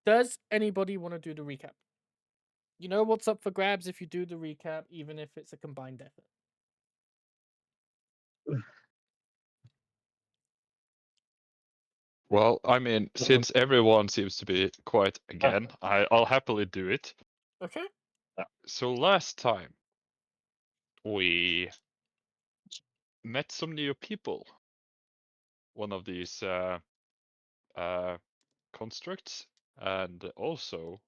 Does anybody want to do the recap? You know what's up for grabs if you do the recap, even if it's a combined effort. Well, I mean, since everyone seems to be quiet again, I'll happily do it. Okay. So last time we met some new people. One of these constructs, and also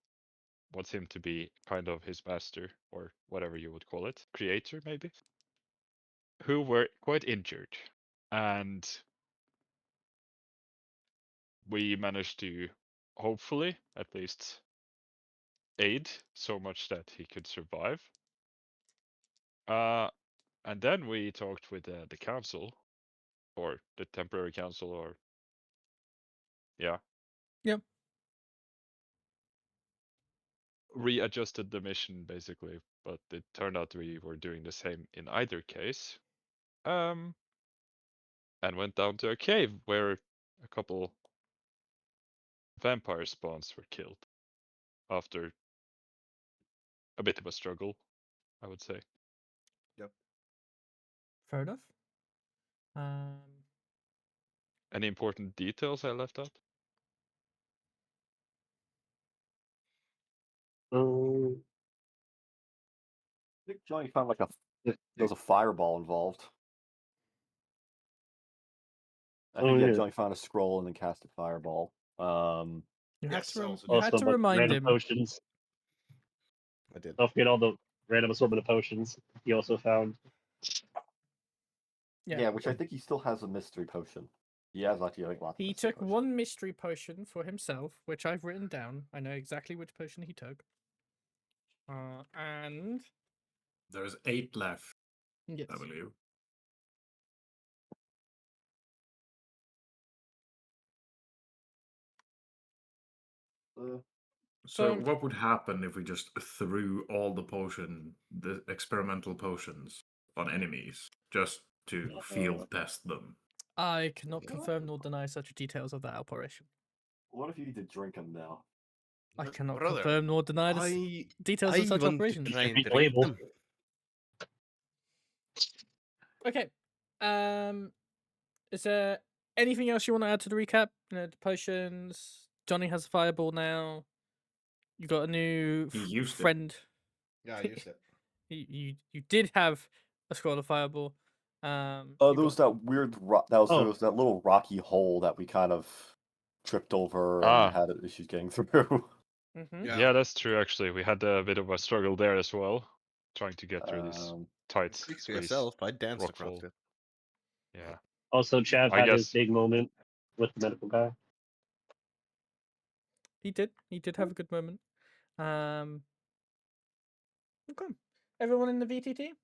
what seemed to be kind of his master, or whatever you would call it, creator maybe, who were quite injured. And we managed to hopefully at least aid so much that he could survive. And then we talked with the council, or the temporary council, or yeah. Yep. Readjusted the mission basically, but it turned out we were doing the same in either case. And went down to a cave where a couple vampire spawns were killed after a bit of a struggle, I would say. Yep. Fair enough. Any important details I left out? I think Johnny found like there was a fireball involved. I think Johnny found a scroll and then cast a fireball. You had Yes, to, also you had to remind random him. potions. I did. Don't forget all the random assortment of potions he also found. Yeah. Yeah, which I think he still has a mystery potion. He has actually like lots. He of mystery took potions. one mystery potion for himself, which I've written down. I know exactly which potion he took. And There's 8 left, yes, I believe. So what would happen if we just threw all the experimental potions on enemies, just to field test them? I cannot confirm nor deny such details of that operation. What if you need to drink them now? I cannot Brother, confirm nor deny the details of such want operations. to try and Read drink label. them. Okay. Is there anything else you want to add to the recap? You know, the potions. Johnny has a fireball now. You got a new He used it. friend. Yeah, I used it. You did have a scroll of fireball. Oh, you there was got- that weird there was that little rocky hole that we kind of tripped over and had issues getting through. Mhm. Yeah, that's true actually. We had a bit of a struggle there as well, trying to get through this tight Speak for space. yourself. I danced rock across fall. it. Yeah. Also, Chav I had his guess- big moment with the medical guy. He did. He did have a good moment. Okay. Everyone in the VTT?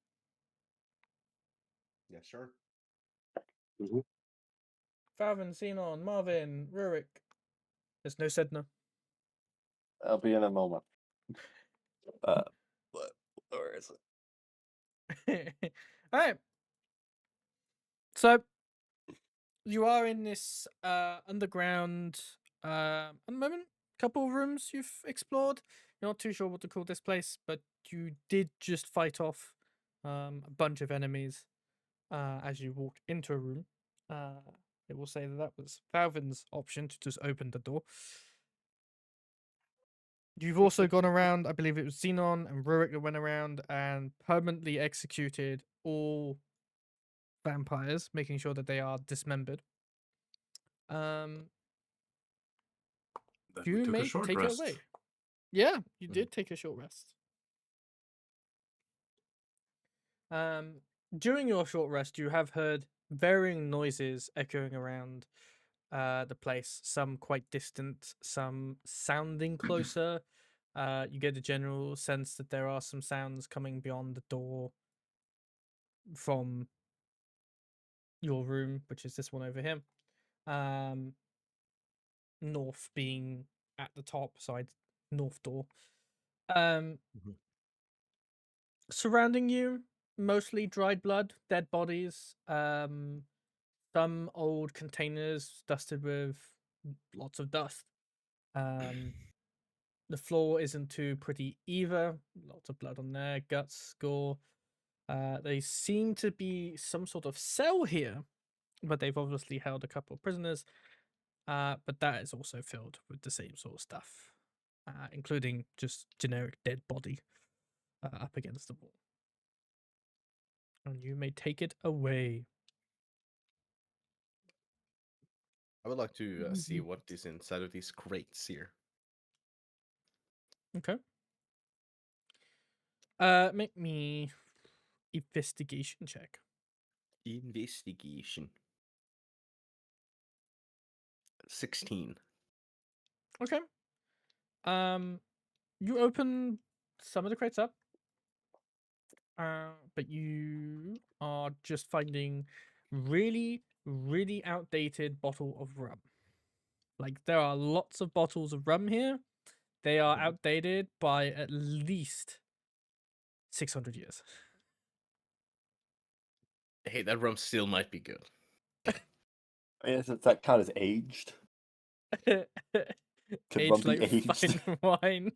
Yeah, sure. Falvin, Zinon, Marvin, Rurik. There's no Sedna. I'll be in a moment. Where is it? All right. So you are in this underground at the moment. Couple of rooms you've explored. You're not too sure what to call this place, but you did just fight off a bunch of enemies as you walked into a room. It will say that was Falvin's option to just open the door. You've also gone around, I believe it was Zinon and Rurik that went around and permanently executed all vampires, making sure that they are dismembered. Then we You took may a short take rest. it away. Yeah, you did take a short rest. During your short rest, you have heard varying noises echoing around the place. Some quite distant, some sounding closer. You get a general sense that there are some sounds coming beyond the door from your room, which is this one over here. North being at the top side, north door. Surrounding you, mostly dried blood, dead bodies, some old containers dusted with lots of dust. The floor isn't too pretty either. Lots of blood on there, guts, gore. They seem to be some sort of cell here, but they've obviously held a couple of prisoners. But that is also filled with the same sort of stuff, including just generic dead body up against the wall. And you may take it away. I would like to see what is inside of these crates here. Okay. Make me investigation check. Investigation. 16. Okay. You open some of the crates up, but you are just finding really, really outdated bottle of rum. Like there are lots of bottles of rum here. They are outdated by at least 600 years. Hey, that rum still might be good. I mean, is that count as aged? Could rum Aged be like aged? fine wine.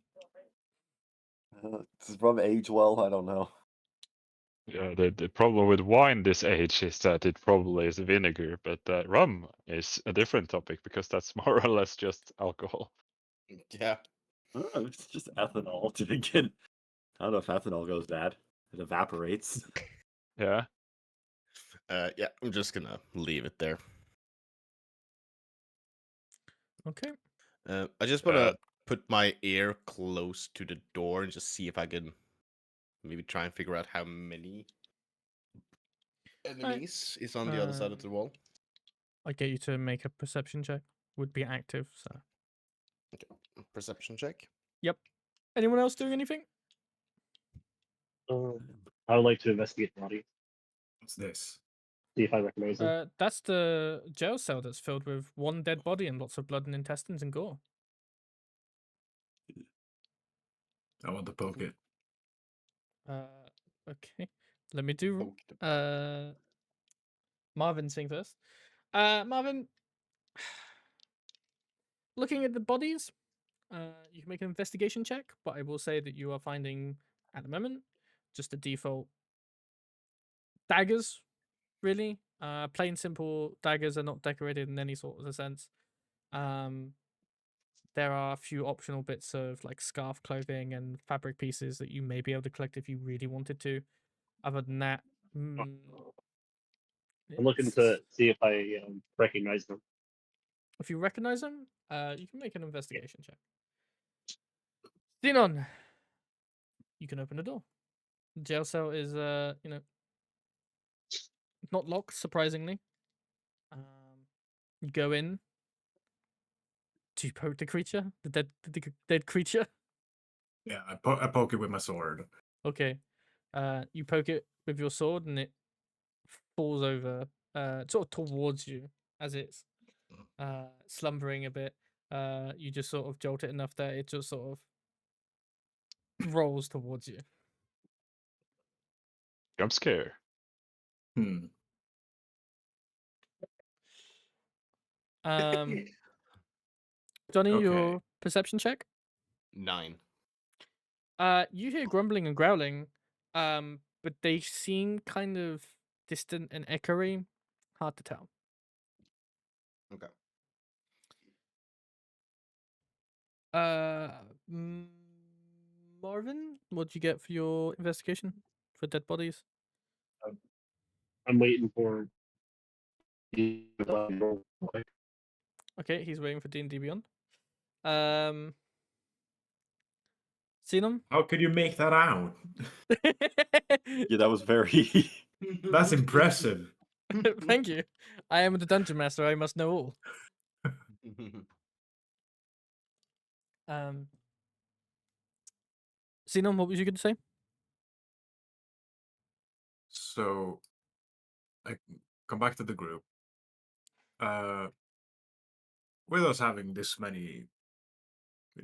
Does rum age well? I don't know. Yeah, the problem with wine this age is that it probably is vinegar, but rum is a different topic because that's more or less just alcohol. Yeah. It's just ethanol to begin. I don't know if ethanol goes bad. It evaporates. Yeah. Yeah, I'm just gonna leave it there. Okay. I just wanna put my ear close to the door and just see if I can maybe try and figure out how many enemies is on the other side of the wall. I get you to make a perception check. Would be active, so. Okay. Perception check. Yep. Anyone else doing anything? I would like to investigate the body, What's this? see if I recognize them. That's the jail cell that's filled with one dead body and lots of blood and intestines and gore. I want to poke it. Okay. Let me do Poke the- Marvin sing first. Marvin, looking at the bodies, you can make an investigation check, but I will say that you are finding at the moment just the default daggers, really. Plain simple daggers are not decorated in any sort of a sense. There are a few optional bits of like scarf clothing and fabric pieces that you may be able to collect if you really wanted to. Other than that, I'm looking it's- to see if I recognize them. if you recognize them, you can make an investigation check. Zinon, you can open the door. The jail cell is, not locked, surprisingly. You go in. Do you poke the creature? The dead creature? Yeah, I poke it with my sword. Okay. You poke it with your sword and it falls over, sort of towards you as it's slumbering a bit. You just sort of jolt it enough that it just sort of rolls towards you. Jump scare. Um, Johnny, Okay. your perception check. 9. You hear grumbling and growling, but they seem kind of distant and echoey. Hard to tell. Okay. Marvin, what'd you get for your investigation for dead bodies? I'm waiting for. Okay, he's waiting for D&D Beyond. Zinon? How could you make that out? Yeah, that was very. That's impressive. Thank you. I am the dungeon master. I must know all. Zinon, what was you going to say? So, I come back to the group. With us having this many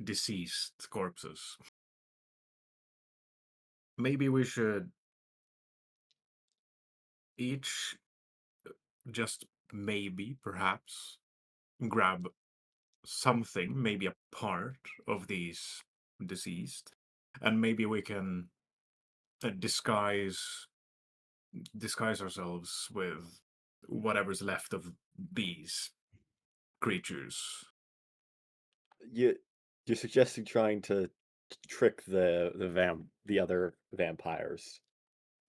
deceased corpses, maybe we should each just maybe, perhaps, grab something, maybe a part of these deceased, and maybe we can disguise ourselves with whatever's left of these creatures. You're suggesting trying to trick the other vampires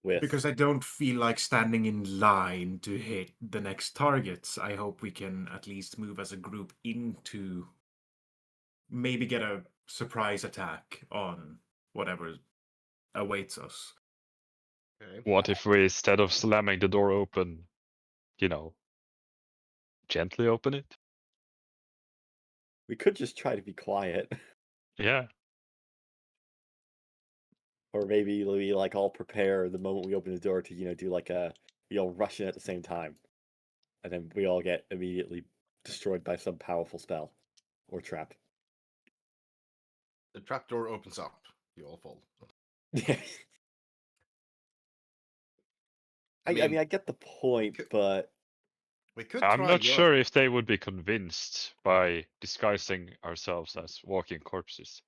with Because I don't feel like standing in line to hit the next targets. I hope we can at least move as a group into maybe get a surprise attack on whatever awaits us. Okay. What if we, instead of slamming the door open, gently open it? we could just try to be quiet. Yeah. Or maybe we like all prepare the moment we open the door to, do like we all rush in at the same time. And then we all get immediately destroyed by some powerful spell or trap. The trapdoor opens up. You all fall. Yeah. I mean, mean, I get the point, but we could I'm try not your... sure if they would be convinced by disguising ourselves as walking corpses.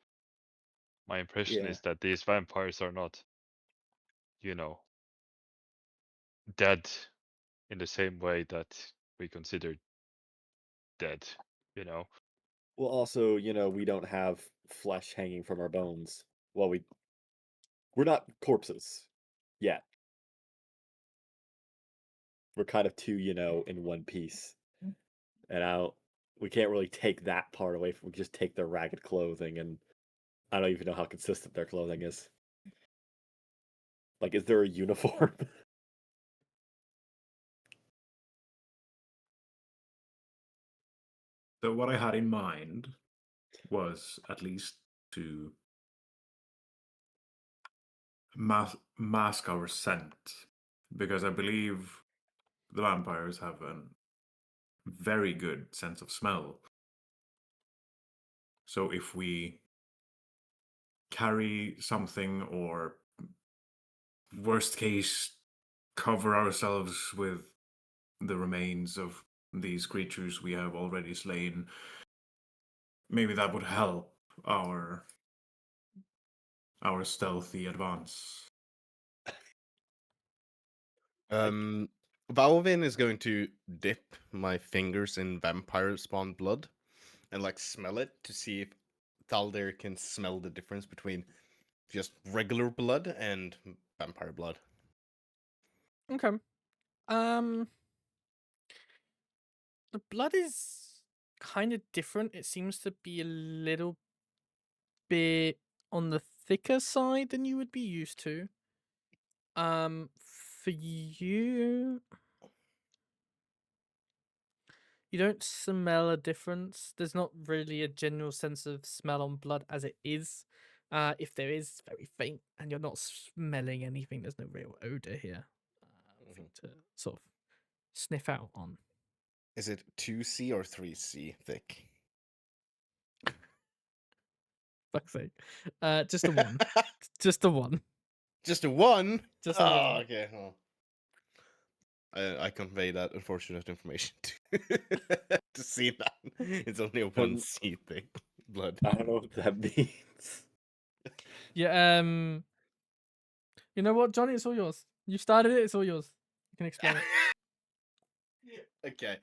My impression Yeah. is that these vampires are not, dead in the same way that we consider dead, Well, also, we don't have flesh hanging from our bones. Well, we're not corpses yet. We're kind of two, in one piece. And we can't really take that part away from. We just take their ragged clothing, and I don't even know how consistent their clothing is. Like, is there a uniform? So what I had in mind was at least to mask our scent, because I believe the vampires have a very good sense of smell. So if we carry something, or worst case, cover ourselves with the remains of these creatures we have already slain, maybe that would help our stealthy advance. Wauvin is going to dip my fingers in vampire spawn blood and like smell it to see if Thaldir can smell the difference between just regular blood and vampire blood. Okay. The blood is kind of different. It seems to be a little bit on the thicker side than you would be used to. For you, you don't smell a difference. There's not really a general sense of smell on blood as it is. If there is, it's very faint, and you're not smelling anything. There's no real odor here for you to sort of sniff out on. Is it 2C or 3C thick? Fuck's sake. Just a one. Just a one. Just a one? Just a one. Okay. Well, I convey that unfortunate information to see that it's only a 1C thing. Blood. I don't know what that means. Yeah, you know what, Johnny? It's all yours. You started it, it's all yours. You can explain it. Okay.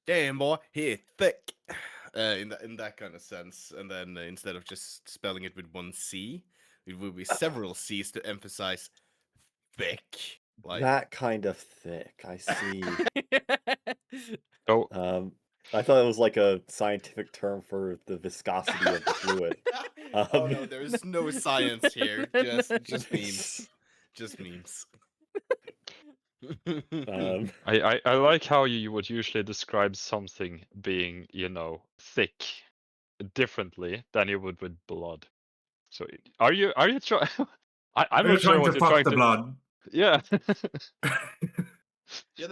Damn boy, he thick. In that kind of sense, and then instead of just spelling it with 1C, it will be several C's to emphasize thick. Like That kind of thick, I see. So I thought it was like a scientific term for the viscosity of the fluid. Oh no, there's no science here. Just memes. Just memes. I like how you would usually describe something being, thick differently than you would with blood. So are you trying? I'm Are you not sure trying what to you're fuck trying the to. blood? Yeah. You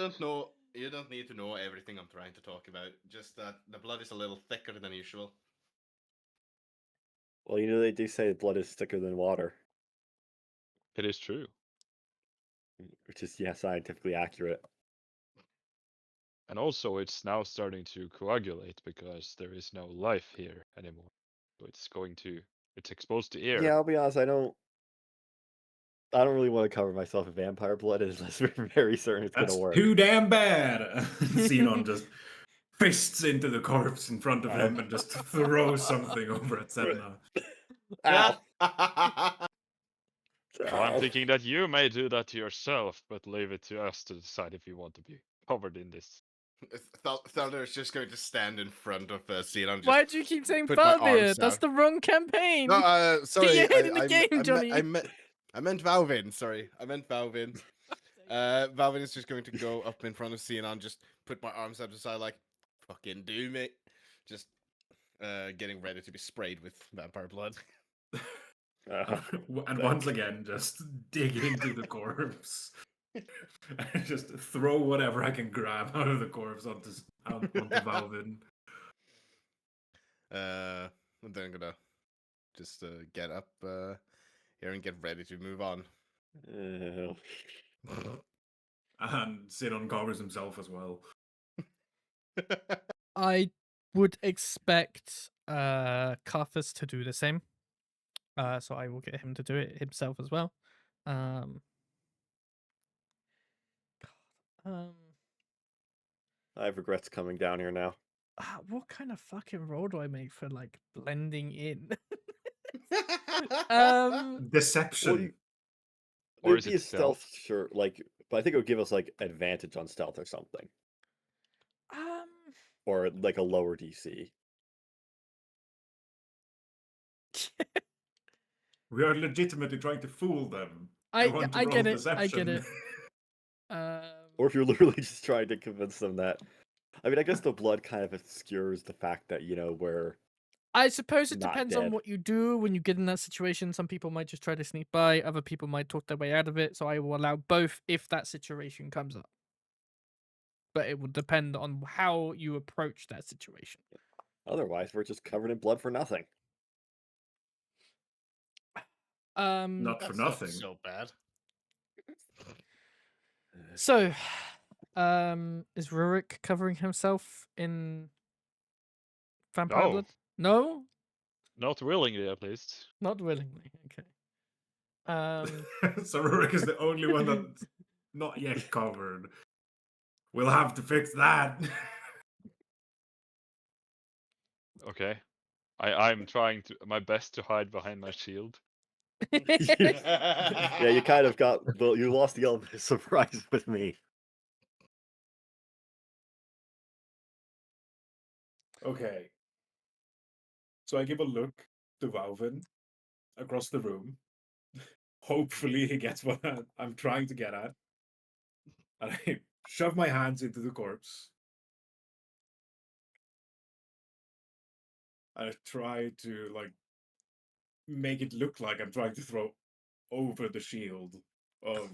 don't need to know everything I'm trying to talk about. Just that the blood is a little thicker than usual. Well, they do say blood is thicker than water, It is true. which is, yeah, scientifically accurate. And also, it's now starting to coagulate because there is no life here anymore. So it's exposed to air. Yeah, I'll be honest. I don't really want to cover myself in vampire blood unless we're very certain it's That's gonna work. too damn bad. Zinon just fists into the corpse in front of him and just throws something over at Sedna. Ow! Well, I'm Ow. thinking that you may do that to yourself, but leave it to us to decide if you want to be covered in this. Thunder is just going to stand in front of Zinon. Just Why do you keep saying put my arms Valvir? That's out. the wrong campaign. No, sorry. Get your head in the I- game, I me- Johnny. I meant Wauvin. Sorry, I meant Wauvin. Wauvin is just going to go up in front of Zinon, just put my arms out to the side, like, fucking do me. Just getting ready to be sprayed with vampire blood. And once again, just dig into the corpse. And just throw whatever I can grab out of the corpse onto Wauvin. And then I'm gonna just get up here and get ready to move on. Ew. And Zinon covers himself as well. I would expect Carthus to do the same. So I will get him to do it himself as well. I have regrets coming down here now. What kind of fucking roll do I make for like blending in? Deception. Or It'd is be it a stealth, sure. Like, but I think it would give us like advantage on stealth or something, or like a lower DC. We are legitimately trying to fool them. I want to I roll get it. I deception. get it. Or if you're literally just trying to convince them that. I mean, I guess the blood kind of obscures the fact that we're. I suppose it Not depends dead. on what you do when you get in that situation. Some people might just try to sneak by, other people might talk their way out of it. So I will allow both if that situation comes up. But it will depend on how you approach that situation. Otherwise, we're just covered in blood for nothing. Not for That's not nothing. so bad. So, is Rurik covering himself in vampire No. blood? No, Not willingly, at least. not willingly. Okay. So Rurik is the only one that's not yet covered. We'll have to fix that. Okay. I'm trying my best to hide behind my shield. Yeah, you kind of you lost the element of surprise with me. Okay. So I give a look to Wauvin across the room. Hopefully he gets what I'm trying to get at. And I shove my hands into the corpse. And I try to make it look like I'm trying to throw over the shield of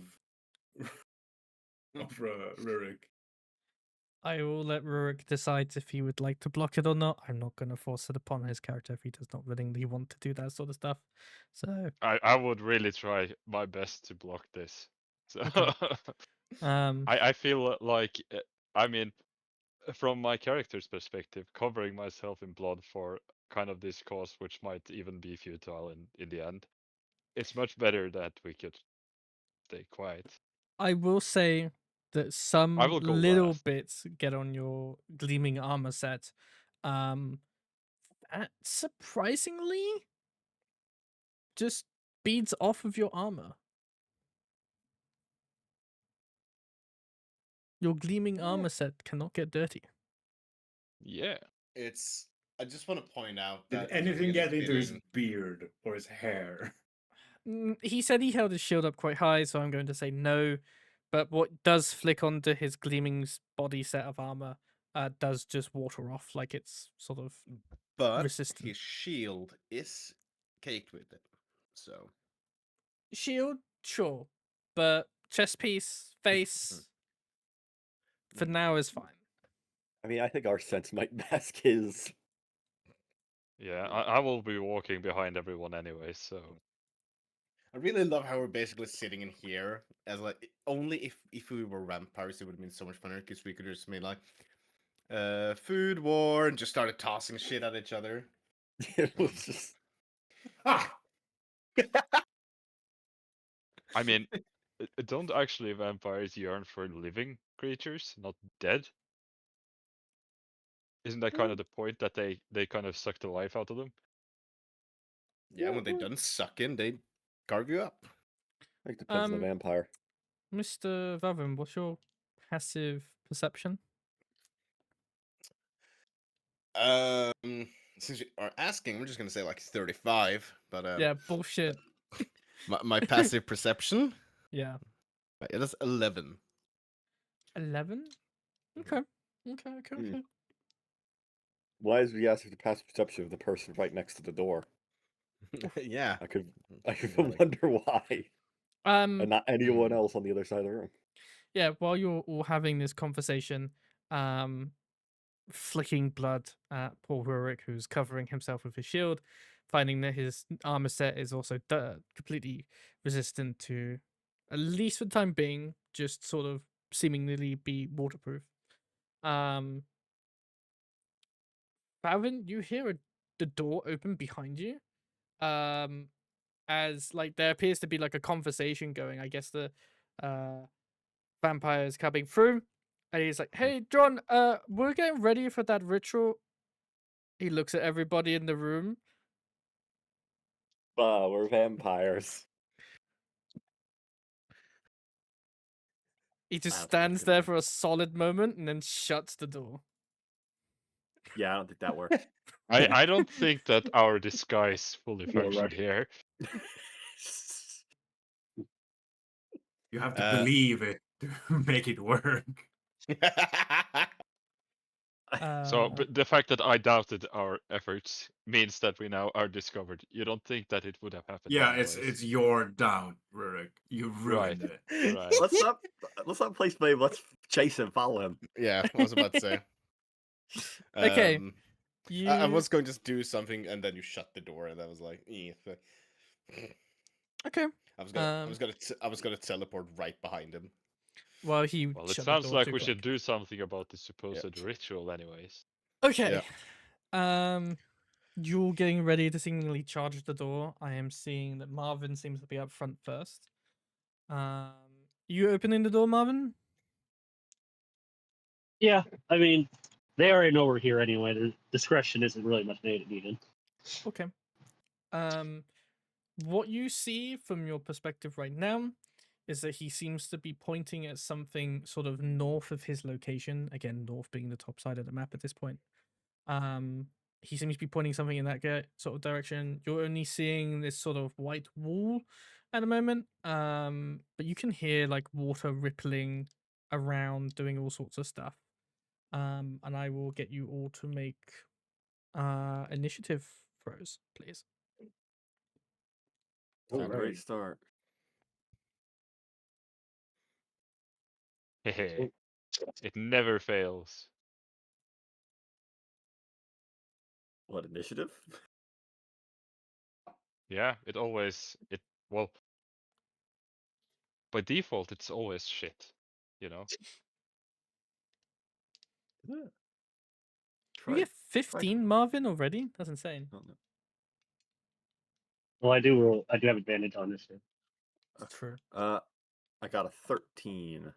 Rurik. I will let Rurik decide if he would like to block it or not. I'm not going to force it upon his character if he does not willingly want to do that sort of stuff. So, I would really try my best to block this. So Okay. I feel like I mean, from my character's perspective, covering myself in blood for kind of this cause, which might even be futile in the end, it's much better that we could stay quiet. I will say that some I will go little last. bits get on your gleaming armor set. That surprisingly just beads off of your armor. Your gleaming armor set cannot get dirty. Yeah. I just want to point out Did that anything Julian get has into been his in- beard or his hair? He said he held his shield up quite high, so I'm going to say no. But what does flick onto his gleaming body set of armor does just water off, like it's sort of but resistant. his shield is caked with it. So Shield, sure, but chest piece, face, for now is fine. I mean, I think our sense might mask his. Yeah, I will be walking behind everyone anyway, so I really love how we're basically sitting in here as like only if we were vampires it would have been so much funner because we could just made like food war and just started tossing shit at each other. It was just Ah! I mean, don't actually vampires yearn for living creatures, not dead? Isn't that kind of the point that they kind of suck the life out of them? Yeah, when they done sucking, they carve you up. I think depends on the vampire. Mr. Wauvin, what's your passive perception? Since you are asking, I'm just gonna say like 35, but Yeah, bullshit. my passive perception, Yeah, it is 11. 11. Okay, okay, okay, Hmm. okay. Why is we asking the passive perception of the person right next to the door? Yeah. I could Really. wonder why. And not anyone Mm. else on the other side of the room. Yeah. While you're all having this conversation, flicking blood at poor Rurik, who's covering himself with his shield, finding that his armor set is also completely resistant to, at least for the time being, just sort of seemingly be waterproof. Balvin, you hear the door open behind you. As like there appears to be like a conversation going. I guess the vampire is coming through, and he's like, "Hey, John, we're getting ready for that ritual." He looks at everybody in the room. We're vampires. He just Wow, stands fucking there hell. for a solid moment and then shuts the door. Yeah, I don't think that works. I don't think that our disguise fully You're functioned right. here. You have to Uh, believe it to make it work. So Uh, but the fact that I doubted our efforts means that we now are discovered. You don't think that it would have happened Yeah, anyways. it's your down, Rurik. You Right. ruined it. Right. let's not play blame. Let's chase him, follow him. yeah, I was about to say. Okay, I you was going to do something, and then you shut the door, and I was like, okay? I was gonna teleport right behind him. Well, he Well, it shut the sounds door like too we quick. should do something about the supposed ritual anyways. Okay. Yeah. You're getting ready to seemingly charge the door. I am seeing that Marvin seems to be up front first. You opening the door, Marvin? Yeah, I mean, they already know we're here anyway. Their discretion isn't really much needed. Okay. What you see from your perspective right now is that he seems to be pointing at something sort of north of his location. Again, north being the top side of the map at this point. He seems to be pointing something in that sort of direction. You're only seeing this sort of white wall at the moment. But you can hear like water rippling around, doing all sorts of stuff. And I will get you all to make initiative throws, please. It's a Alright. great start. Hehe. It never fails. What initiative? Yeah, well, by default it's always shit, you know. Yeah. You get 15, Marvin, already? That's insane. Oh, no. Well, I do have advantage on this. It's true. I got a 13.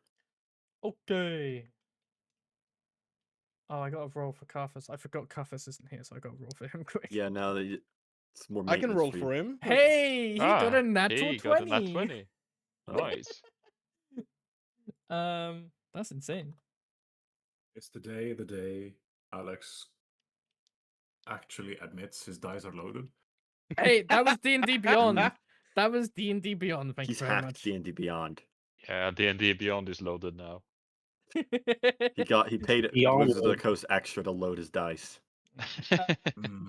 Okay. Oh, I got a roll for Carthus. I forgot Carthus isn't here, so I got a roll for him quick. Yeah, now that it's more I can maintenance roll you. for him. Hey, he got a natural he 20. got a nat 20. Nice. That's insane. It's the day Alex actually admits his dice are loaded. Hey, that was D&D Beyond. That was D&D Beyond. Thank He's you very hacked much. D&D Beyond. Yeah, D&D Beyond is loaded now. He paid Beyond Wizards of the load. Coast extra to load his dice.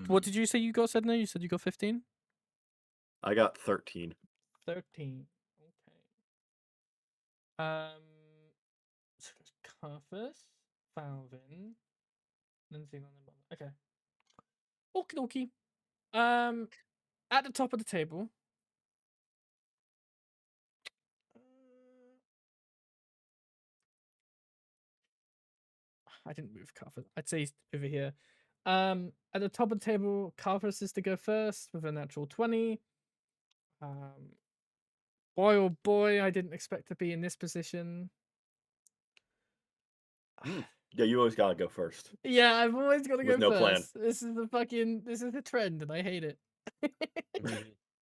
What did you say you got, Sedna? You said you got 15? I got 13. 13. Okay. So it goes Carthus, Falvin, then Zinon, and Marvin. Okay. Okie dokie. At the top of the table, I didn't move Carthus. I'd say he's over here. At the top of the table, Carthus is to go first with a natural 20. Boy, oh boy, I didn't expect to be in this position. Yeah, you always gotta go first. Yeah, I've always got to go With no plan. first. This is the trend, and I hate it.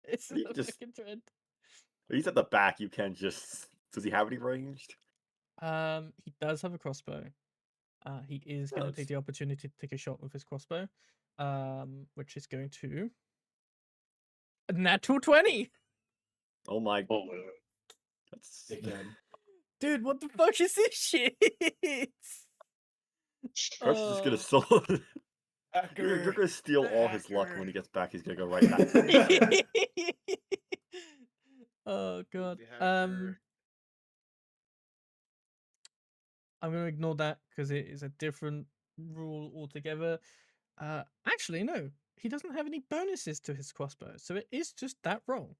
It's You the just- fucking trend. He's at the back. You can't just. Does he have any ranged? He does have a crossbow. He is going to Does. take the opportunity to take a shot with his crossbow, which is going to a natural 20. Oh my. Oh, That's Again. Dude, what the fuck is this shit? Carthus is gonna Oh. solo. You're gonna steal all his luck when he gets back. He's gonna go right back. To the Oh god. The hacker. I'm gonna ignore that because it is a different rule altogether. Actually, no, he doesn't have any bonuses to his crossbow, so it is just that roll,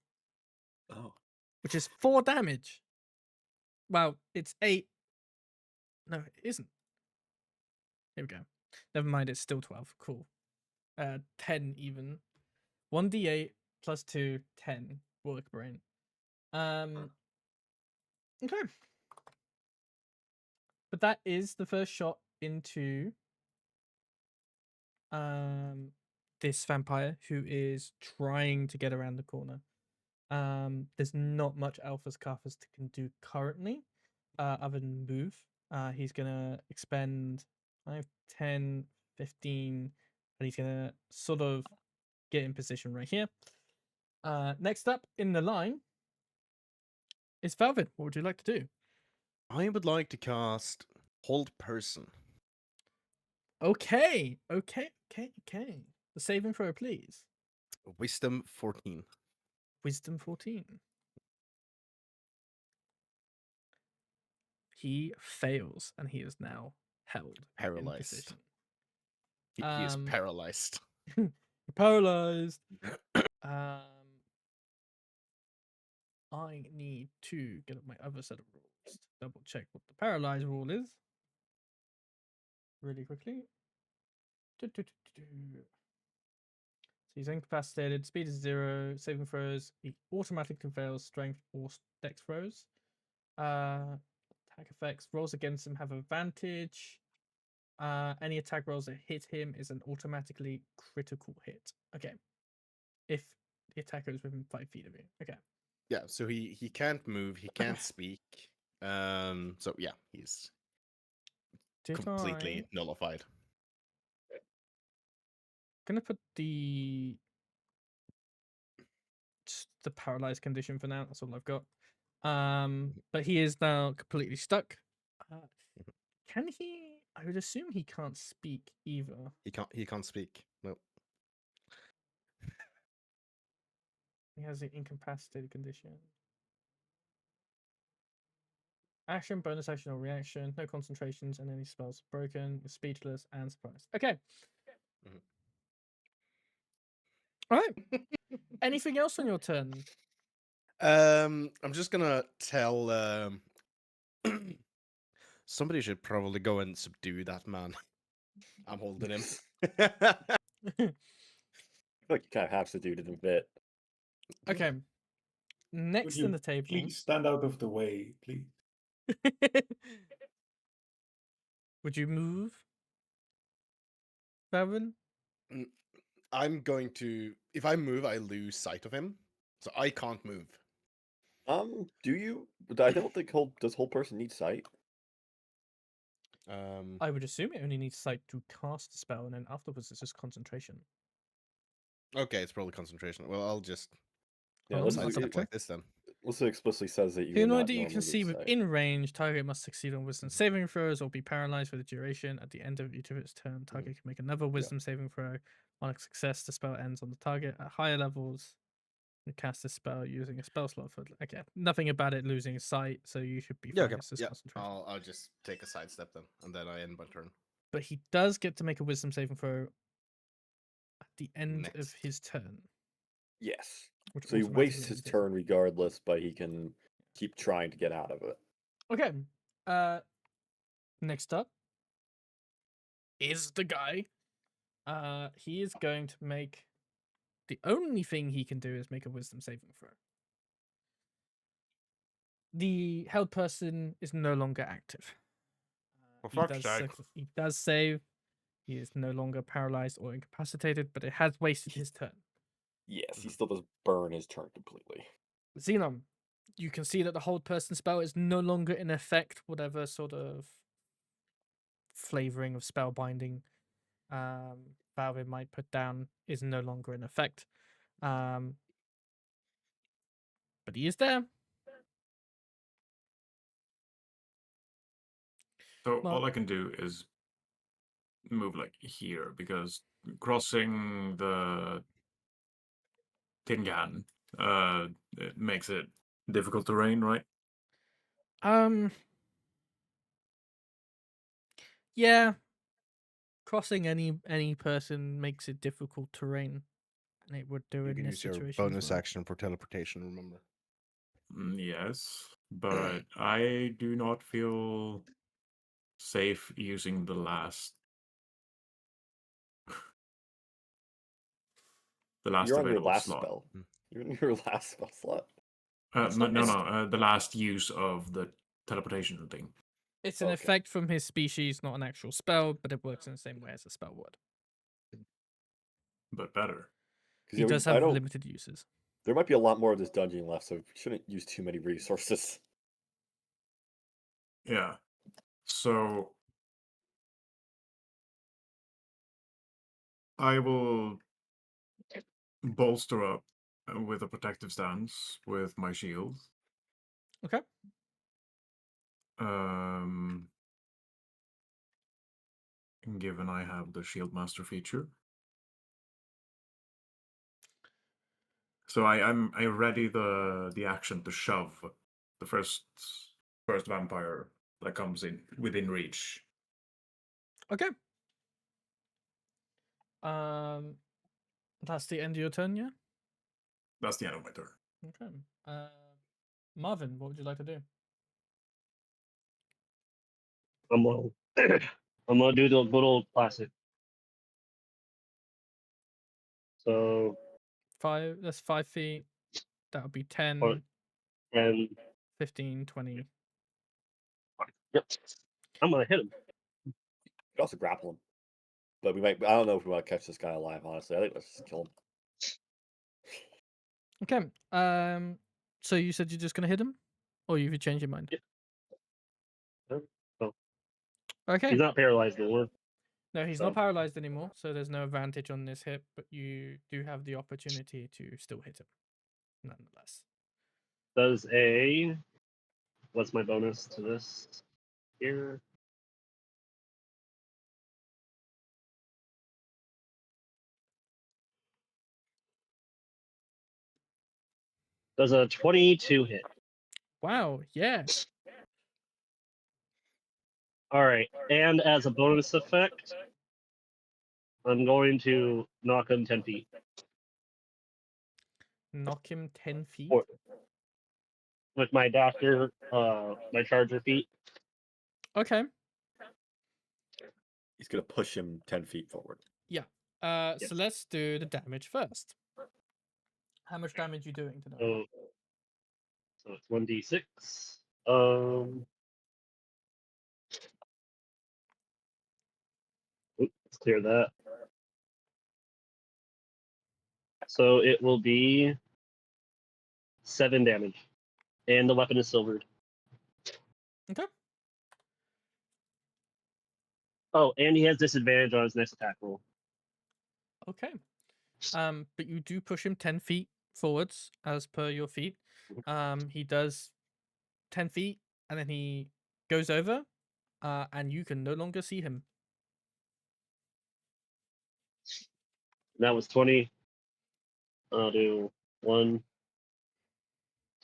Oh. which is 4 damage. Well, it's 8. No, it isn't. Here we go. Never mind, it's still 12. Cool. 10 even. 1d8 plus 2, 10. Work brain. Okay. But that is the first shot into this vampire who is trying to get around the corner. There's not much Alpha's Carthus can do currently, other than move. He's gonna expend 5, 10, 15, and he's gonna sort of get in position right here. Next up in the line is Velvet. What would you like to do? I would like to cast Hold Person. Okay. The saving throw, please. Wisdom 14. Wisdom 14. He fails, and he is now held. in Paralyzed. position. He is Um, paralyzed. Paralyzed. I need to get up my other set of rules to double check what the paralyzed rule is. Really quickly. So he's incapacitated. Speed is 0. Saving throws. He automatically fails strength or dex throws. Attack effects. Rolls against him have advantage. Any attack rolls that hit him is an automatically critical hit. Okay. If the attacker is within 5 feet of you. Okay. Yeah, so he can't move, he can't speak. So yeah, he's Did completely I... nullified. Gonna put just the paralyzed condition for now. That's all I've got. But he is now completely stuck. Can he? I would assume he can't speak either. He can't speak. No. He has an incapacitated condition. Action, bonus action, or reaction. No concentrations, and any spells broken. You're speechless and surprised. Okay. Mhm. All right. Anything else on your turn? I'm just gonna tell somebody should probably go and subdue that man. I'm holding him. I feel like you kind of have to do it in a bit. Okay. Would Next you in the table. Please stand out of the way, please. Would you move, Marvin? I'm going to. If I move, I lose sight of him, so I can't move. Do you? I don't think does whole person need sight? I would assume it only needs sight to cast the spell, and then afterwards it's just concentration. Okay, it's probably concentration. Well, I'll just Yeah, Hold on, I'll sidestep double check. like this then. Also explicitly says that you. Humanoid that you can see within range, target must succeed on wisdom saving throws or be paralyzed for the duration. At the end of each of its turn, target can make another wisdom saving throw. On a success, the spell ends on the target. At higher levels, you cast a spell using a spell slot for. Okay, nothing about it losing sight, so you should be fine. Yeah, okay. It's just Yeah, concentration. I'll just take a sidestep then, and then I end my turn. But he does get to make a wisdom saving throw at the end of Next. his turn. Yes. Which So he automatically wastes his ends it. turn regardless, but he can keep trying to get out of it. Okay. Next up is the guy. He is going to make. The only thing he can do is make a wisdom saving throw. The held person is no longer active. For He fuck's does sake. he does save. He is no longer paralyzed or incapacitated, but it has wasted his turn. Yes, he still does burn his turn completely. Zinon, you can see that the hold person spell is no longer in effect. Whatever sort of flavoring of spell binding Wauvin might put down is no longer in effect. But he is there. So Well, all I can do is move like here because crossing the tin can it makes it difficult terrain, right? Yeah. Crossing any person makes it difficult terrain, and it would do You in can this use your situation. bonus as well. action for teleportation, remember? Yes, but I do not feel safe using the last You're on your available last slot. spell. Hmm. You're in your last spell slot. The last use of the teleportation thing. It's an Okay. effect from his species, not an actual spell, but it works in the same way as a spell would. But better. He does I have don't. limited uses. There might be a lot more of this dungeon left, so we shouldn't use too many resources. Yeah. So I will bolster up with a protective stance with my shield. Okay. Given I have the shield master feature. So I ready the action to shove the first vampire that comes in within reach. Okay. That's the end of your turn, yeah? That's the end of my turn. Okay. Marvin, what would you like to do? I'm gonna, I'm gonna do the good old classic. So, That's 5 feet. That would be 10, or- and 15, 20. yep, I'm gonna hit him. We could also grapple him, but we might. I don't know if we want to catch this guy alive. Honestly, I think let's just kill him. Okay. So you said you're just gonna hit him? Or you've changed your mind? Yeah. Oh, Okay. he's not paralyzed anymore. No, he's not paralyzed anymore, so there's no advantage on this hit, but you do have the opportunity to still hit him, nonetheless. Does a what's my bonus to this here? Does a 22 hit? Wow, yeah. All right, and as a bonus effect, I'm going to knock him 10 feet. Knock him 10 feet. Or, with my doctor, my charger feet. Okay. He's gonna push him 10 feet forward. Yeah. Yes. So let's do the damage first. How much damage you doing to them? So it's 1d6. Let's clear that. So it will be 7 damage, and the weapon is silvered. Okay. Oh, and he has disadvantage on his next attack roll. Okay. But you do push him 10 feet forwards as per your feet. He does 10 feet and then he goes over, and you can no longer see him. That was 20. I'll do 1.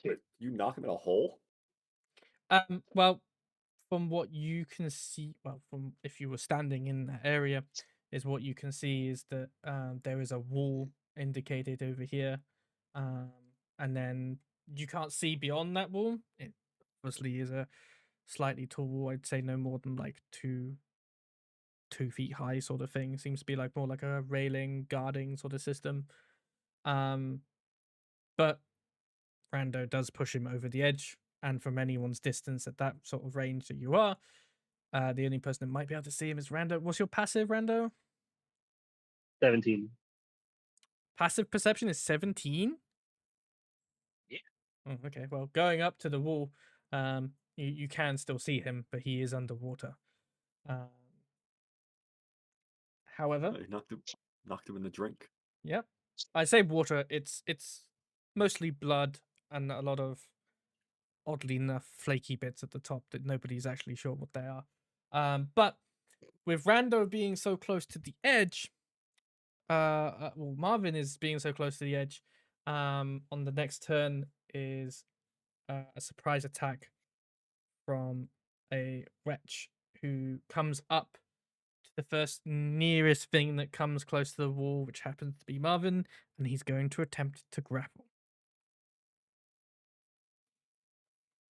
Wait, you knock him in a hole? Well, from what you can see, well, from if you were standing in that area, is what you can see is that there is a wall indicated over here, and then you can't see beyond that wall. It obviously is a slightly tall wall. I'd say no more than like 2 feet high sort of thing. Seems to be like more like a railing guarding sort of system. But Rando does push him over the edge, and from anyone's distance at that sort of range that you are, the only person that might be able to see him is Rando. What's your passive, Rando? 17. Passive perception is 17? Yeah. Oh, okay. Well, going up to the wall, you can still see him, but he is underwater. However, I knocked him in the drink. yep. I say water, it's mostly blood and a lot of oddly enough flaky bits at the top that nobody's actually sure what they are. But with Rando being so close to the edge, well, Marvin is being so close to the edge. On the next turn is a surprise attack from a wretch who comes up to the first nearest thing that comes close to the wall, which happens to be Marvin, and he's going to attempt to grapple.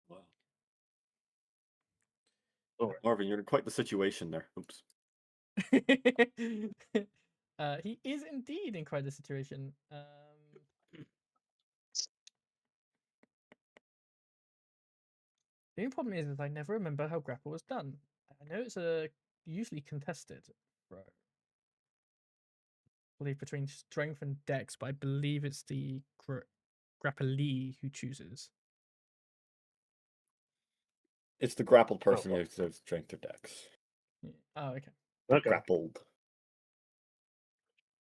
Wow. Oh, Marvin, you're in quite the situation there. Oops. He is indeed in quite a situation. The only problem is I never remember how grapple was done. I know it's usually contested, right? I believe between strength and dex, but I believe it's the grapplee who chooses. It's the grappled person well. who has strength or dex. Yeah. Oh, okay. Okay. Grappled.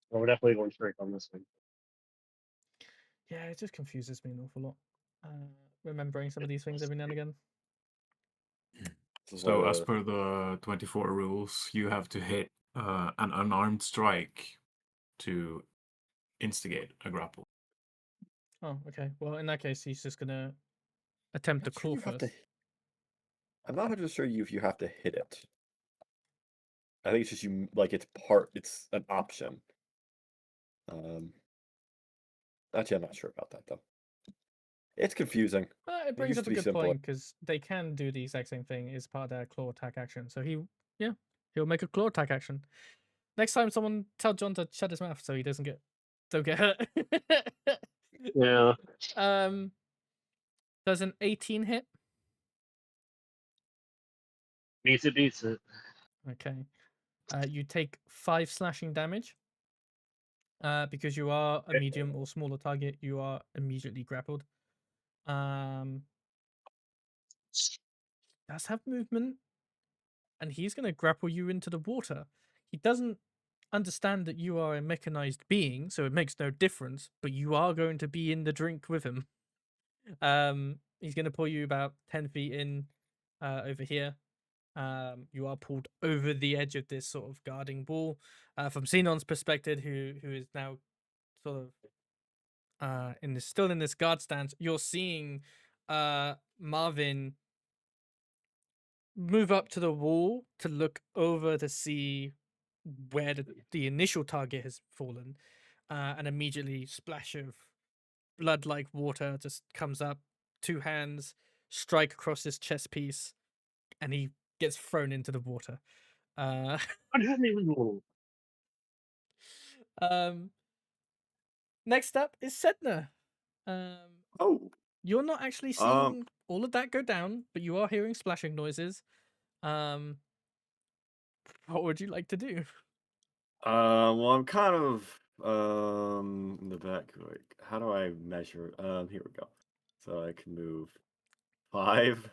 Well, we're definitely going straight on this one. Yeah, it just confuses me an awful lot. Remembering some of these things every now and again. So as per the 24 rules, you have to hit an unarmed strike to instigate a grapple. Oh, okay. Well, in that case, he's just gonna attempt to claw first. I'm not 100% sure if you have to hit it. I think it's just it's an option. Actually, I'm not sure about that though. It's confusing. It brings used up to a be good simpler. point because they can do the exact same thing as part of their claw attack action. So he'll make a claw attack action. Next time, someone tell John to shut his mouth so he don't get hurt. Yeah. Does an 18 hit? Beats it. Okay. You take 5 slashing damage. Because you are a medium or smaller target, you are immediately grappled. Does have movement, and he's going to grapple you into the water. He doesn't understand that you are a mechanized being, so it makes no difference, but you are going to be in the drink with him. He's going to pull you about 10 feet in over here. You are pulled over the edge of this sort of guarding wall. From Zinon's perspective, who is now sort of still in this guard stance, you're seeing Marvin move up to the wall to look over to see where the initial target has fallen, and immediately splash of blood like water just comes up, 2 hands strike across his chest piece, and he gets thrown into the water. Next up is Sedna. You're not actually seeing all of that go down, but you are hearing splashing noises. What would you like to do? Well, I'm kind of in the back. Like, how do I measure? Here we go. So I can move 5,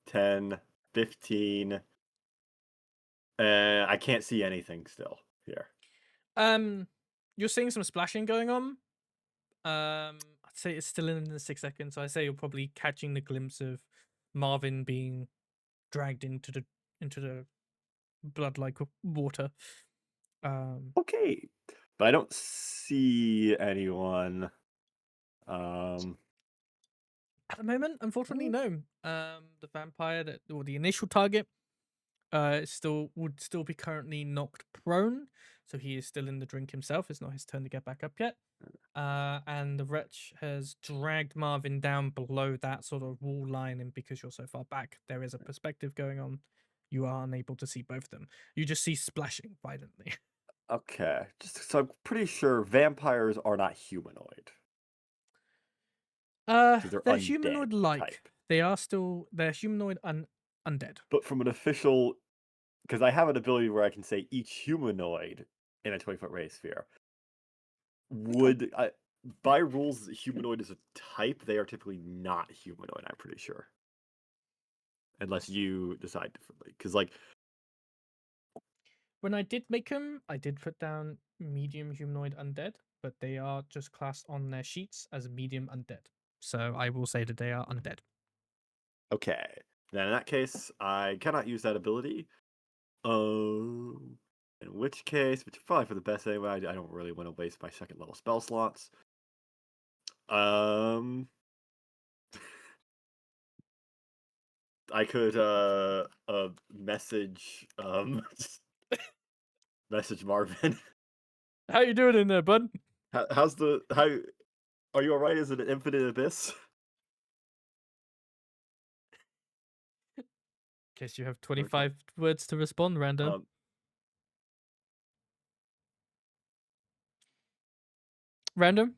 10, 15. I can't see anything still here. You're seeing some splashing going on. I'd say it's still in the 6 seconds, so I say you're probably catching the glimpse of Marvin being dragged into the blood-like water. Okay, but I don't see anyone. At the moment, unfortunately, no. The vampire or the initial target, would still be currently knocked prone, so he is still in the drink himself. It's not his turn to get back up yet. And the wretch has dragged Marvin down below that sort of wall line, and because you're so far back, there is a perspective going on. you are unable to see both of them. You just see splashing violently. Okay, so I'm pretty sure vampires are not humanoid. 'Cause they're They're undead humanoid-like. type. They're humanoid undead. But from an official, because I have an ability where I can say each humanoid in a 20-foot radius sphere. By rules, humanoid is a type. They are typically not humanoid. I'm pretty sure, unless you decide differently. Because When I did make them, I did put down medium humanoid undead, but they are just classed on their sheets as medium undead. So I will say that they are undead. okay, then in that case, I cannot use that ability. In which case, which is probably for the best anyway. I don't really want to waste my second level spell slots. I could message message Marvin. How you doing in there, bud? How are you alright? Is it an infinite abyss? Guess you have 25 words to respond, Rando. Random?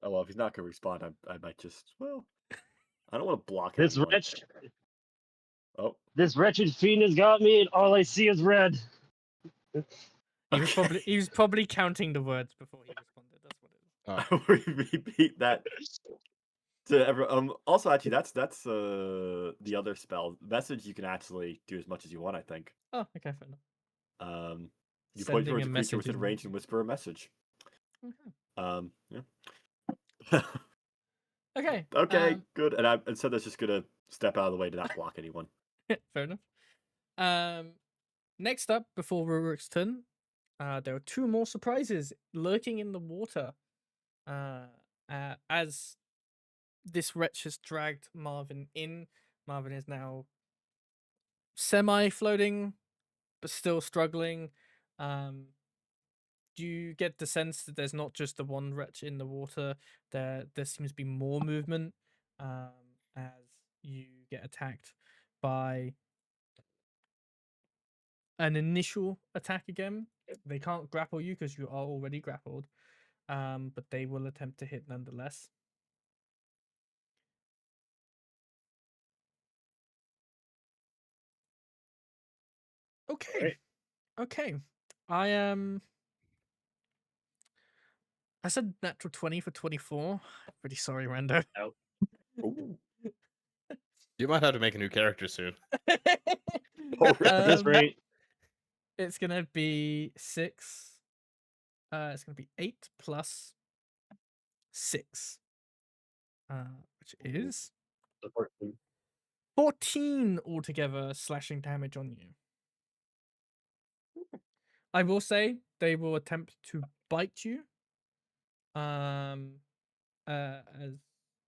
Oh well, if he's not gonna respond, I might just I don't want to block This anyone. wretch, Oh, this wretched fiend has got me, and all I see is red. He was probably counting the words before he responded. That's what it is. Oh. we beat that to everyone. Also, actually, that's the other spell message. You can actually do as much as you want. I think. Oh, okay, fair enough. You point Sending towards a a creature message within is range and whisper a message. Okay. Yeah. Okay. Okay, good. And instead, that's just gonna step out of the way to not block anyone. Fair enough. Next up, before Rurik's turn, there are two more surprises lurking in the water. As this wretch has dragged Marvin in, Marvin is now semi-floating, but still struggling. You get the sense that there's not just the one wretch in the water. There seems to be more movement as you get attacked by an initial attack again. They can't grapple you because you are already grappled, but they will attempt to hit nonetheless. Okay. Right. Okay. I said natural 20 for 24. Pretty sorry, Rando. You might have to make a new character soon. At this rate, it's gonna be 6. It's gonna be 8 plus 6, which is 14 altogether slashing damage on you. I will say they will attempt to bite you. As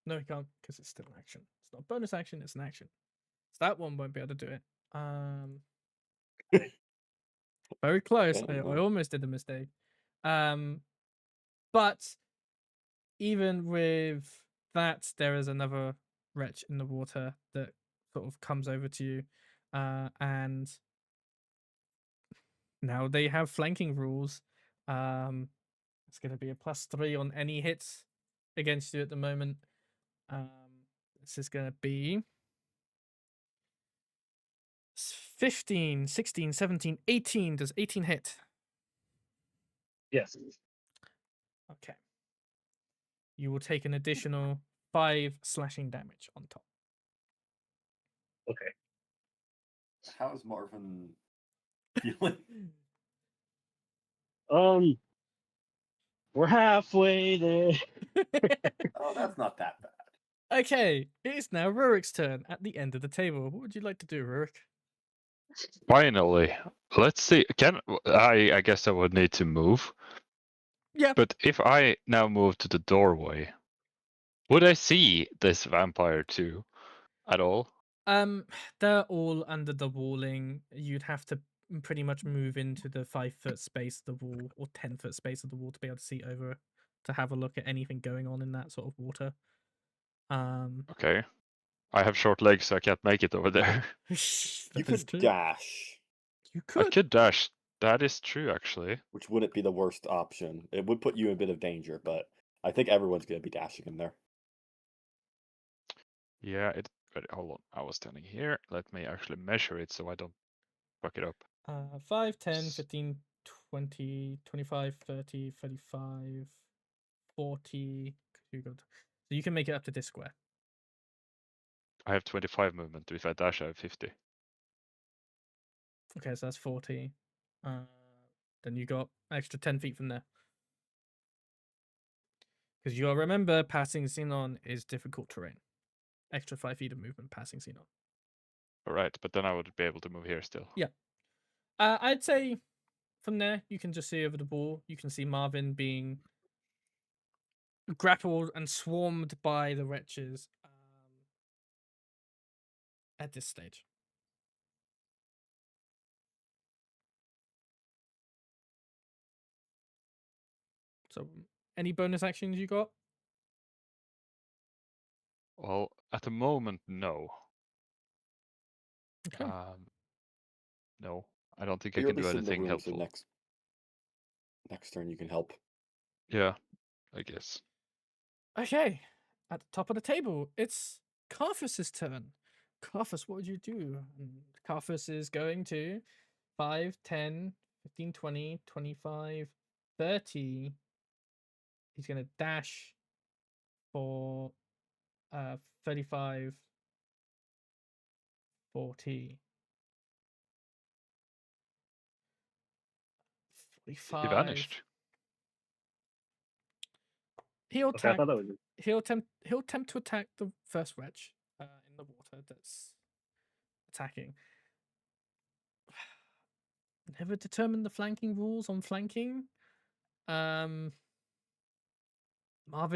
no, he can't because it's still an action. It's not a bonus action; it's an action. So that one won't be able to do it. Very close. I almost did a mistake. But even with that, there is another wretch in the water that sort of comes over to you, and now they have flanking rules. It's going to be a +3 on any hits against you at the moment. This is going to be 15, 16, 17, 18. Does 18 hit? yes. Okay. You will take an additional 5 slashing damage on top. Okay. How's Marvin feeling? We're halfway there. Oh, that's not that bad. Okay, it is now Rurik's turn at the end of the table. What would you like to do, Rurik? Finally, let's see. I guess I would need to move. Yeah. But if I now move to the doorway, would I see this vampire too at all? They're all under the walling. You'd have to pretty much move into the 5-foot space of the wall or 10-foot space of the wall to be able to see over to have a look at anything going on in that sort of water. Okay. I have short legs, so I can't make it over there. You That is could true. dash, You I could. could dash. That is true, actually. which wouldn't be the worst option. It would put you in a bit of danger, but I think everyone's going to be dashing in there. Yeah, but hold on. I was standing here. Let me actually measure it so I don't fuck it up. 5, 10, 15, 20, 25, 30, 35, 40. So you can make it up to this square. I have 25 movement. If I dash, I have 50. Okay, so that's 40. Then you got extra 10 feet from there. Because you'll remember passing Zinon is difficult terrain. Extra 5 feet of movement passing Zinon. All right, but then I would be able to move here still. Yeah. I'd say from there, you can just see over the ball. You can see Marvin being grappled and swarmed by the wretches at this stage. So, any bonus actions you got? Well, at the moment, no. Okay. No, I don't think But I you're can at do least in the anything room, so helpful. next turn you can help. Yeah, I guess. Okay. At the top of the table, it's Carthus's turn. Carthus, what would you do? Carthus is going to 5, 10, 15, 20, 25, 30. He's going to dash for 35, 40, He 45. vanished. He'll Okay, I attack. thought that was He'll attempt to attack the first wretch in the water that's attacking. Never determined the flanking rules on flanking. Marvin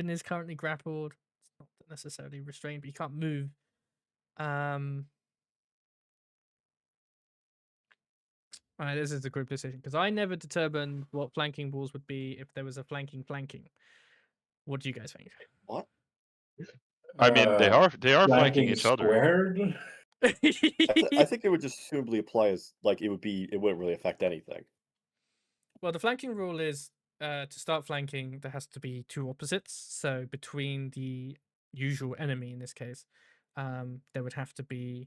is currently grappled. It's not necessarily restrained, but he can't move. Alright, this is a group decision because I never determined what flanking rules would be if there was a flanking. What do you guys think? What? I mean, they are flanking each other. Squared. I think it would just assumably apply as like it wouldn't really affect anything. Well, the flanking rule is to start flanking, there has to be two opposites. So between the usual enemy in this case, there would have to be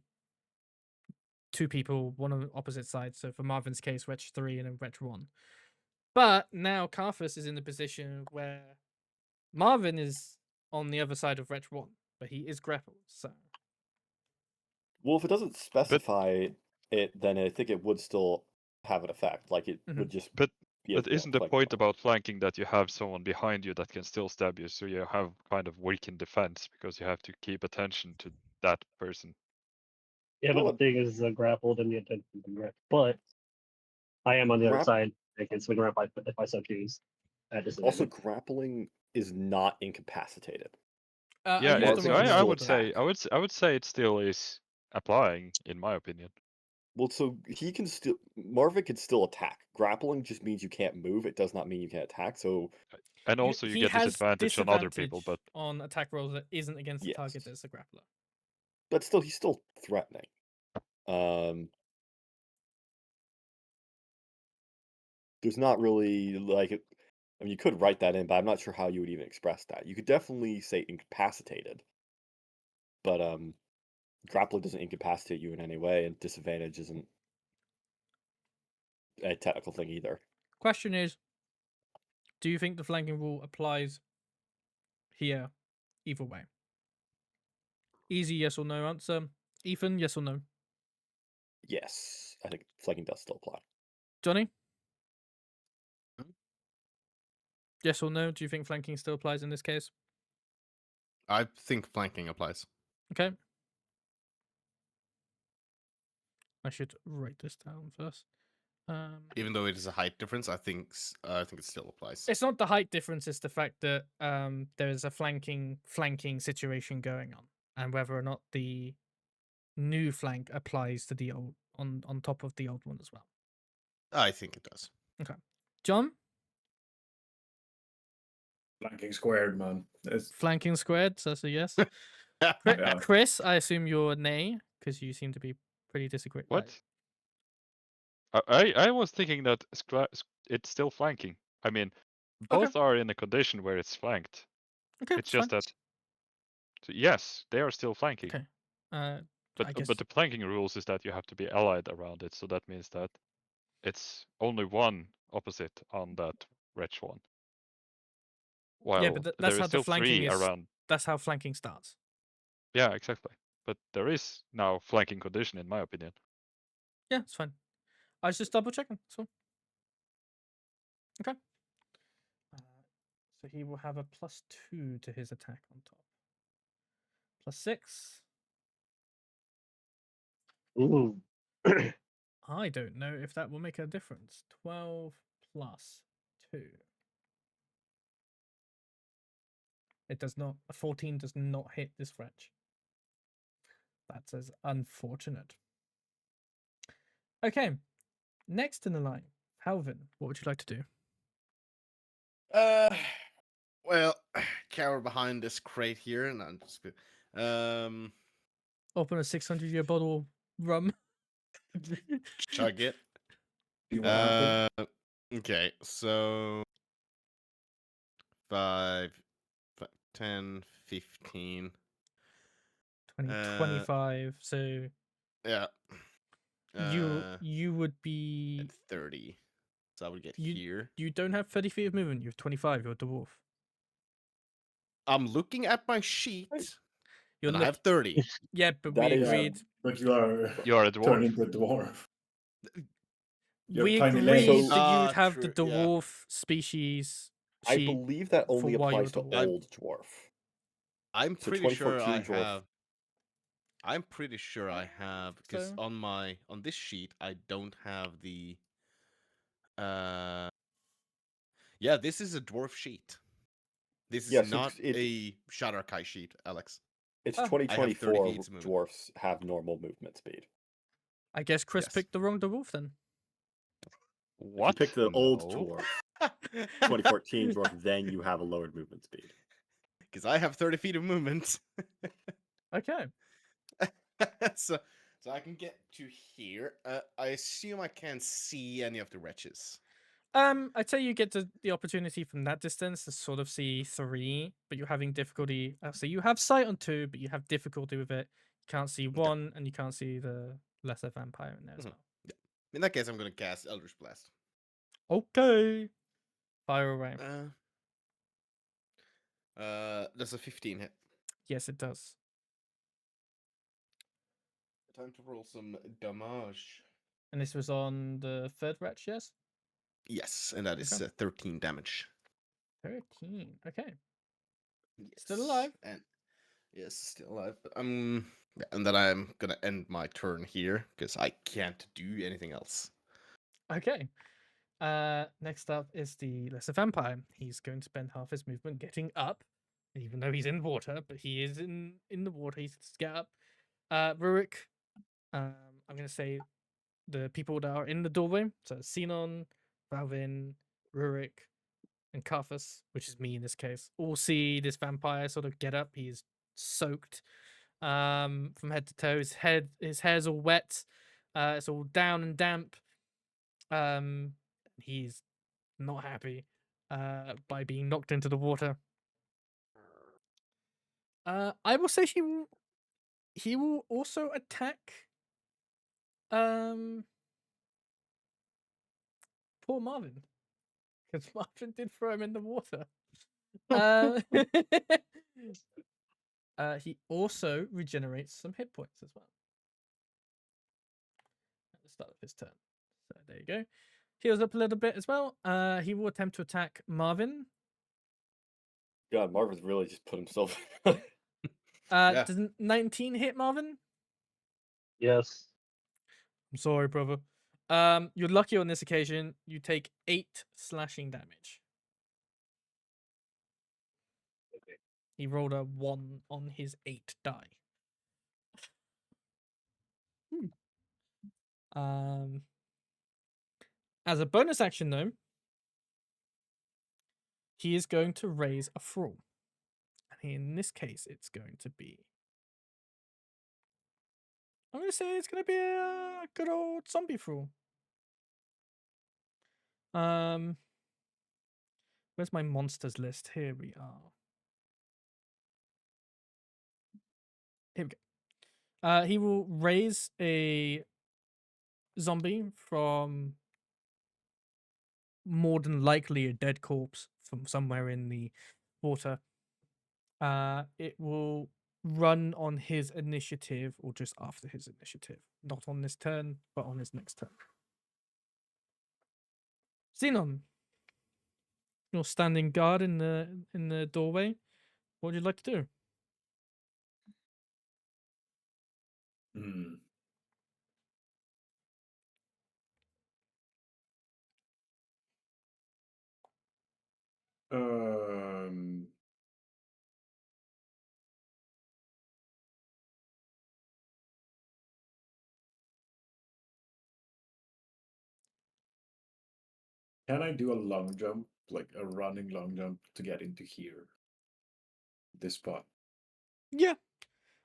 two people, one on the opposite side. So for Marvin's case, Wretch 3 and a Wretch 1. But now Carthus is in the position where Marvin is on the other side of Wretch 1, but he is grappled. So Well, if it doesn't specify it, then I think it would still have an effect. Like it would just But be but isn't the flank point point. about flanking that you have someone behind you that can still stab you, so you have kind of weakened defense because you have to keep attention to that person? Yeah, but Well, the thing is grappled and the attention to grip. But I am on the other Grap- side. I can swing around if I so choose. At Also, disadvantage. grappling is not incapacitated. Yeah, I used the Marvin wrong can I still word. would say attack. I would say it still is applying, in my opinion. Well, so Marvin can still attack. Grappling just means you can't move. It does not mean you can't attack. So And also, you He get has disadvantage on other people. But on attack rolls that isn't against the target yes, that's a grappler. but still, he's still threatening. There's not really like, I mean, you could write that in, but I'm not sure how you would even express that. You could definitely say incapacitated, but grappling doesn't incapacitate you in any way, and disadvantage isn't a technical thing either. Question is, do you think the flanking rule applies here either way? Easy yes or no answer. Ethan, yes or no? Yes, I think flanking does still apply. Johnny? Hmm? Yes or no? Do you think flanking still applies in this case? I think flanking applies. Okay. I should write this down first. Even though it is a height difference, I think it still applies. It's not the height difference, it's the fact that there is a flanking situation going on, and whether or not the new flank applies to the old on top of the old one as well. I think it does. Okay. John? Flanking squared, man. Flanking squared, so that's a yes. Yeah. Chris, I assume you're nay because you seem to be pretty disagree. What? I was thinking that it's still flanking. I mean, Okay. both are in a condition where it's flanked. Okay, It's just that. Yes, they are still flanking. Okay. I But guess. but the flanking rules is that you have to be allied around it, so that means that it's only one opposite on that wretch one. While Yeah, but that's there how is the still flanking 3 is. around. That's how flanking starts. Yeah, exactly. But there is now flanking condition in my opinion. Yeah, it's fine. I was just double checking. So. Okay. So he will have a +2 to his attack on top. +6. Ooh. I don't know if that will make a difference. 12 plus 2. It does not. A 14 does not hit this wretch. That's as unfortunate. Okay. Next in the line, Halvin, what would you like to do? Well, cower behind this crate here, and I'm just Open a 600-year bottle of rum. chug it. See what happens. Okay, so 5, 10, 15. 25. So Yeah. you would be And 30. So I would get you here. you don't have 30 feet of movement. You have 25. You're a dwarf. I'm looking at my sheet, You're and I have 30. Yeah, but That we is- agreed. But you are You are a dwarf. turned into a dwarf. You have We tiny agreed legs. that you would Ah, have the true, yeah. dwarf species I sheet. believe that only for why you're applies to dwarf. old dwarf. I'm So pretty sure 24 I dwarf. have. I'm pretty sure I have because So- on this sheet I don't have the. Yeah, this is a dwarf sheet. This is Yeah, so not it- a Shadarkai sheet, Alex. It's Oh. I have 30 2024 feet of movement. dwarfs have normal movement speed. I guess Chris Yes. picked the wrong dwarf then. What? If you pick the old No. dwarf, 2014 dwarf, then you have a lowered movement speed. Because I have 30 feet of movement. Okay. so I can get to here. I assume I can't see any of the wretches. I'd say you get the opportunity from that distance to sort of see 3, but you're having difficulty. So you have sight on 2, but you have difficulty with it. You can't see 1, and you can't see the lesser vampire in there as Mhm. well. In that case, I'm going to cast Eldritch Blast. Okay. Fire away. Does a 15 hit? Yes, it does. Time to roll some damage. And this was on the 3rd wretch, yes? Yes, and that is Okay. 13 damage. 13. Okay. Yes. Still alive? And yes, still alive. Yeah, and then I'm gonna end my turn here because I can't do anything else. Okay. Next up is the lesser vampire. He's going to spend half his movement getting up, even though he's in water, but he is in the water. He's to get up. Rurik, I'm going to say the people that are in the doorway. So Zinon, Wauvin, Rurik, and Carthus, which is me in this case, all see this vampire sort of get up. He's soaked from head to toe. His hair's all wet. It's all down and damp. He's not happy by being knocked into the water. I will say he will also attack poor Marvin, because Marvin did throw him in the water. He also regenerates some hit points as well at the start of his turn. So there you go. Heals up a little bit as well. He will attempt to attack Marvin. God, Marvin's really just put himself. Yeah. Does 19 hit Marvin? Yes. I'm sorry, brother. You're lucky on this occasion. You take 8 slashing damage. Okay. He rolled a 1 on his 8 die. As a bonus action, though, he is going to raise a thrall. And in this case, it's going to be I'm gonna say it's gonna be a good old zombie brawl. Where's my monsters list? Here we are. Here we go. He will raise a zombie from more than likely a dead corpse from somewhere in the water. It will run on his initiative or just after his initiative. Not on this turn, but on his next turn. Zinon, you're standing guard in the doorway. What would you like to do? Hmm. Um. Can I do a long jump, like a running long jump, to get into here? This spot. Yeah.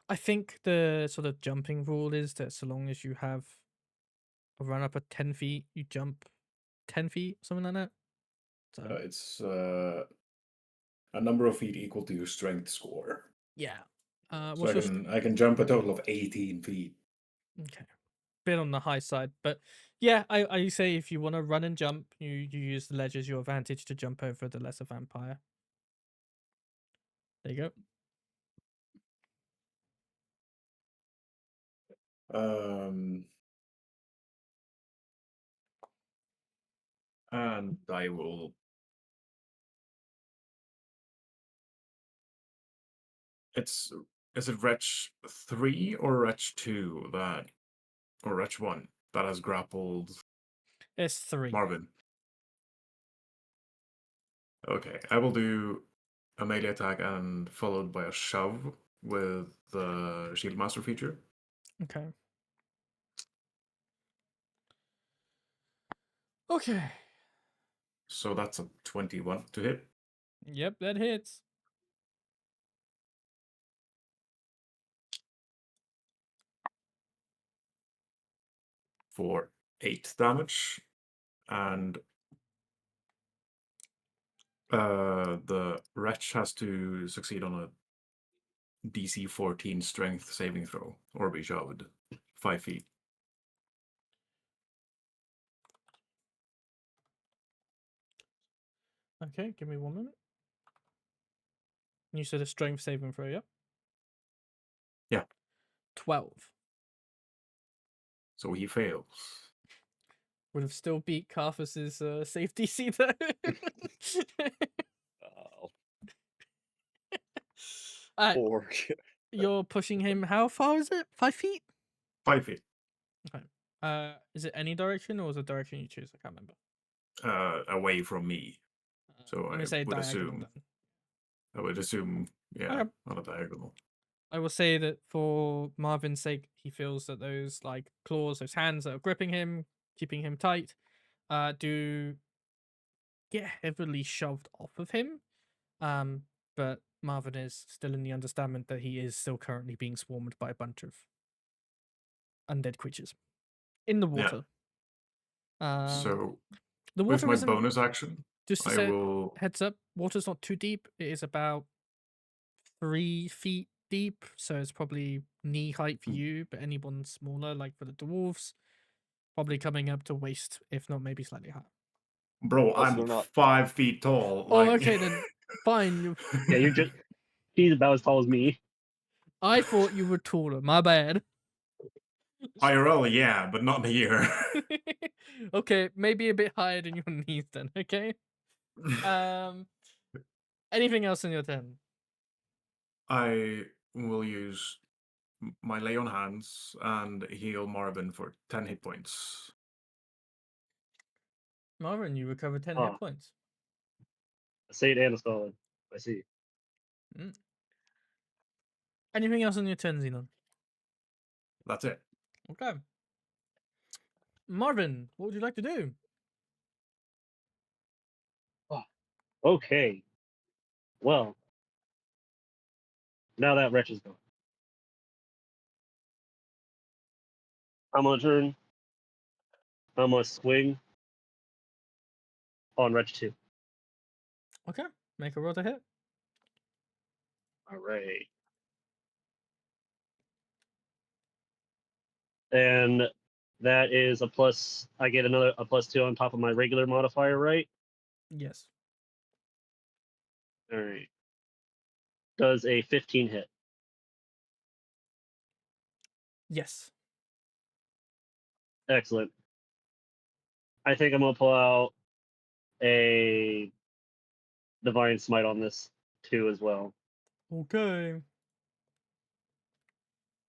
I think the sort of jumping rule is that so long as you have a run up at 10 feet, you jump 10 feet, something like that. So, It's a number of feet equal to your strength score. yeah. So What's your I can jump a total of 18 feet. okay. Bit on the high side, but yeah, I say if you want to run and jump, you use the ledge as your advantage to jump over the lesser vampire. There you go. And I will. Is it Wretch 3 or Wretch 2 that, or Wretch 1 that has grappled It's 3. Marvin? Okay, I will do a melee attack and followed by a shove with the Shield Master feature. Okay. Okay. So that's a 21 to hit. Yep, that hits. For 8 damage. And the Wretch has to succeed on a DC 14 strength saving throw or be shoved 5 feet. Okay, give me 1 minute. You said a strength saving throw, yeah? Yeah. 12. So he fails. Would have still beat Carthus's safe DC though. Oh, Alright, poor. you're pushing him. How far is it? 5 feet? 5 feet. Okay. Is it any direction or is it direction you choose? I can't remember. Away from me. So I'm gonna say diagonal then. I would assume, yeah, Okay. on a diagonal. I will say that for Marvin's sake, he feels that those like claws, those hands that are gripping him, keeping him tight, do get heavily shoved off of him. But Marvin is still in the understanding that he is still currently being swarmed by a bunch of undead creatures in the water. So the with water my isn't bonus action, just to I say will. heads up. Water's not too deep. It is about 3 feet deep, so it's probably knee height for you. But anyone smaller, like for the dwarves, probably coming up to waist, if not maybe slightly higher. Bro, Also, I'm they're not. 5 feet tall. Oh, Like... okay then. Fine. Yeah, you're just. He's about as tall as me. I thought you were taller. My bad. IRL, yeah, but not here. Okay, maybe a bit higher than your knees then. Okay. Anything else in your turn? I will use my lay on hands and heal Marvin for 10 hit points. Marvin, you recover 10 Ah. hit points. A Saint and a solid. I see. Anything else on your turn, Zinon? That's it. Okay. Marvin, what would you like to do? Okay. Well, now that wretch is gone. I'm gonna turn. I'm gonna swing on Wretch 2. Okay, make a roll to hit. All right. And that is a plus. I get a +2 on top of my regular modifier, right? Yes. All right. Does a 15 hit? Yes. Excellent. I think I'm gonna pull out a Divine Smite on this too as well, Okay.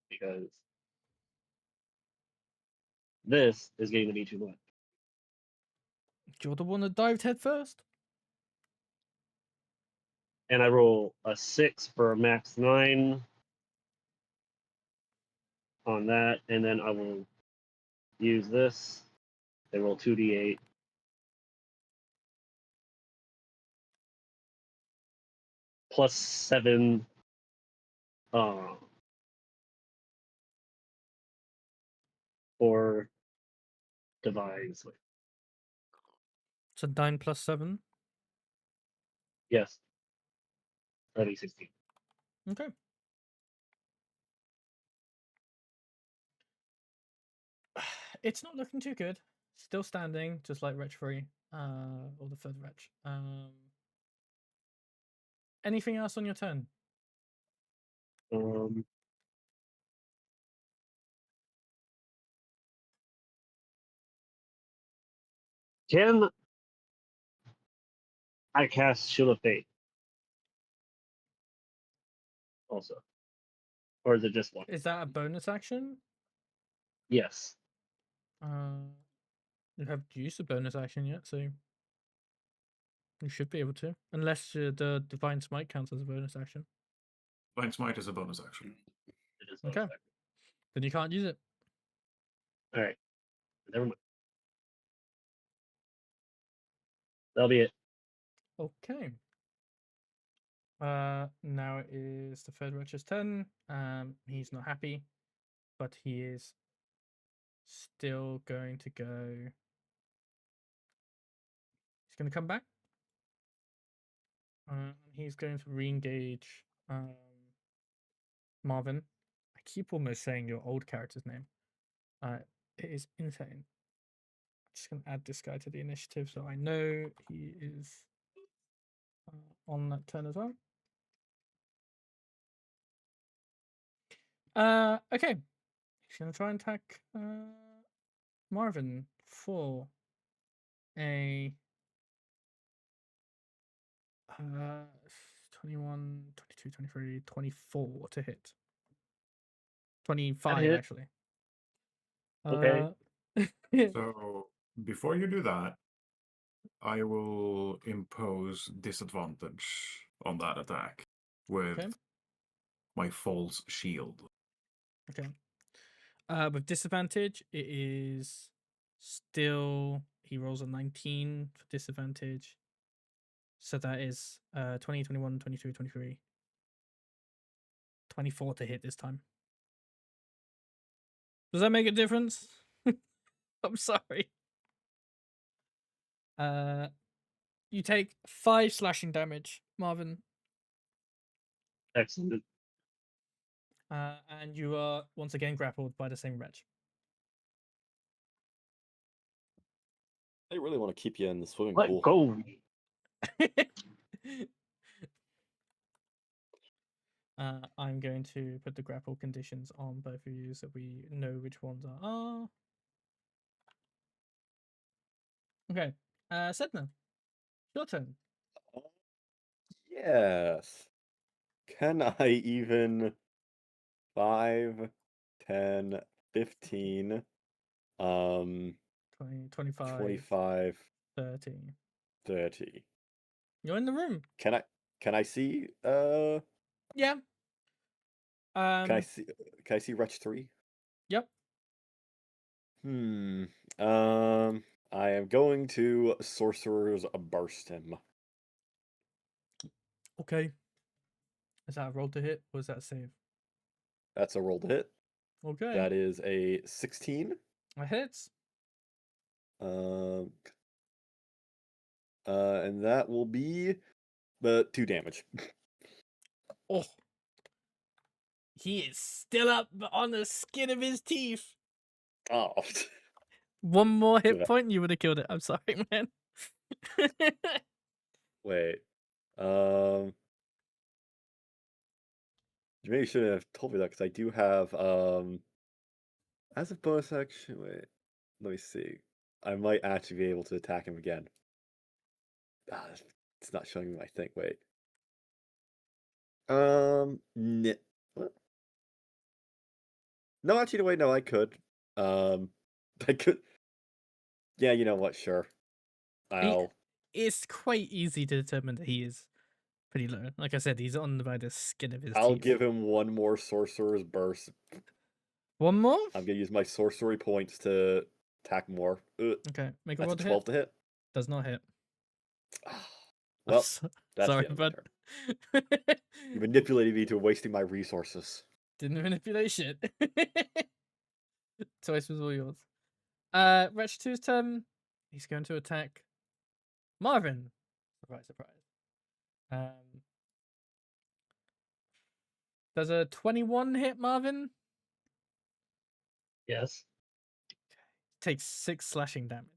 because this is getting to be too much. You're the one that dived head first. And I roll a 6 for a max 9 on that, and then I will use this. They roll 2d8. +7 for Divine Smite. So 9 plus 7. Yes. That'd be 16. Okay. It's not looking too good. Still standing, just like Wretch 3, or the third Wretch. Anything else on your turn? Um, can I cast Shield of Fate also? Or is it just one? Is that a bonus action? Yes. You haven't used a bonus action yet, so you should be able to, unless the Divine Smite counts as a bonus action. Divine Smite is a bonus action. It is Okay. Then you can't use it. All right. Never mind. That'll be it. Okay. Now it is the third Wretch's turn. He's not happy, but he is still going to go. He's going to come back. He's going to re-engage Marvin. I keep almost saying your old character's name. It is insane. I'm just going to add this guy to the initiative so I know he is on that turn as well. Okay. He's going to try and attack Marvin for a 21, 22, 23, 24 to hit. 25 hit. actually. Okay. So before you do that, I will impose disadvantage on that attack with Okay. my false shield. Okay. With disadvantage, it is still he rolls a 19 for disadvantage. So that is 20, 21, 22, 23. 24 to hit this time. Does that make a difference? I'm sorry. You take 5 slashing damage, Marvin. Excellent. And you are once again grappled by the same wretch. They really want to keep you in the swimming Let pool. go. I'm going to put the grapple conditions on both of you so we know which ones are. Okay. Sedna, your turn. Yes. Can I even 5, 10, 15, 20, 25, 25, 30. 30? You're in the room. Can I see Yeah. can I see Wretch 3? Yep. I am going to Sorcerer's Burst him. Okay. Is that a roll to hit or is that a save? That's a roll to hit. Okay. That is a 16. That hits. And that will be the 2 damage. Oh. He is still up on the skin of his teeth. Oh. One more hit that- point, you would have killed it. I'm sorry, man. Wait. You maybe shouldn't have told me that because I do have as a bonus action. Wait, let me see. I might actually be able to attack him again. It's not showing me my thing. Wait. What? No, actually, wait. No, I could. I could. Yeah, you know what? Sure. It's quite easy to determine that he is pretty low. Like I said, he's on by the skin of his I'll teeth. give him one more sorcerer's burst. One more? I'm gonna use my sorcery points to attack more. Okay, make a That's roll a to 12 hit. to hit. Does not hit. Well, that's sorry, the end bud. of my turn. You manipulated me to wasting my resources. Didn't manipulate shit. Choice was all yours. Wretch 2's turn. He's going to attack Marvin. Surprise, surprise. Does a 21 hit Marvin? Yes. Takes 6 slashing damage.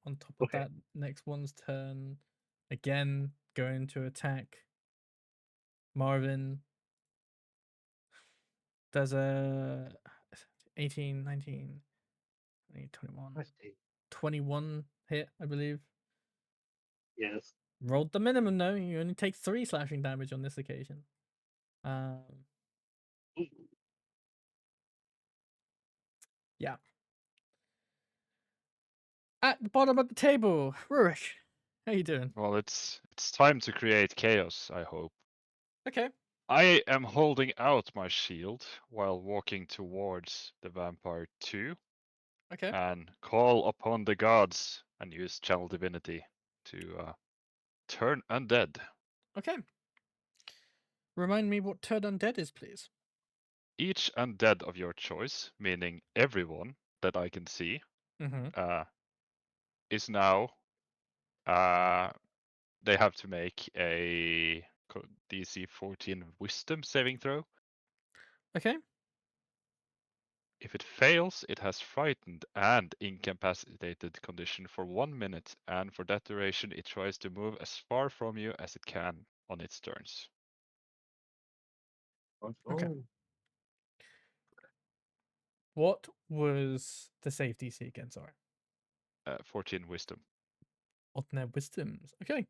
On top of Okay. that, next one's turn. Again, going to attack Marvin. Does a 18, 19, 20, 21, 21 hit, I believe. Yes. Rolled the minimum though. You only take 3 slashing damage on this occasion. Yeah. At the bottom of the table, Rurik, how you doing? Well, it's time to create chaos, I hope. Okay. I am holding out my shield while walking towards the vampire 2 Okay. and call upon the gods and use channel divinity to turn undead. Okay. Remind me what turn undead is, please. Each undead of your choice, meaning everyone that I can see, Mm-hmm. is now they have to make a DC 14 wisdom saving throw. Okay. If it fails, it has frightened and incapacitated condition for 1 minute, and for that duration it tries to move as far from you as it can on its turns. Okay. What was the save DC again? Sorry. 14 wisdom. Alternate wisdoms. Okay.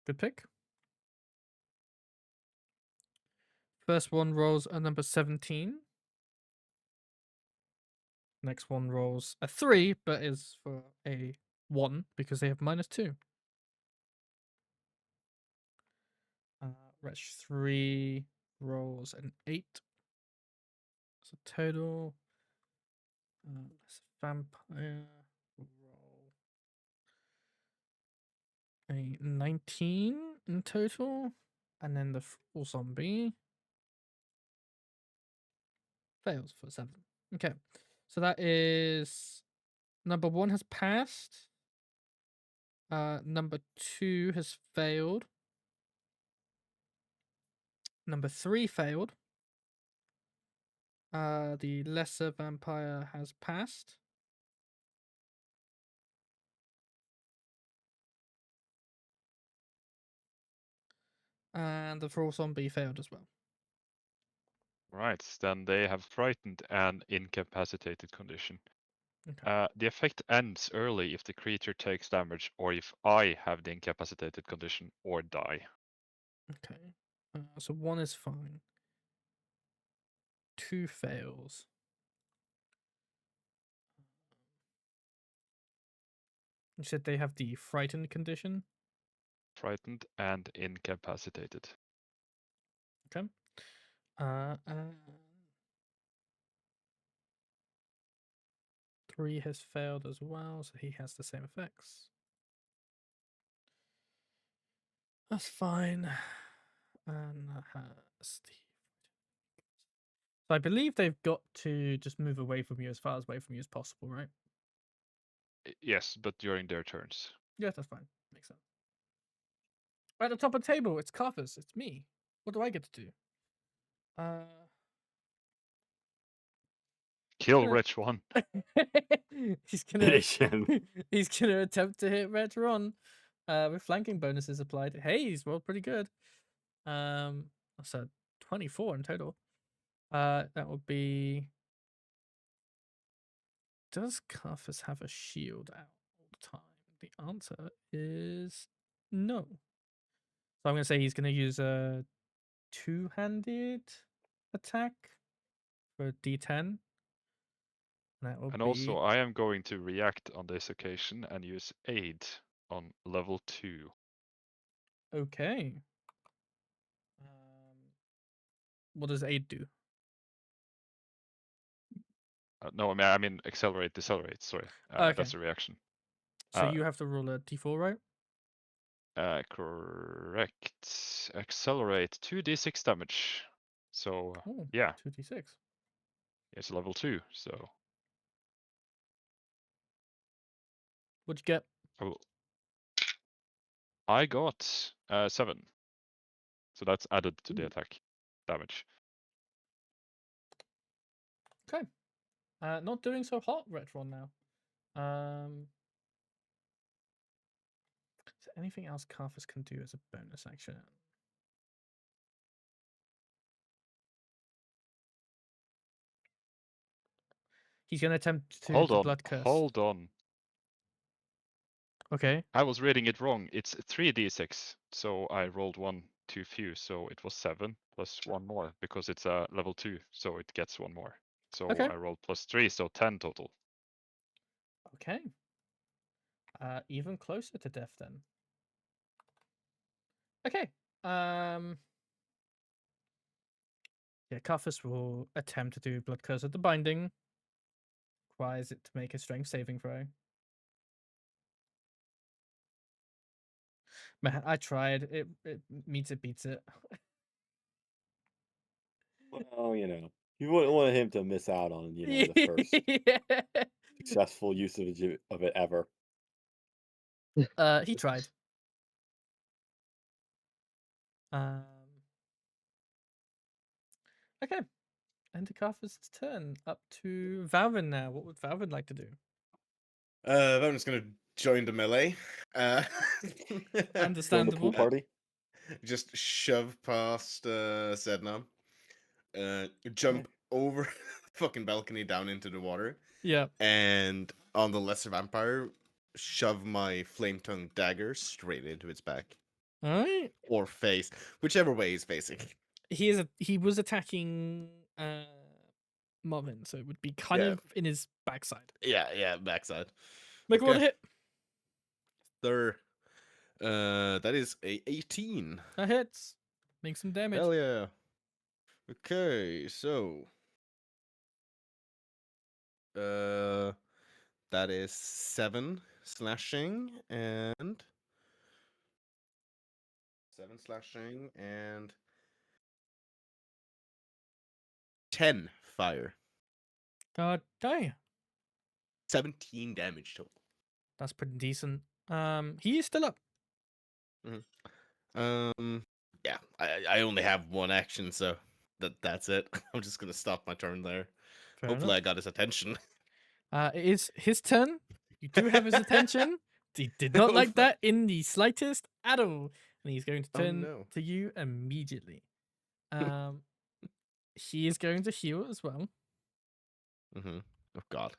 Good pick. First one rolls a number 17. Next one rolls a 3, but is for a 1 because they have -2. Wretch 3 rolls an 8. So total. This vampire will roll a 19 in total. And then the full zombie fails for 7. Okay. So that is number 1 has passed. Number 2 has failed. Number 3 failed. The lesser vampire has passed. And the full zombie failed as well. Right, then they have frightened and incapacitated condition. Okay. The effect ends early if the creature takes damage or if I have the incapacitated condition or die. Okay. So 1 is fine. 2 fails. You said they have the frightened condition. Frightened and incapacitated. Okay. 3 has failed as well, so he has the same effects. That's fine. And Steve. So I believe they've got to just move away from you as far away from you as possible, right? Yes, but during their turns. Yeah, that's fine. Makes sense. At the top of the table, it's Carthus. It's me. What do I get to do? Kill gonna- Rich One. he's gonna Finish him. he's gonna attempt to hit Retron with flanking bonuses applied. Hey, he's rolled pretty good. That's a 24 in total. That would be. Does Carthus have a shield out all the time? The answer is no. So I'm gonna say he's gonna use a two-handed attack for a D10. That will And be also, I am going to react on this occasion and use aid on level 2. okay. What does aid do? No, I mean accelerate, decelerate. Sorry, Okay. that's a reaction. So you have to roll a D4, right? Correct. Accelerate 2d6 damage. So Oh, yeah, 2d6. it's level 2. So What'd you get? oh, I got 7. So that's added to the Ooh. attack damage. Okay. Not doing so hot, Retron now. Is there anything else Carthus can do as a bonus action? He's going to attempt to Hold on, blood curse. hold on. Okay. I was reading it wrong. It's 3d6. So I rolled 1 too few. So it was 7 plus 1 more because it's a level 2. So it gets 1 more. So Okay. I rolled plus 3, so 10 total. Okay. Even closer to death then. Okay. Yeah, Carthus will attempt to do blood curse at the binding. Requires it to make a strength saving throw. Man, I tried. It meets it, beats it. Well, you wouldn't want him to miss out on, the first Yeah. successful use of it ever. He tried. Okay. End of Carthus' turn. Up to Valvin now. What would Valvin like to do? I'm just gonna join the melee. Join the Understandable. pool party. Just shove past Sedna. Jump over the fucking balcony down into the water. Yeah. And on the lesser vampire, shove my flame tongue dagger straight into its back. Alright. Or face. Whichever way he's facing. He was attacking Marvin, so it would be kind Yeah. of in his backside. Yeah, backside. Make a roll to hit. There. That is a 18. That hits. Make some damage. Hell yeah. Okay, so that is 7 slashing and 10 fire. God damn. 17 damage total. That's pretty decent. He is still up. Yeah, I only have one action, so that's it. I'm just gonna stop my turn there. Fair Hopefully I enough. got his attention. It is his turn. You do have his attention. He did not Oh, like fuck. that in the slightest at all. And he's going to Oh, turn no. to you immediately. He is going to heal as well. Oh god.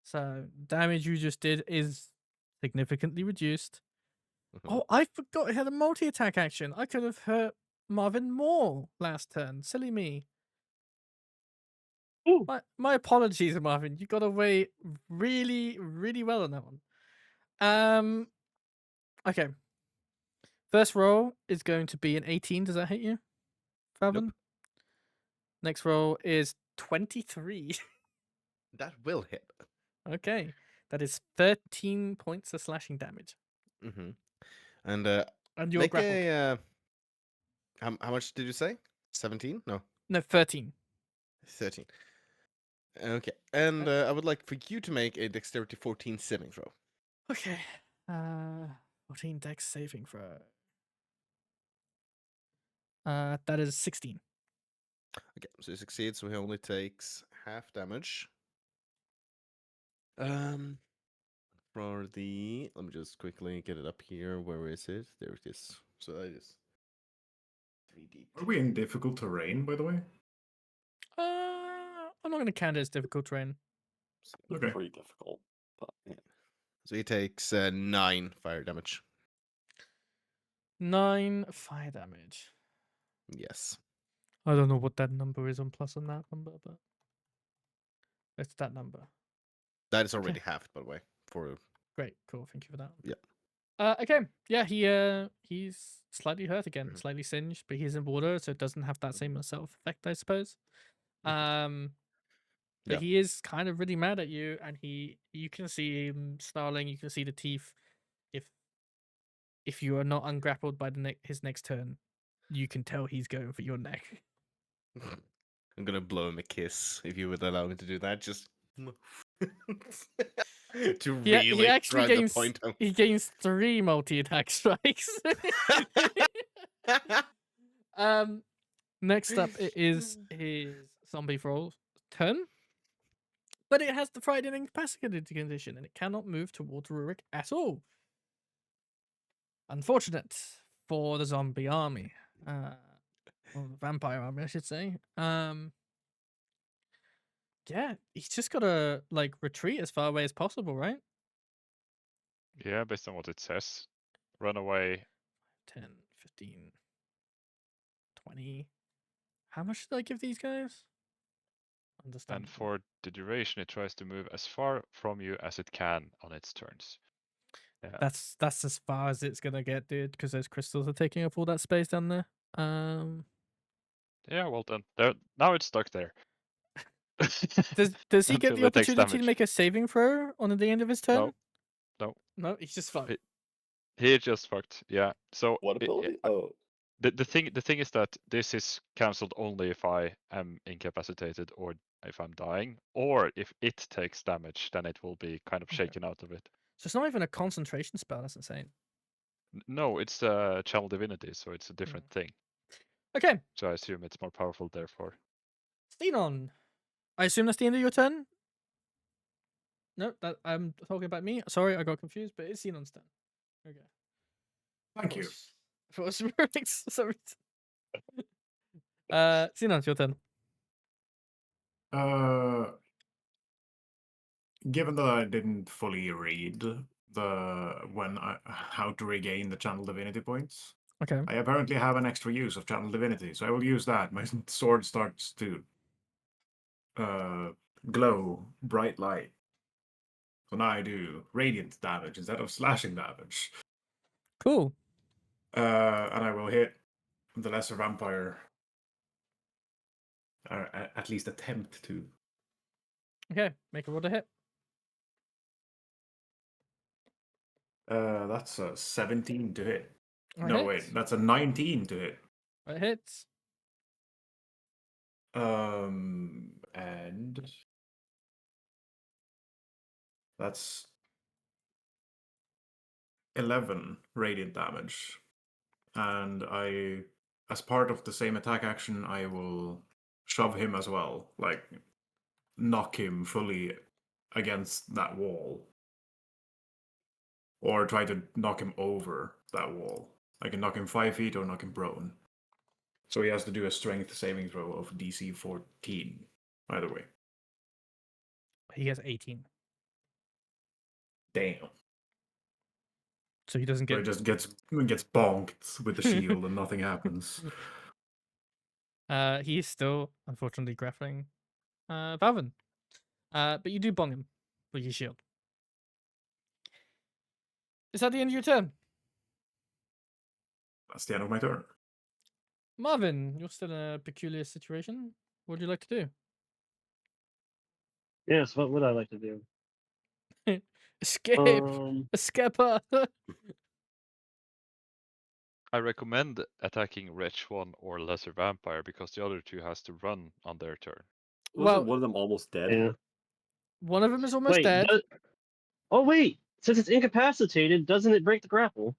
So damage you just did is significantly reduced. Oh, I forgot it had a multi-attack action. I could have hurt Marvin more last turn. Silly me. Ooh. My apologies, Marvin. You got away really, really well on that one. Okay. First roll is going to be an 18. Does that hit you, Falvin? Nope. Next roll is 23. That will hit. Okay. That is 13 points of slashing damage. Mm-hmm. And And you're make grappled. a. How much did you say? 17? No, No, 13. 13. Okay. And I would like for you to make a dexterity 14 saving throw. Okay. 14 dex saving throw. That is 16. Okay, so he succeeds, so he only takes half damage. For the let me just quickly get it up here. Where is it? There it is. So that is 3d. Are we in difficult terrain, by the way? I'm not going to count it as difficult terrain. Okay. Pretty difficult. But yeah. So he takes 9 fire damage. 9 fire damage. Yes. I don't know what that number is on plus on that number, but it's that number. That is already halved, by the way. For Great, cool. Thank you for that. Yeah. Okay. Yeah, he's slightly hurt again, Mhm. slightly singed, but he's in water, so it doesn't have that same self effect, I suppose. But Yeah. he is kind of really mad at you, and you can see him snarling. You can see the teeth. If you are not ungrappled by his next turn, you can tell he's going for your neck. I'm gonna blow him a kiss if you would allow me to do that. Just to He really actually try to gains point him. he gains 3 multi-attack strikes. Next up it is his zombie thrall's turn. But it has the frightened incapacitated condition and it cannot move towards Rurik at all. Unfortunate for the zombie army. Or the vampire army, I should say. Yeah, he's just gotta like retreat as far away as possible, right? Yeah, based on what it says. Run away. 10, 15, 20. How much did I give these guys? Understand. And for the duration, it tries to move as far from you as it can on its turns. Yeah. That's as far as it's gonna get, dude, because those crystals are taking up all that space down there. Yeah, well done. There, now it's stuck there. Does he get Until the it takes opportunity to damage. make a saving throw on the end of his turn? No. No. No, he's just fucked. He just fucked. Yeah. So What ability? Oh, the thing is that this is cancelled only if I am incapacitated or if I'm dying, or if it takes damage, then it will be kind of Okay. shaken out of it. So it's not even a concentration spell. That's insane. No, it's a channel divinity, so it's a different thing. Okay, So I assume it's more powerful, therefore. Zinon. I assume that's the end of your turn. No, that I'm talking about me. Sorry, I got confused, but it's Zenon's turn. Okay. Thank you. For Rurik's, sorry. Zenon, it's your turn. Given that I didn't fully read how to regain the channel divinity points, Okay. I apparently have an extra use of channel divinity, so I will use that. My sword starts to glow bright light. So now I do radiant damage instead of slashing damage. Cool. And I will hit the lesser vampire. At least attempt to. Okay, make a roll to hit. That's a 17 to hit. Or No, hits. wait, that's a 19 to hit. It hits. And that's 11 radiant damage. And as part of the same attack action, I will shove him as well. Like, knock him fully against that wall. Or try to knock him over that wall. I can knock him 5 feet or knock him prone. So he has to do a strength saving throw of DC 14. Either way. He has 18. Damn. So he doesn't So get. he just gets bonked with the shield and nothing happens. He is still, unfortunately, grappling Valvin. But you do bong him with your shield. Is that the end of your turn? That's the end of my turn. Marvin, you're still in a peculiar situation. What would you like to do? Yes, what would I like to do? Escape! Um, Escapa! I recommend attacking Wretch 1 or Lesser Vampire because the other two has to run on their turn. Wasn't Well, one of them almost dead? yeah. one of them is almost Wait. dead. Oh wait. Since it's incapacitated, doesn't it break the grapple?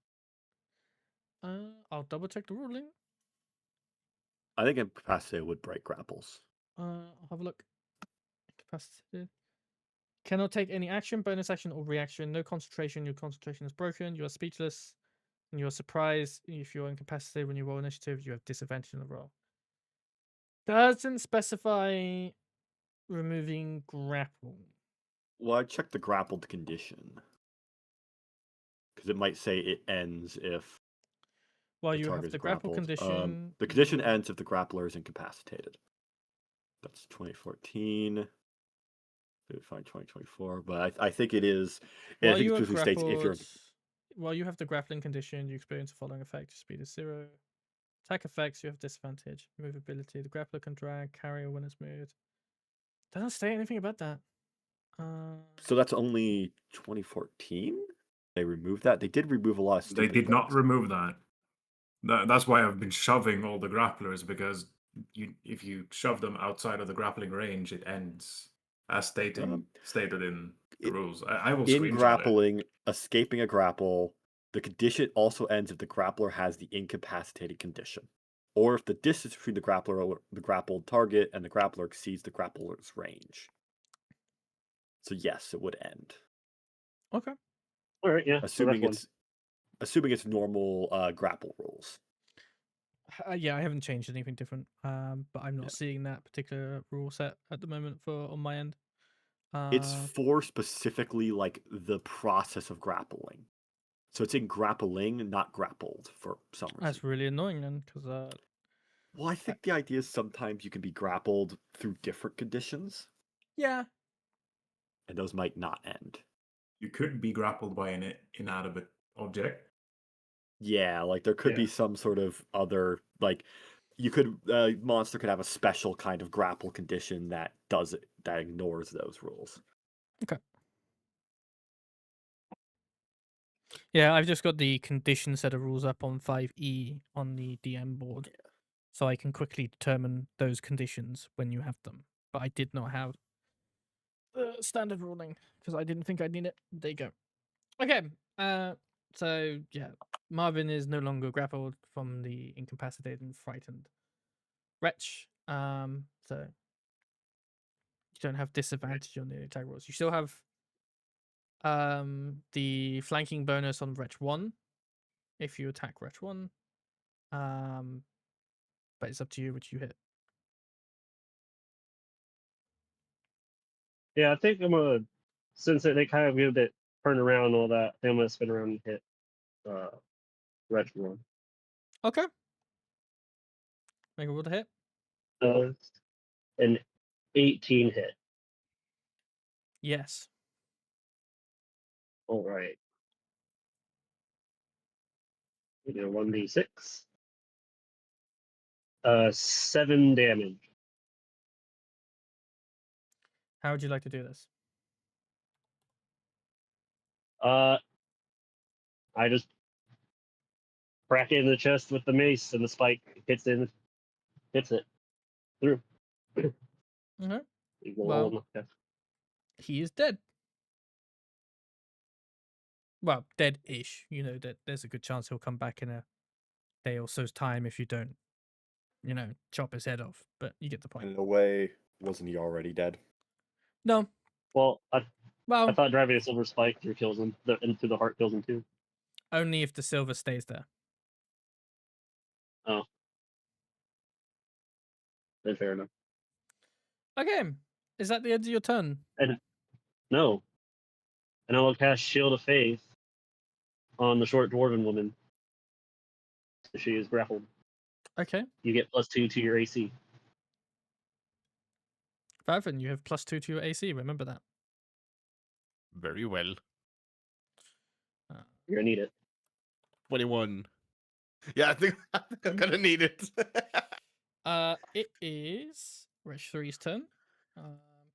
I'll double check the ruling. I think incapacitated would break grapples. I'll have a look. Incapacitated. Cannot take any action, bonus action, or reaction. No concentration. Your concentration is broken. You are speechless. And you are surprised if you're incapacitated when you roll initiative. You have disadvantage in the roll. Doesn't specify removing grapple. Well, I'd check the grappled condition. Because it might say it ends if While the you have target's the grapple grappled. condition. The condition ends if the grappler is incapacitated. That's 2014. Find 2024, but I think it is. I While think you it are specifically states if you're. grappled, while you have the grappling condition, you experience the following effect: your speed is 0. Attack effects, you have disadvantage. Movability, the grappler can drag, carry when it's moved. Doesn't say anything about that. So that's only 2014. They removed that. They did remove a lot of. They Stupid did not things. remove that. That's why I've been shoving all the grapplers, because if you shove them outside of the grappling range, it ends, as stated in the rules. I will In screenshot it. grappling, escaping a grapple, the condition also ends if the grappler has the incapacitated condition, or if the distance between the grappler or the grappled target and the grappler exceeds the grappler's range. So yes, it would end. Okay. All right. Yeah. Assuming it's normal grapple rules. Yeah, I haven't changed anything different. But I'm not seeing that particular rule set at the moment for on my end. It's for specifically like the process of grappling. So it's in grappling, not grappled for some reason. That's really annoying then, because Well, I think the idea is sometimes you can be grappled through different conditions, yeah, and those might not end. You could be grappled by an inanimate object. Yeah, like there could be some sort of other, like you could monster could have a special kind of grapple condition that does it, that ignores those rules. Okay. Yeah, I've just got the condition set of rules up on 5e on the DM board, so I can quickly determine those conditions when you have them. But I did not have the standard ruling because I didn't think I'd need it. There you go. Okay. So yeah, Marvin is no longer grappled from the incapacitated and frightened wretch. So you don't have disadvantage on the attack rolls. You still have the flanking bonus on wretch 1 if you attack wretch 1. But it's up to you which you hit. Yeah, I think I'm gonna, since they kind of give it turn around and all that, I think I'm gonna spin around and hit Wretch one. Okay. Make a roll to hit. An 18 hit. Yes. All right. We do 1d6. 7 damage. How would you like to do this? I just crack it in the chest with the mace, and the spike hits it through. Okay. Well, He is dead. Well, dead-ish. You know that there's a good chance he'll come back in a day or so's time if you don't, chop his head off. But you get the point. In a way, wasn't he already dead? No. well, I Well, thought driving a silver spike through kills him, and through the heart kills him too. only if the silver stays there. Oh, then fair enough. Okay. Is that the end of your turn? No, and I will cast Shield of Faith on the short dwarven woman. So she is grappled. Okay. You get +2 to your AC. Marvin, you have +2 to your AC. Remember that. Very well. You're gonna need it. 21. Yeah, I think I'm gonna need it. It is Wretch 3's turn.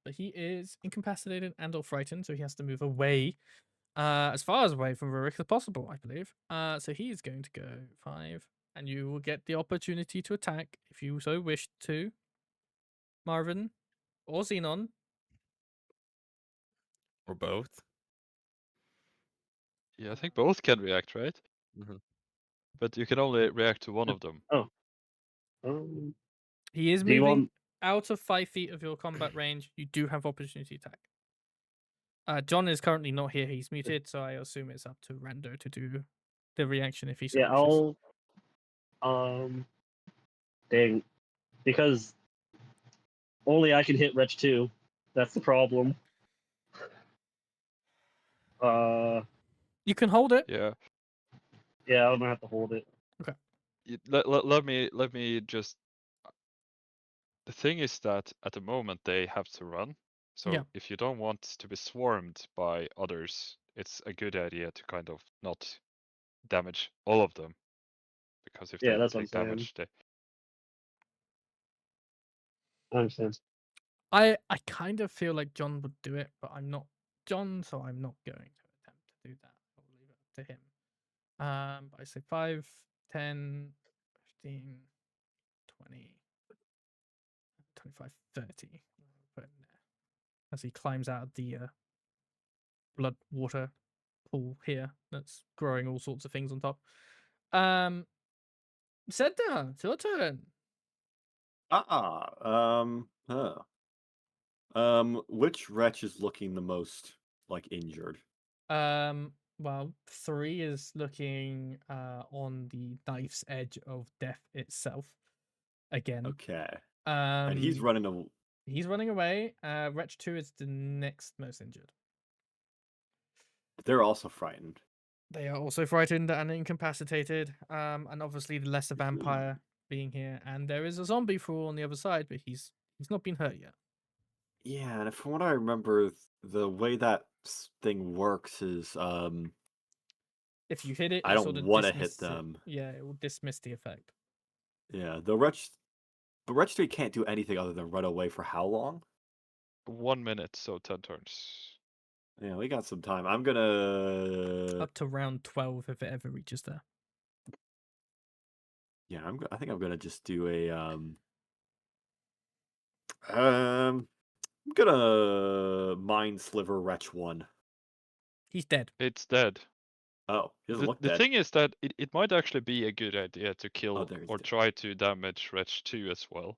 But he is incapacitated and or frightened, so he has to move away as far as away from Rurik as possible, I believe. So he's going to go 5, and you will get the opportunity to attack if you so wish to. Marvin or Zinon. Or both. Yeah, I think both can react, right? Mhm. But you can only react to one of them. Oh. Um, He is Do you moving want- out of 5 feet of your combat range. You do have opportunity attack. John is currently not here. He's muted, so I assume it's up to Rando to do the reaction if he so yeah, wishes. dang, because only I can hit Wretch 2. That's the problem. You can hold it. Yeah. Yeah, I'm gonna have to hold it. Let me just. The thing is that at the moment they have to run. So Yeah. if you don't want to be swarmed by others, it's a good idea to kind of not damage all of them. Because if Yeah, they that's what I'm take saying. damage, they. I understand. I kind of feel like John would do it, but I'm not John, so I'm not going to attempt to do that. I'll leave it up to him. But I say 5, 10, 15, 20, 25, 30. I'll put in there. As he climbs out of the blood water pool here that's growing all sorts of things on top. Sedna, it's your turn. Which wretch is looking the most like injured? Well, 3 is looking on the knife's edge of death itself again. Okay, and he's running a. He's running away. Wretch 2 is the next most injured. They're also frightened. They are also frightened and incapacitated. And obviously the lesser vampire being here, and there is a zombie fool on the other side, but he's not been hurt yet. Yeah, and from what I remember, the way that thing works is If you hit it, I it don't sort of wanna hit dismisses it. them. Yeah, it will dismiss the effect. yeah, the wretch, but wretch 3 can't do anything other than run away for how long? 1 minute, so 10 turns. Yeah, we got some time. I'm gonna. Up to round 12 if it ever reaches there. Yeah, I think I'm gonna just do a I'm gonna mind sliver wretch 1. He's dead. It's dead. Oh, he doesn't look The dead. thing is that it might actually be a good idea to Oh, kill there he's or dead. try to damage Wretch 2 as well.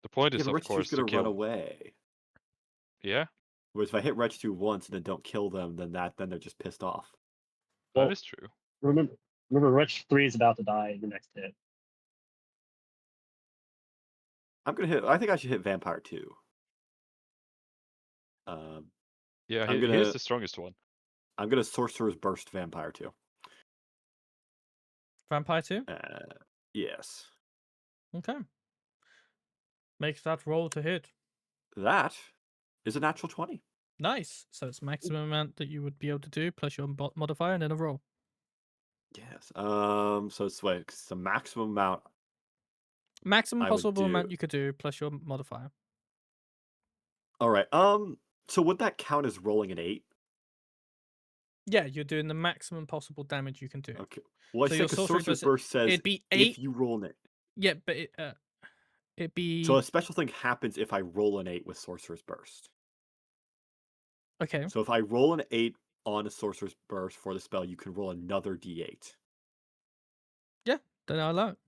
The point Yeah, is, but of wretch 2's course, to gonna run kill. away. Yeah, Whereas if I hit wretch 2 once and then don't kill them, then they're just pissed off. that Well, is true. Remember, Wretch 3 is about to die in the next hit. I'm gonna hit. I think I should hit vampire 2. Yeah, I'm he's gonna the strongest one. I'm gonna sorcerer's burst vampire 2. Vampire 2? Yes. Okay. Makes that roll to hit. That is a natural 20. Nice. So it's maximum amount that you would be able to do, plus your modifier, and then a roll. Yes. So it's the maximum amount. Maximum I would possible amount do- you could do, plus your modifier. All right. So would that count as rolling an 8? Yeah, you're doing the maximum possible damage you can do. Okay. Well, I So say your because sorcery sorcerer's does burst says it'd be 8. if you roll an 8. Yeah, but it'd be So a special thing happens if I roll an 8 with sorcerer's burst. okay. So if I roll an 8 on a sorcerer's burst for the spell, you can roll another d8. Then I'll allow it.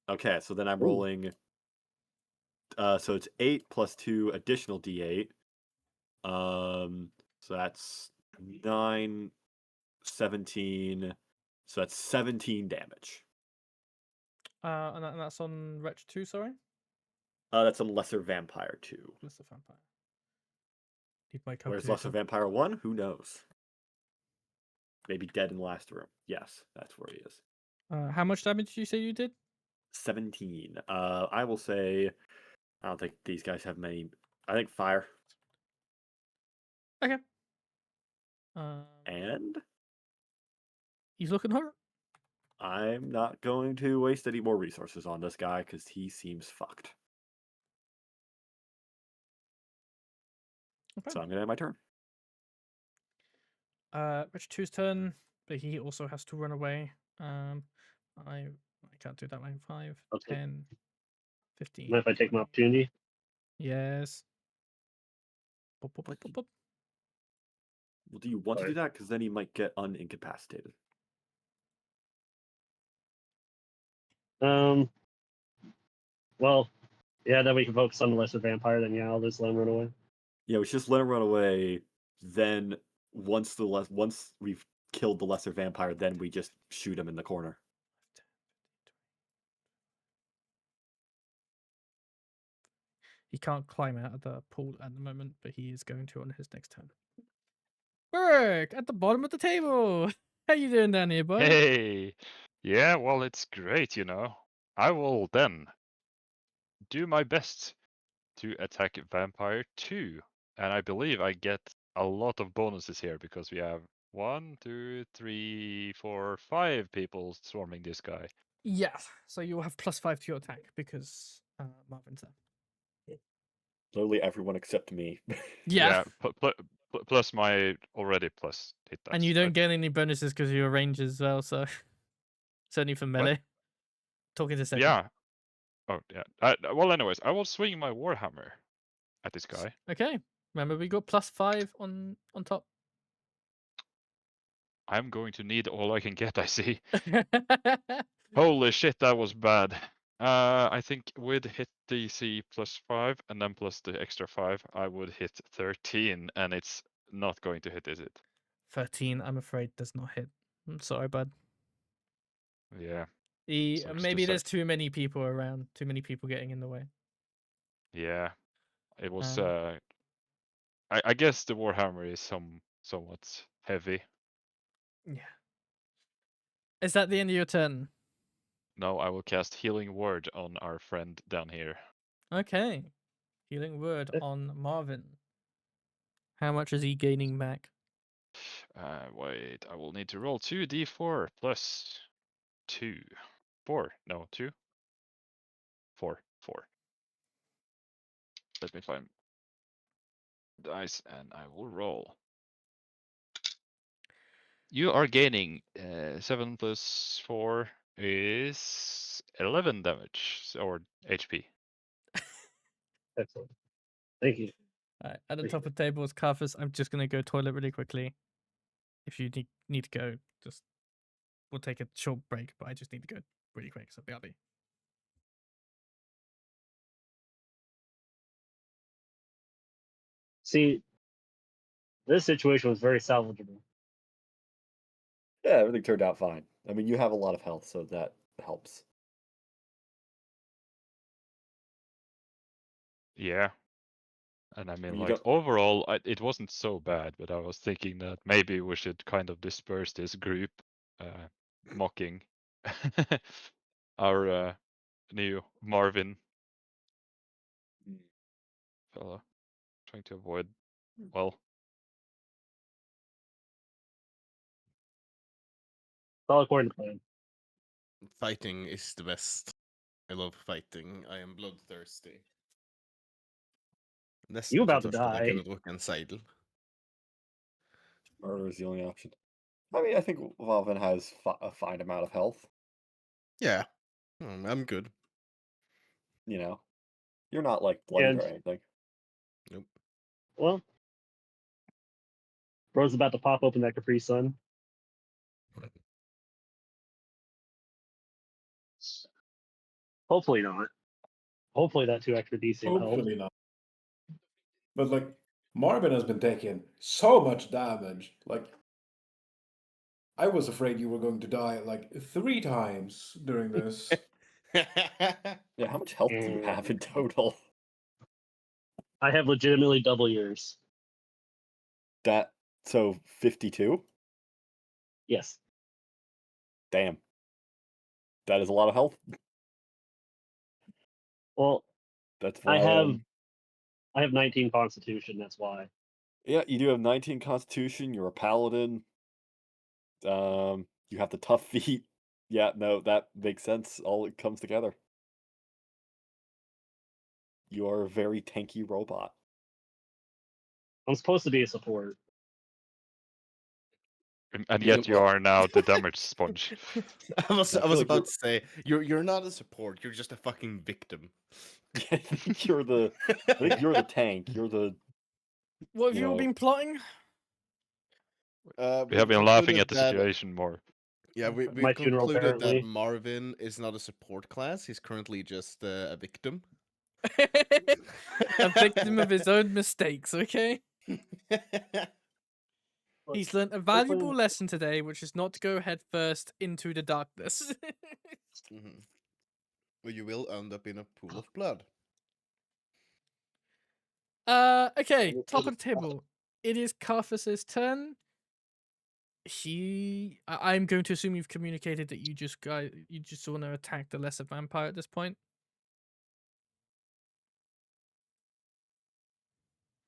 Okay, so then I'm Ooh. rolling. So it's 8 plus 2 additional d8. So that's 9, 17. So that's 17 damage. And that's on Wretch 2, sorry? That's a lesser vampire 2. Lesser vampire. Need my Whereas calculator. lesser vampire 1, who knows? Maybe dead in the last room. Yes, that's where he is. How much damage did you say you did? 17. I will say, I don't think these guys have many. I think fire. Okay. And He's looking hurt. I'm not going to waste any more resources on this guy because he seems fucked. Okay. So I'm going to end my turn. Rich 2's turn, but he also has to run away. I can't do that. Like 5, I'll take- 10, 15. Mind if I take my 20. opportunity? Yes. Pop, pop, pop, pop, pop. Well, do you want to Sorry. do that? Because then you might get unincapacitated. Well, yeah, then we can focus on the lesser vampire. Then yeah, I'll just let him run away. Yeah, we should just let him run away. Then once we've killed the lesser vampire, then we just shoot him in the corner. He can't climb out of the pool at the moment, but he is going to on his next turn. Rurik, at the bottom of the table. How you doing down here, bud? Hey, yeah, well, it's great, you know. I will then do my best to attack Vampire 2. And I believe I get a lot of bonuses here because we have 1, 2, 3, 4, 5 people swarming this guy. Yeah, so you'll have +5 to your attack because Marvin's there. Literally everyone except me. Yeah, Plus my already plus hit dice. and you don't right? get any bonuses because you're range as well, so it's only for melee. Talking to Sedna. Yeah. Oh, yeah. Well, anyways, I will swing my Warhammer at this guy. Okay, remember we got +5 on top. I'm going to need all I can get, I see. Holy shit, that was bad. I think with hit DC +5 and then plus the extra 5, I would hit 13, and it's not going to hit, is it? 13, I'm afraid, does not hit. I'm sorry, bud. Yeah. Sucks to Maybe there's suck. too many people around, too many people getting in the way. Yeah. It was. Um, I guess the Warhammer is somewhat heavy. Yeah. Is that the end of your turn? No, I will cast Healing Word on our friend down here. Okay. Healing word Eh. on Marvin. How much is he gaining back? Wait, I will need to roll 2d4 plus 2. 4. No, 2. 4. 4. Let me find dice and I will roll. You are gaining 7 plus 4 is 11 damage or HP. Excellent. Thank you. Alright, at the top of the table is Carthus. I'm just gonna go toilet really quickly. If you need to go, just we'll take a short break, but I just need to go really quick, so BRB. See, this situation was very salvageable. Yeah, everything turned out fine. I mean, you have a lot of health, so that helps. Yeah. And I mean, You like, don't- overall, it wasn't so bad, but I was thinking that maybe we should kind of disperse this group, mocking our new Marvin fella, trying to avoid, well, It's all according to plan. Fighting is the best. I love fighting. I am bloodthirsty. Nesten You så about to tørst at jeg die. kunne drukket en seidel. Murder is the only option. I mean, I think Wauvin has a fine amount of health. Yeah, I'm good. You know, you're not like bloodied And- or anything. Nope. Well, bro's about to pop open that Capri Sun. Hopefully not. Hopefully that 2 extra DC will help. Hopefully not. But like Marvin has been taking so much damage. Like I was afraid you were going to die like 3 times during this. Yeah, how much health do you have in total? I have legitimately double yours. So 52? Yes. Damn. That is a lot of health. Well, That's I why have 19 Constitution. That's why. yeah, you do have 19 Constitution. You're a paladin. You have the tough feet. Yeah, no, that makes sense. All it comes together. You are a very tanky robot. I'm supposed to be a support. And Yeah, yet you well- are now the damage sponge. I was I feel like about to say you're not a support. You're just a fucking victim. you're the. I think you're the tank. You're the. What have You you all know- been plotting? We have been laughing at the concluded that- situation more. Yeah, Okay. we've My funeral, concluded that apparently. Marvin is not a support class. He's currently just a victim. A victim of his own mistakes, okay? He's learned a valuable lesson today, which is not to go headfirst into the darkness. Mhm. Well, you will end up in a pool of blood. Okay, top of the table. It is Carthus's turn. I'm going to assume you've communicated that you just want to attack the lesser vampire at this point.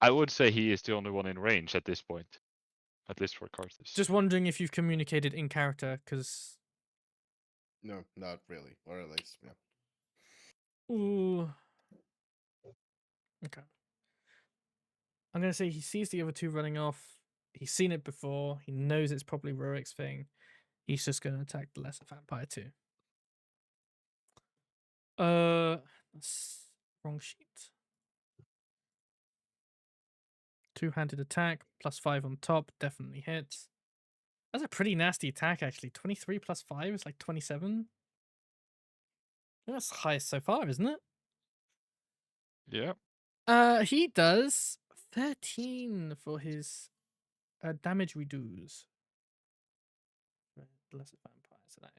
I would say he is the only one in range at this point. At least for Carthus. Just wondering if you've communicated in character, because No, not really. Or at least, yeah. ooh, okay. I'm gonna say he sees the other two running off. He's seen it before. He knows it's probably Rurik's thing. He's just gonna attack the lesser vampire too. That's wrong sheet. Two-handed attack, +5 on top, definitely hits. That's a pretty nasty attack, actually. 23 + 5 is like 27. That's the highest so far, isn't it? Yeah. He does 13 for his damage reduce. Lesser vampire, so that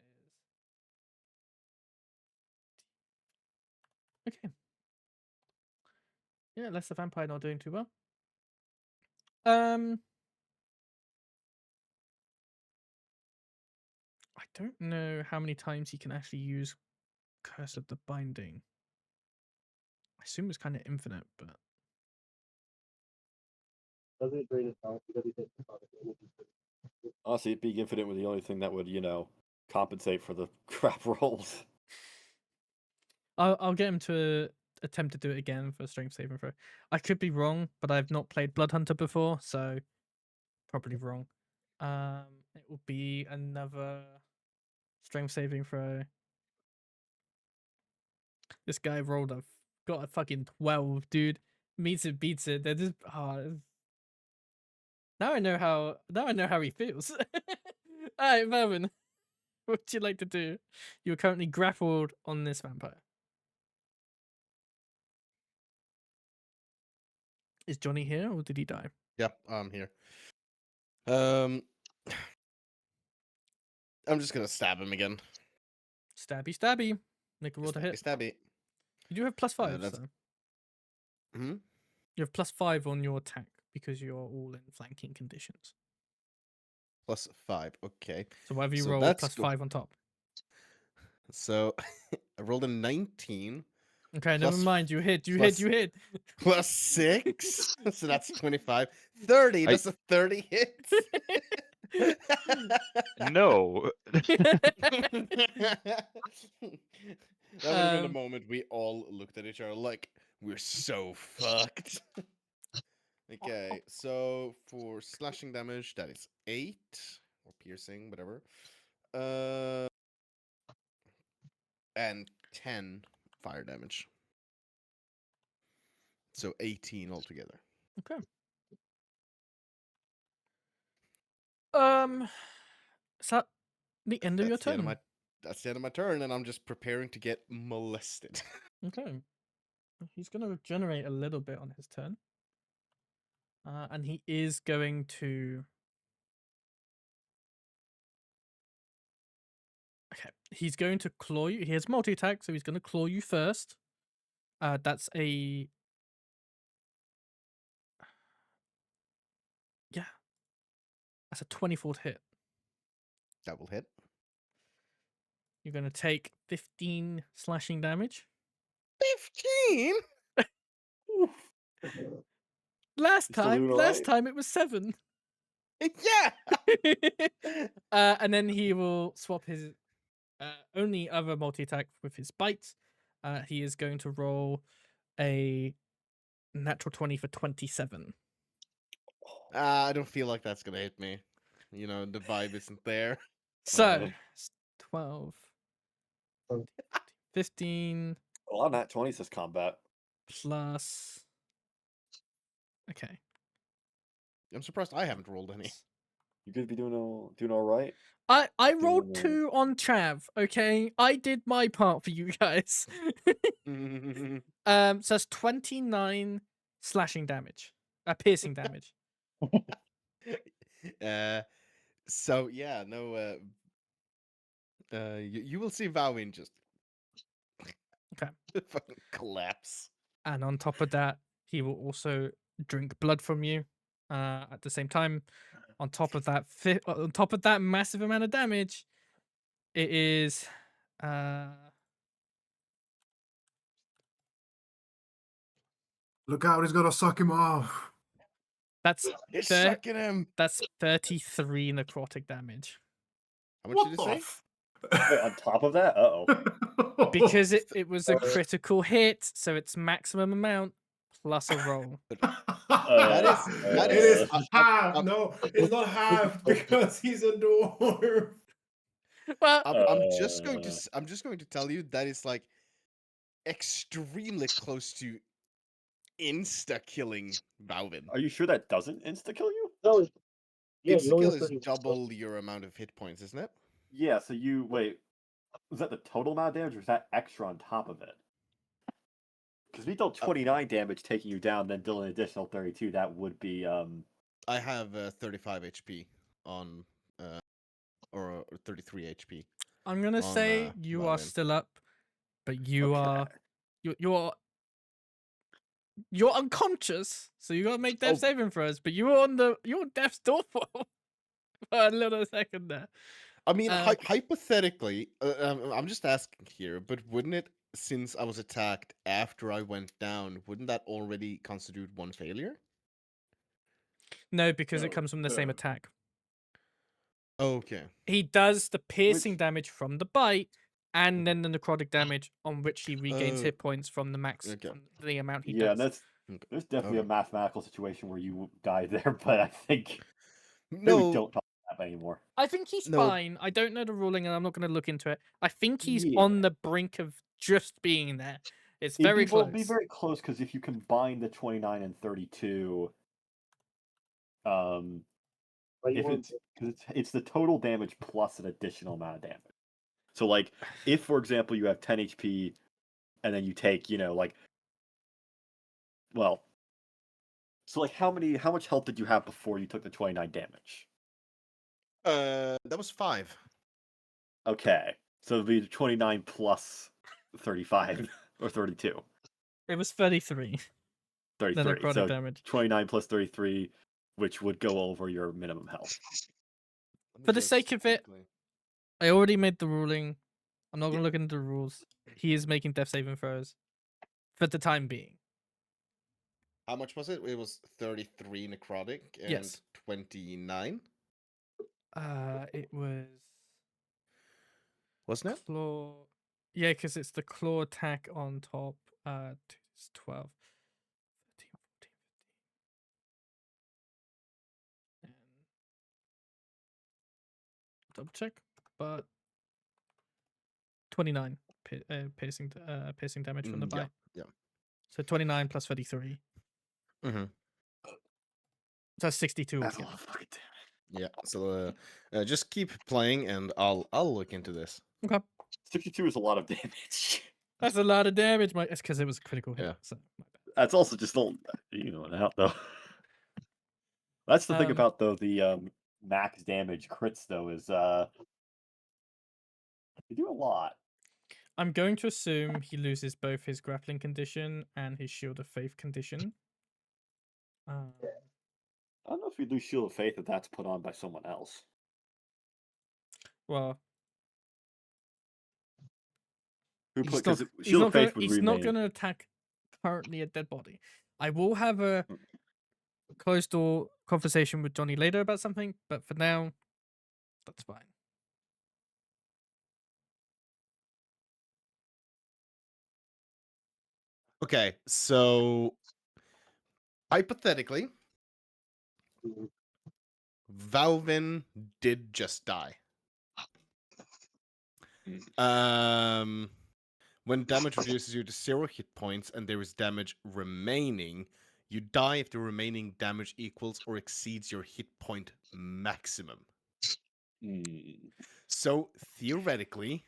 is okay. Yeah, lesser vampire not doing too well. I don't know how many times he can actually use Curse of the Binding. I assume it's kind of infinite, but Doesn't it drain his health because he takes the product damage? Honestly, being infinite was the only thing that would, compensate for the crap rolls. I'll get him to attempt to do it again for strength saving throw. I could be wrong, but I've not played Blood Hunter before, so probably wrong. It will be another strength saving throw. This guy got a fucking 12, dude. Meets it, beats it. They're just now I know how he feels. Alright, Marvin. What would you like to do? You're currently grappled on this vampire. Is Johnny here or did he die? Yep, I'm here. I'm just gonna stab him again. Stabby, stabby. Make a roll to Stabby, hit. stabby. You do have +5, that's- so. Hmm? You have +5 on your attack because you're all in flanking conditions. +5. Okay. So whatever you So roll, that's +5 on top. So I rolled a 19 Okay, never Plus- mind. You hit. plus- You hit. plus 6. So that's 25. 30. That's a 30 hit. No. That would have been a Um, moment we all looked at each other like, we're so fucked. Okay, so for slashing damage, that is 8. Or piercing, whatever. And 10 fire damage. So 18 altogether. Okay. Is that the end of your That's the end turn? of that's the end of my turn, and I'm just preparing to get molested. Okay. He's going to regenerate a little bit on his turn. And he is going to... Okay. He's going to claw you. He has multi-attack, so he's going to claw you first. That's a... Yeah. That's a 24 to hit. That will hit. You're going to take 15 slashing damage. 15? Last You still doing alright? time it was 7. Yeah! And then he will swap his only other multi-attack with his bite. He is going to roll a natural 20 for 27. I don't feel like that's gonna hit me. You know, the vibe isn't there. So, 12, Oh. 15 A lot of nat 20s this combat. plus. Okay. I'm surprised I haven't rolled any. You could be doing all right. I rolled Doing 2 on Chav, okay? I did my part for you guys. So that's 29 slashing damage. Piercing damage. So yeah, no. You will see Wauvin just Okay. fucking collapse. And on top of that, he will also drink blood from you. At the same time, on top of that massive amount of damage, it is Look out, he's gonna suck him off. that's It's thir- sucking him. that's 33 necrotic damage. How much What did it the say? f- Wait, on top of that? Uh-oh. Because it was a critical hit, so it's maximum amount plus a roll. That It is is half. No, it's not half because he's a dwarf. Well, I'm just going to I'm just going to tell you that is like extremely close to insta killing Wauvin. Are you sure that doesn't insta-kill you? No, yeah, Insta you only kill have is 30 double your amount of hit points, isn't it? Yeah, so you... Wait, was that the total amount of damage, or was that extra on top of it? Because we dealt 29 damage taking you down, then deal an additional 32, that would be... I have 35 HP on, or 33 HP. I'm gonna on, say you are Marvin. still up, but you Okay. are you're unconscious, so you gotta make death Oh. saving throws. But you're on death's door for a little second there. I mean, Um, hypothetically, I'm just asking here, but wouldn't it, since I was attacked after I went down, wouldn't that already constitute one failure? No, because it No, comes from the same no. attack. Okay. He does the piercing Which- damage from the bite, and then the necrotic damage on which he regains Oh. hit points from the max, Okay. from the amount he Yeah, does. and there's definitely Okay. a mathematical situation where you die there, but I think... Maybe we No, don't talk about that anymore. I think he's No. fine. I don't know the ruling, and I'm not going to look into it. I think he's Yeah. on the brink of just being there. It's It'd very be, well, close. it'd be very close, because if you combine the 29 and 32... if it's because it's the total damage plus an additional amount of damage. So like if for example you have 10 HP and then you take, like so like how much health did you have before you took the 29 damage? that was 5. Okay. So it'd be 29 plus 35 or 32. It was 33. The 33. necrotic So damage. 29 plus 33, which would go over your minimum health. For the sake of it, I already made the ruling. I'm not going to look into the rules. He is making death saving throws for the time being. How much was it? It was 33 necrotic and Yes. 29. It was Wasn't it? claw. Yeah, because it's the claw attack on top. It's 12, 13, 14, 15. And double check, but 29 piercing damage from the Yeah. bite. Yeah. So 29 plus 33. Mm-hmm. So that's 62 That's a altogether. lot of fucking damage. Yeah. So just keep playing, and I'll look into this. Okay. 62 is a lot of damage. That's a lot of damage. It's because it was a critical hit. Yeah. So my bad. That's also just not, out though. That's the thing Um, about the max damage crits though is they do a lot. I'm going to assume he loses both his grappling condition and his shield of faith condition. I don't know if we lose Shield of Faith if that's put on by someone else. Well, Who he's put not, because he's Shield not of gonna, Faith would he's not remain. going to attack currently a dead body. I will have a closed door conversation with Johnny later about something, but for now, that's fine. Okay, so hypothetically, Wauvin did just die. When damage reduces you to 0 hit points and there is damage remaining, you die if the remaining damage equals or exceeds your hit point maximum. So theoretically,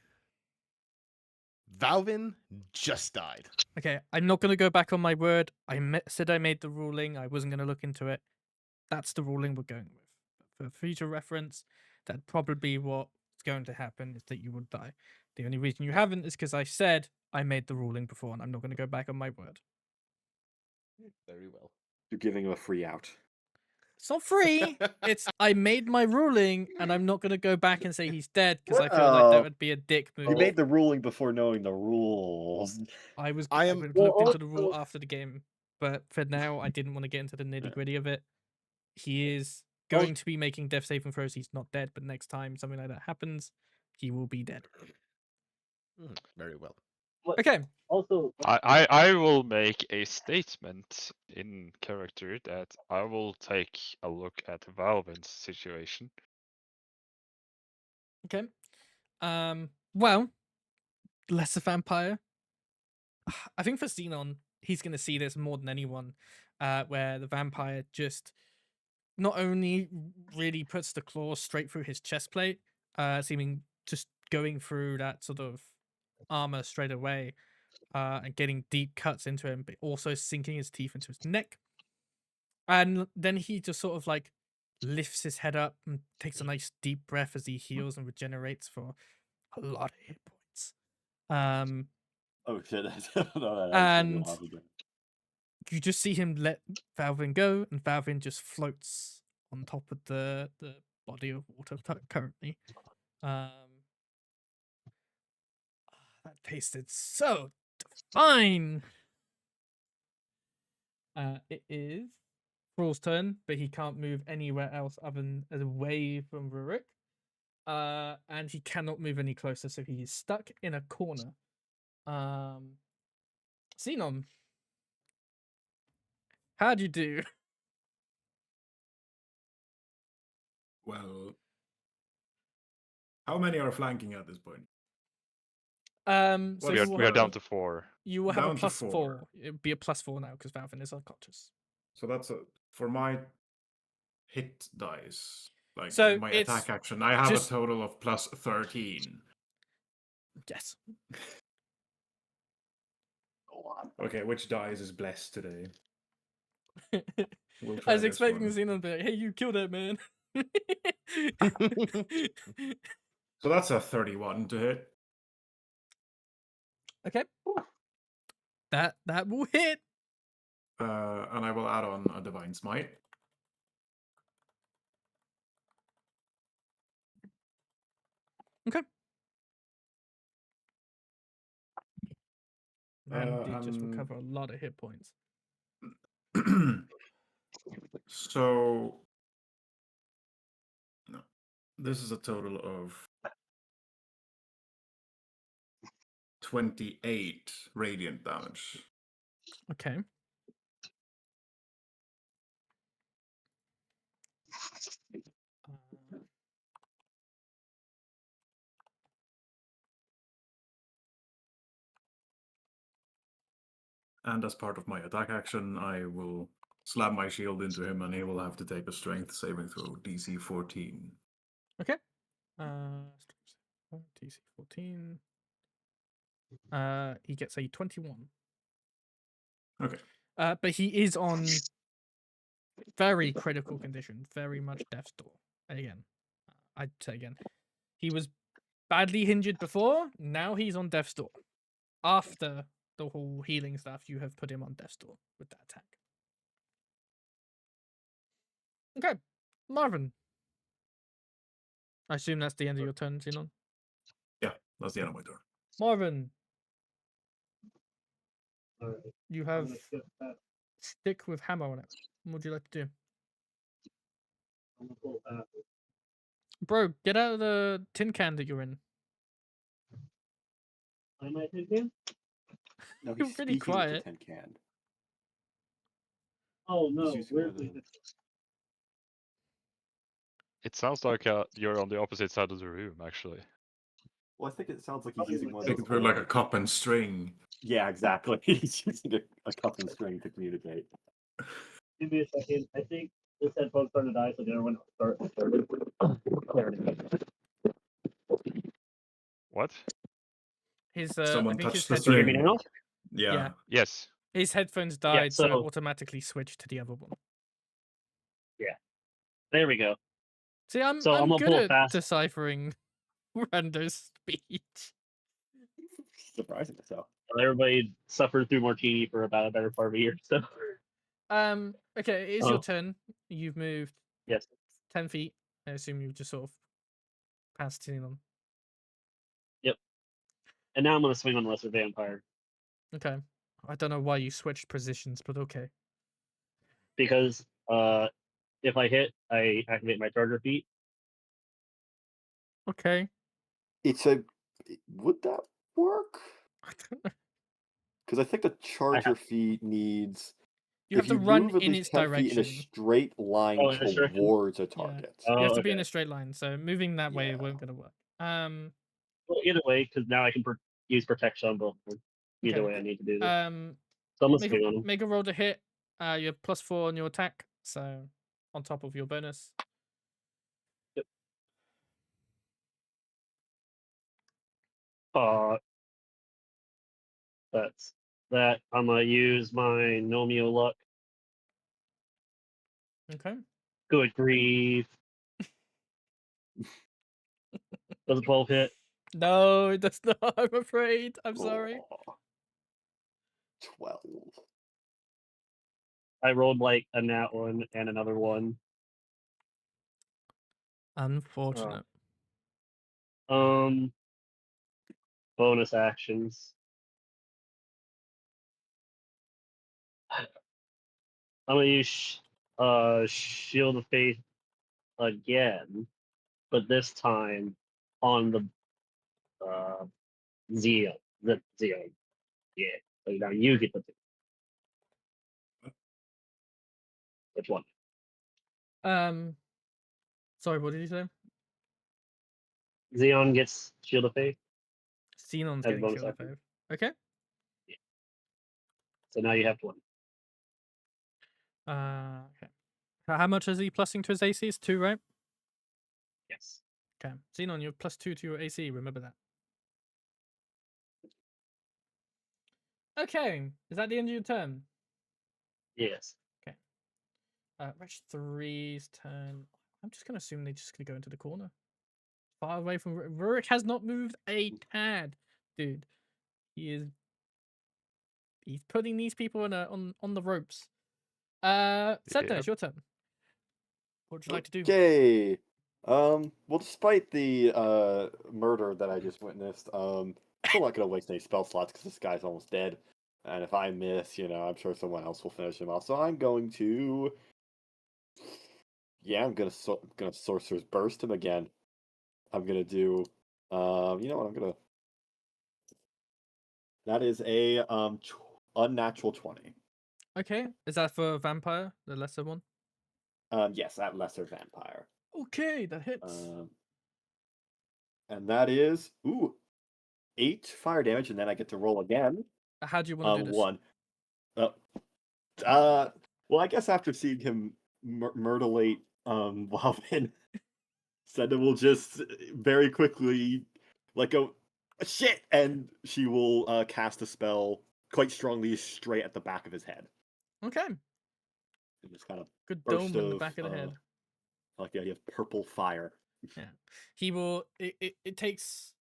Wauvin just died. Okay, I'm not going to go back on my word. Said I made the ruling. I wasn't going to look into it. That's the ruling we're going with. For future reference, that'd probably be what's going to happen, is that you would die. The only reason you haven't is because I said I made the ruling before, and I'm not going to go back on my word. Very well. You're giving him a free out. It's not free. It's I made my ruling, and I'm not going to go back and say he's dead because I feel like that Well, would be a dick move. You made the ruling before knowing the rules. I am- I would looked into the rule also- after the game, but for now, I didn't want to get into the nitty gritty of it. He is going to be making death saving throws. He's not dead, but next time something like that happens, he will be dead. Very well. Okay. Also, I will make a statement in character that I will take a look at Valvin's situation. Okay. Well, lesser vampire. I think for Zinon, he's going to see this more than anyone, where the vampire just not only really puts the claws straight through his chest plate, seeming just going through that sort of armor straight away, and getting deep cuts into him, but also sinking his teeth into his neck. And then he just sort of like lifts his head up and takes a nice deep breath as he heals and regenerates for a lot of hit points. Oh shit! No, And you just see him let Valvin go, and Valvin just floats on top of the body of water currently. That tasted so fine. It is Thrall's turn, but he can't move anywhere else other than away from Rurik. And he cannot move any closer, so he is stuck in a corner. Zinon, how'd you do? Well, how many are flanking at this point? So We you are, will we are have down a- to 4. You will have Down a to plus 4. 4. It would be a plus 4 now because Valvin is unconscious. So that's for my hit dice. Like So my it's attack action, I have just- a total of plus 13. Yes. Okay, which dice is blessed today? We'll I try was this expecting one. Xenon to be like, hey, you killed that man. So that's a 31 to hit. Okay. That will hit. And I will add on a Divine Smite. Okay. Man did just recover a lot of hit points. So no, this is a total of 28 radiant damage. Okay. And as part of my attack action, I will slam my shield into him, and he will have to take a strength saving throw, DC 14. Okay. TC 14. He gets a 21. Okay. But he is on very critical condition, very much death's door. Again, I'd say again, he was badly injured before. Now he's on death's door. After the whole healing stuff, you have put him on death's door with that attack. Okay, Marvin. I assume that's the end of your turn, Zinon. Yeah, that's the end of my turn. Marvin, alright, you I'm have gonna skip that. stick with hammer on it. What would you like to do? I'm gonna pull that. Bro, get out of the tin can that you're in. Am I thinking? No, You're he's pretty speaking with the quiet. tin can. Oh no, using where's one of the them. It sounds like you're on the opposite side of the room, actually. Well, I think it sounds like he's using one of Take those. it for like a cup and string. Yeah, exactly. He's using a cup and string to communicate. Give me a second. I think this headphone's starting to die, so the other one start. There it is. What? His I Someone think his touched the Can you hear me string. now? Yeah. Yes. his headphones Yeah, died, so it so- automatically switched to the other one. There we go. See, I'm So I'm gonna good pull at fast. deciphering Rando's speech. Surprisingly so. Everybody suffered through Martini for about a better part of a year. So Okay, it is your Oh. turn. You've moved yes, 10 feet. I assume you've just sort of passed Zinon. and now I'm gonna swing on Lesser Vampire Okay. I don't know why you switched positions, but okay. because if I hit, I activate my Charger feat. Okay. It's a. Would that work? I don't know. Because I think the charger feat needs. You have if to you run move at in least its 10 feet in a direction. straight line Oh, in a straight- towards a Yeah. target. Oh, You have to be okay. in a straight line, so moving that way Yeah. won't gonna work. Well, either way, because now I can use protection on both. of them. Either Okay. way, I need to do this. Um, So I'm gonna make swing on a, him. make a roll to hit. You have +4 on your attack, so on top of your bonus. That's that. I'm gonna use my Nomeo luck. Okay. Good grief. Does a 12 hit? No, it does not. I'm afraid. I'm sorry. Aw. 12. I rolled like a nat one and another one. Unfortunate. Bonus actions. I'm gonna use Shield of Faith again, but this time on the Zeal. The Zeal. Yeah. So now you get the which one? Sorry, what did you say? Xeon gets Shield of Faith. Xenon's As getting bonus shield of action. faith. Okay. So now you have one. Okay. How much is he plussing to his AC? It's 2, right? Yes. Okay. Xenon, you're +2 to your AC. Remember that. Okay. Is that the end of your turn? Yes. Wretch 3's turn. I'm just gonna assume they're just gonna go into the corner. Far away from Rurik has not moved a tad, dude. He's putting these people on the ropes. Sedna, Yep. it's your turn. What would you like to do? Okay. Well, despite the murder that I just witnessed, still not gonna waste any spell slots because this guy's almost dead. And if I miss, I'm sure someone else will finish him off. So I'm going to. Yeah, I'm gonna sorcerer's burst him again. I'm gonna do. You know what? I'm gonna. That is a unnatural 20. Okay. Is that for vampire, the lesser one? Yes, at lesser vampire. Okay, that hits. And that is 8 fire damage, and then I get to roll again. How do you want to do this? 1. Well, I guess after seeing him murderate Wauvin, Sedna will just very quickly go, shit, and she will cast a spell quite strongly straight at the back of his head. Okay. And just kind of Good burst dome in the back of the head. you have purple fire. Yeah. He will. It takes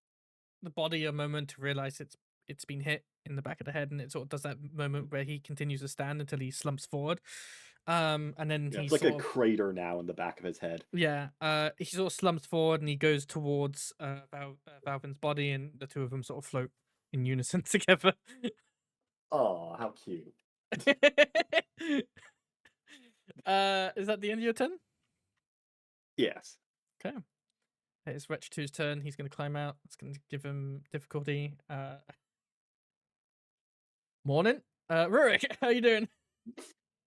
the body a moment to realize it's been hit in the back of the head, and it sort of does that moment where he continues to stand until he slumps forward. And then Yeah, he it's like sort a of, crater now in the back of his head. yeah. He sort of slumps forward and he goes towards Valvin's body, and the two of them sort of float in unison together. Oh, how cute. Is that the end of your turn? Yes. Okay. It's Wretch 2's turn. He's going to climb out. It's going to give him difficulty. Morning. Rurik, how you doing?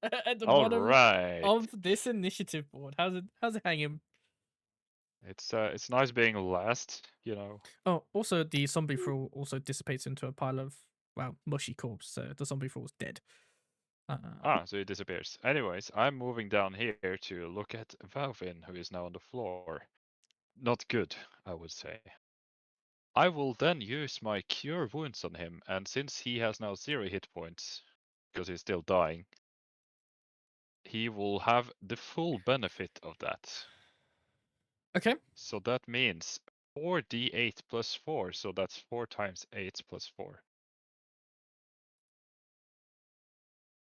At the All bottom right. of this initiative board. How's it hanging? It's nice being last, you know. Oh, also the zombie thrall also dissipates into a pile of mushy corpse. So the zombie thrall is dead. So it disappears. Anyways, I'm moving down here to look at Wauvin, who is now on the floor. Not good, I would say. I will then use my cure wounds on him, and since he has now 0 hit points, because he's still dying, he will have the full benefit of that. Okay. So that means 4d8 plus 4, so that's 4 times 8 plus 4.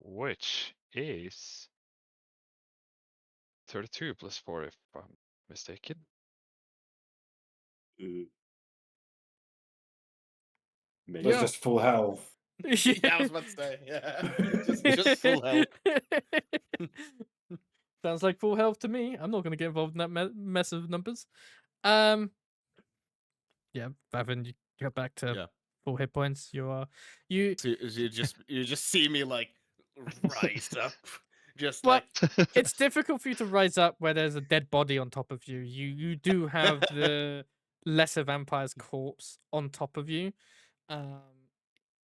Which is 32 plus 4 if I'm mistaken. That's Yeah. just full health. Yeah, I was about to say, yeah. just full health. Sounds like full health to me. I'm not going to get involved in that mess of numbers. Yeah, Vavin, you got back to Yeah. full hit points. So you just see me like rise up. Just Well, like it's difficult for you to rise up where there's a dead body on top of you. You do have the lesser vampire's corpse on top of you.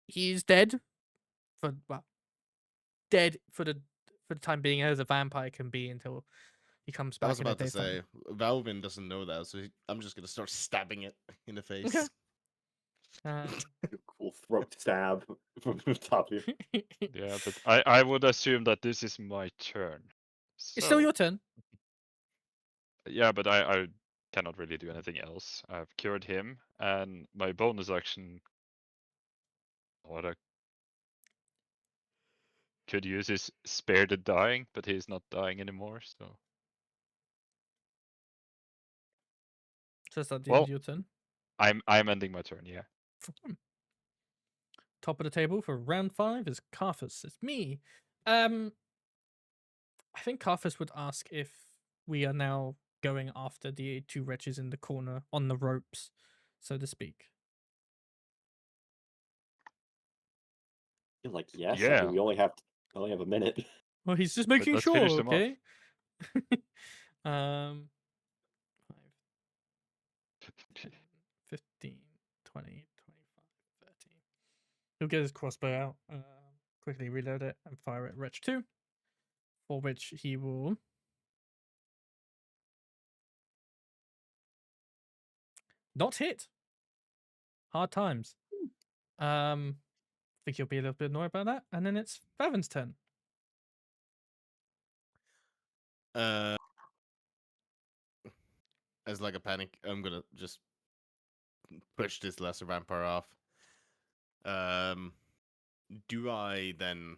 He's dead dead for the time being, as a vampire can be until he comes I back was in a about to day's time. say, Wauvin doesn't know that, so I'm just gonna start stabbing it in the face. Okay. Cool throat stab from the top of you. Yeah, but I would assume that this is my turn. It's still So, your turn. yeah, but I cannot really do anything else. I've cured him, and my bonus action, what I could use is spare the dying, but he's not dying anymore, so. So that's at the end Well, of your turn. I'm ending my turn, yeah. Top of the table for round 5 is Carthus. It's me. I think Carthus would ask if we are now going after the 2 wretches in the corner on the ropes, so to speak. You're like, yes. I Yeah. mean, we only have a minute. Well, he's just making Let's sure, finish them off. okay? 5, 10, 15, 20, 25, 30. He'll get his crossbow out, quickly reload it, and fire at Wretch 2, for which he will not hit. Hard times. I think you'll be a little bit annoyed about that, and then it's Vavin's turn. As like a panic, I'm gonna just push this lesser vampire off. Do I then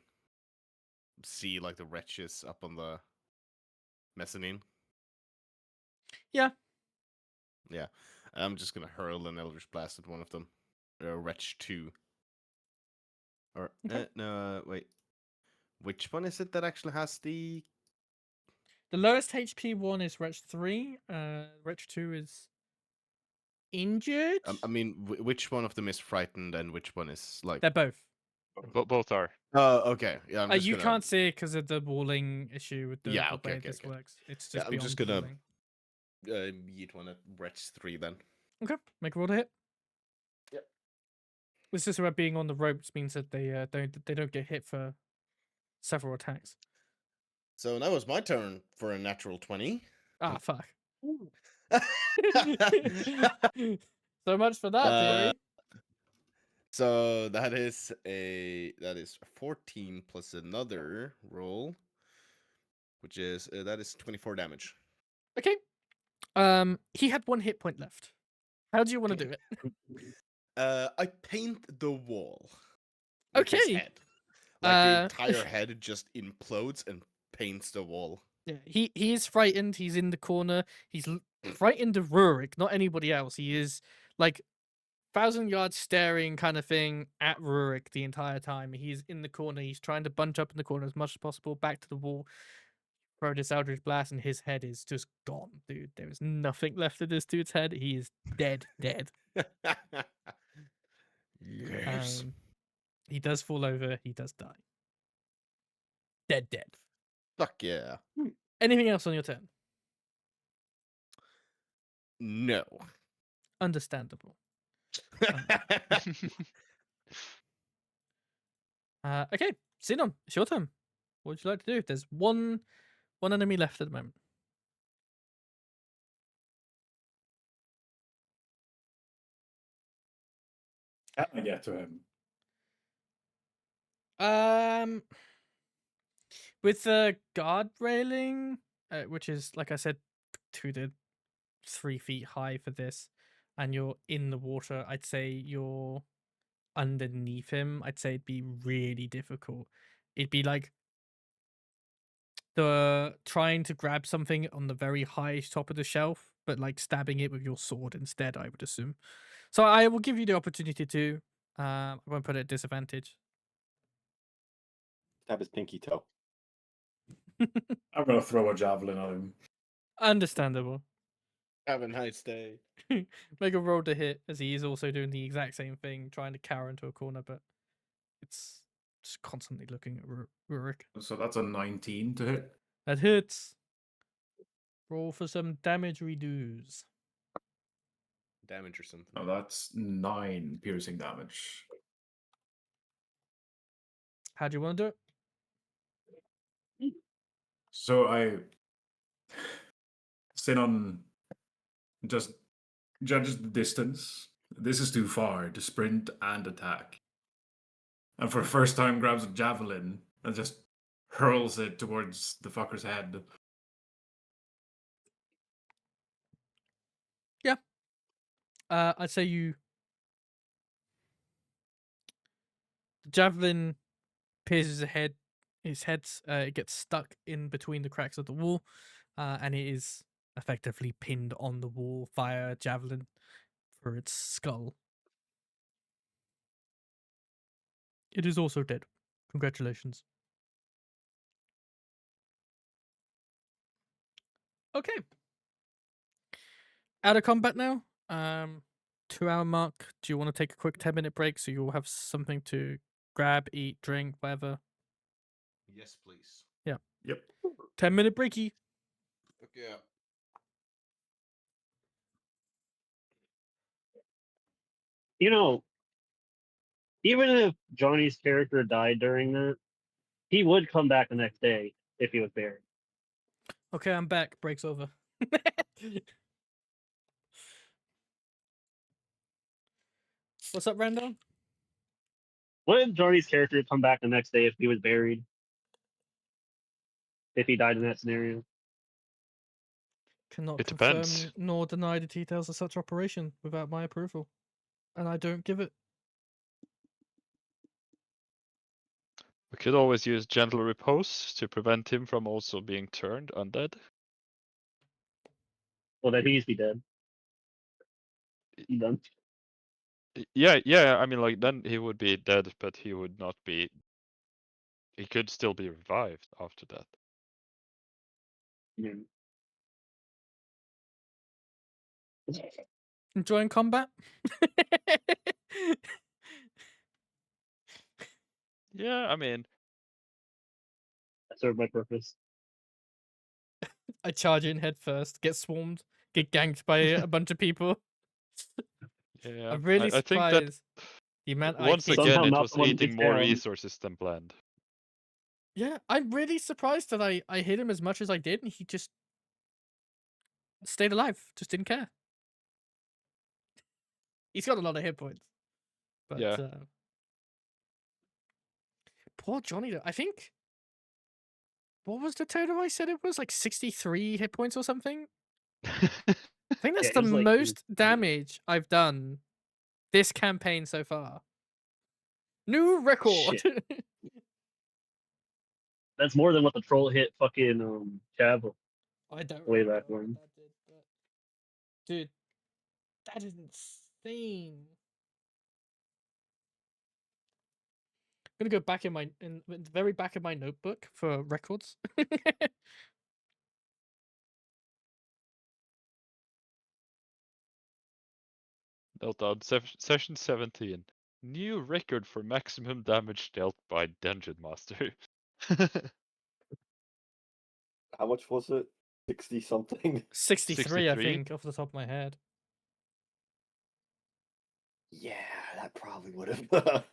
see like the wretches up on the mezzanine? Yeah. Yeah. I'm just gonna hurl an Eldritch Blast at one of them. Wretch 2. Or Okay. no, wait. Which one is it that actually has the? The lowest HP one is Wretch 3. Wretch 2 is injured. I mean, which one of them is frightened and which one is like? They're both. Both are. Oh, okay. Yeah, I'm just You gonna. can't see it because of the walling issue with the Yeah, the okay, way okay, this okay. works. It's Yeah, just I'm beyond just gonna- walling. Yeet one at Wretch 3 then. Okay, make a roll to hit. Yep. This system about being on the ropes means that they don't get hit for several attacks. So that was my turn for a natural 20. Ah, fuck. So much for that theory. So that is 14 plus another roll, which is that is 24 damage. Okay. He had 1 hit point left. How do you want to do it? I paint the wall. With his Okay. head. Like the entire head just implodes and paints the wall. Yeah, he is frightened. He's in the corner. He's frightened of Rurik, not anybody else. He is like 1,000 yards staring kind of thing at Rurik the entire time. He's in the corner. He's trying to bunch up in the corner as much as possible, back to the wall. Throw this Eldritch Blast, and his head is just gone, dude. There is nothing left of this dude's head. He is dead. Yes. He does fall over. He does die. Dead. Fuck yeah. Anything else on your turn? No. Understandable. Okay, Zinon, it's your turn. What would you like to do? There's one enemy left at the moment. Can I get to him? With the guard railing, which is like I said, 2 to 3 feet high for this, and you're in the water, I'd say you're underneath him. I'd say it'd be really difficult. It'd be like the trying to grab something on the very high top of the shelf, but like stabbing it with your sword instead, I would assume. So I will give you the opportunity to. I won't put it at disadvantage. Stab his pinky toe. I'm gonna throw a javelin at him. Understandable. Have a nice day. Make a roll to hit, as he is also doing the exact same thing, trying to cower into a corner, but it's just constantly looking at Rurik. So that's a 19 to hit. That hits. Roll for some damage reduce. Damage or something. No, that's 9 piercing damage. How do you want to do it? So I Sinon just judges the distance. This is too far to sprint and attack. And for the first time grabs a javelin and just hurls it towards the fucker's head. Yeah. I'd say you. The javelin pierces his head. It gets stuck in between the cracks of the wall, and it is effectively pinned on the wall via a javelin for its skull. It is also dead. Congratulations. Okay. Out of combat now. 2-hour mark. Do you want to take a quick 10-minute break so you'll have something to grab, eat, drink, whatever? Yes, please. Yep. 10-minute breaky. Fuck yeah. You know, even if Johnny's character died during that, he would come back the next day if he was buried. Okay, I'm back. Break's over. What's up, Rando? What if Johnny's character come back the next day if he was buried? If he died in that scenario? Cannot It confirm depends. nor deny the details of such operation without my approval. And I don't give it. We could always use gentle repose to prevent him from also being turned undead. Well, then he's be dead. He done. Yeah. I mean, like then he would be dead, but he would not be. He could still be revived after that. Yeah. Enjoying combat? Yeah, I mean, That served my purpose. I charge in head first, get swarmed, get ganked by a bunch of people. yeah. I'm really I think that surprised the amount I once hit. again Somehow it not was the one who eating gets more down. resources than planned. Yeah, I'm really surprised that I hit him as much as I did, and he just stayed alive, just didn't care. He's got a lot of hit points. But Yeah. Poor Johnny, though. I think. What was the total I said it was? Like 63 hit points or something? I think that's Yeah, the it was like- most damage I've done this campaign so far. New record! That's more than what the troll hit fucking Chav I don't way remember back what when. that did, but... Dude, that is insane. I'm gonna go back in the very back of my notebook for records. Note down session 17. New record for maximum damage dealt by Dungeon Master. How much was it? 60 something. 63, I 63? think, off the top of my head. Yeah, that probably would have.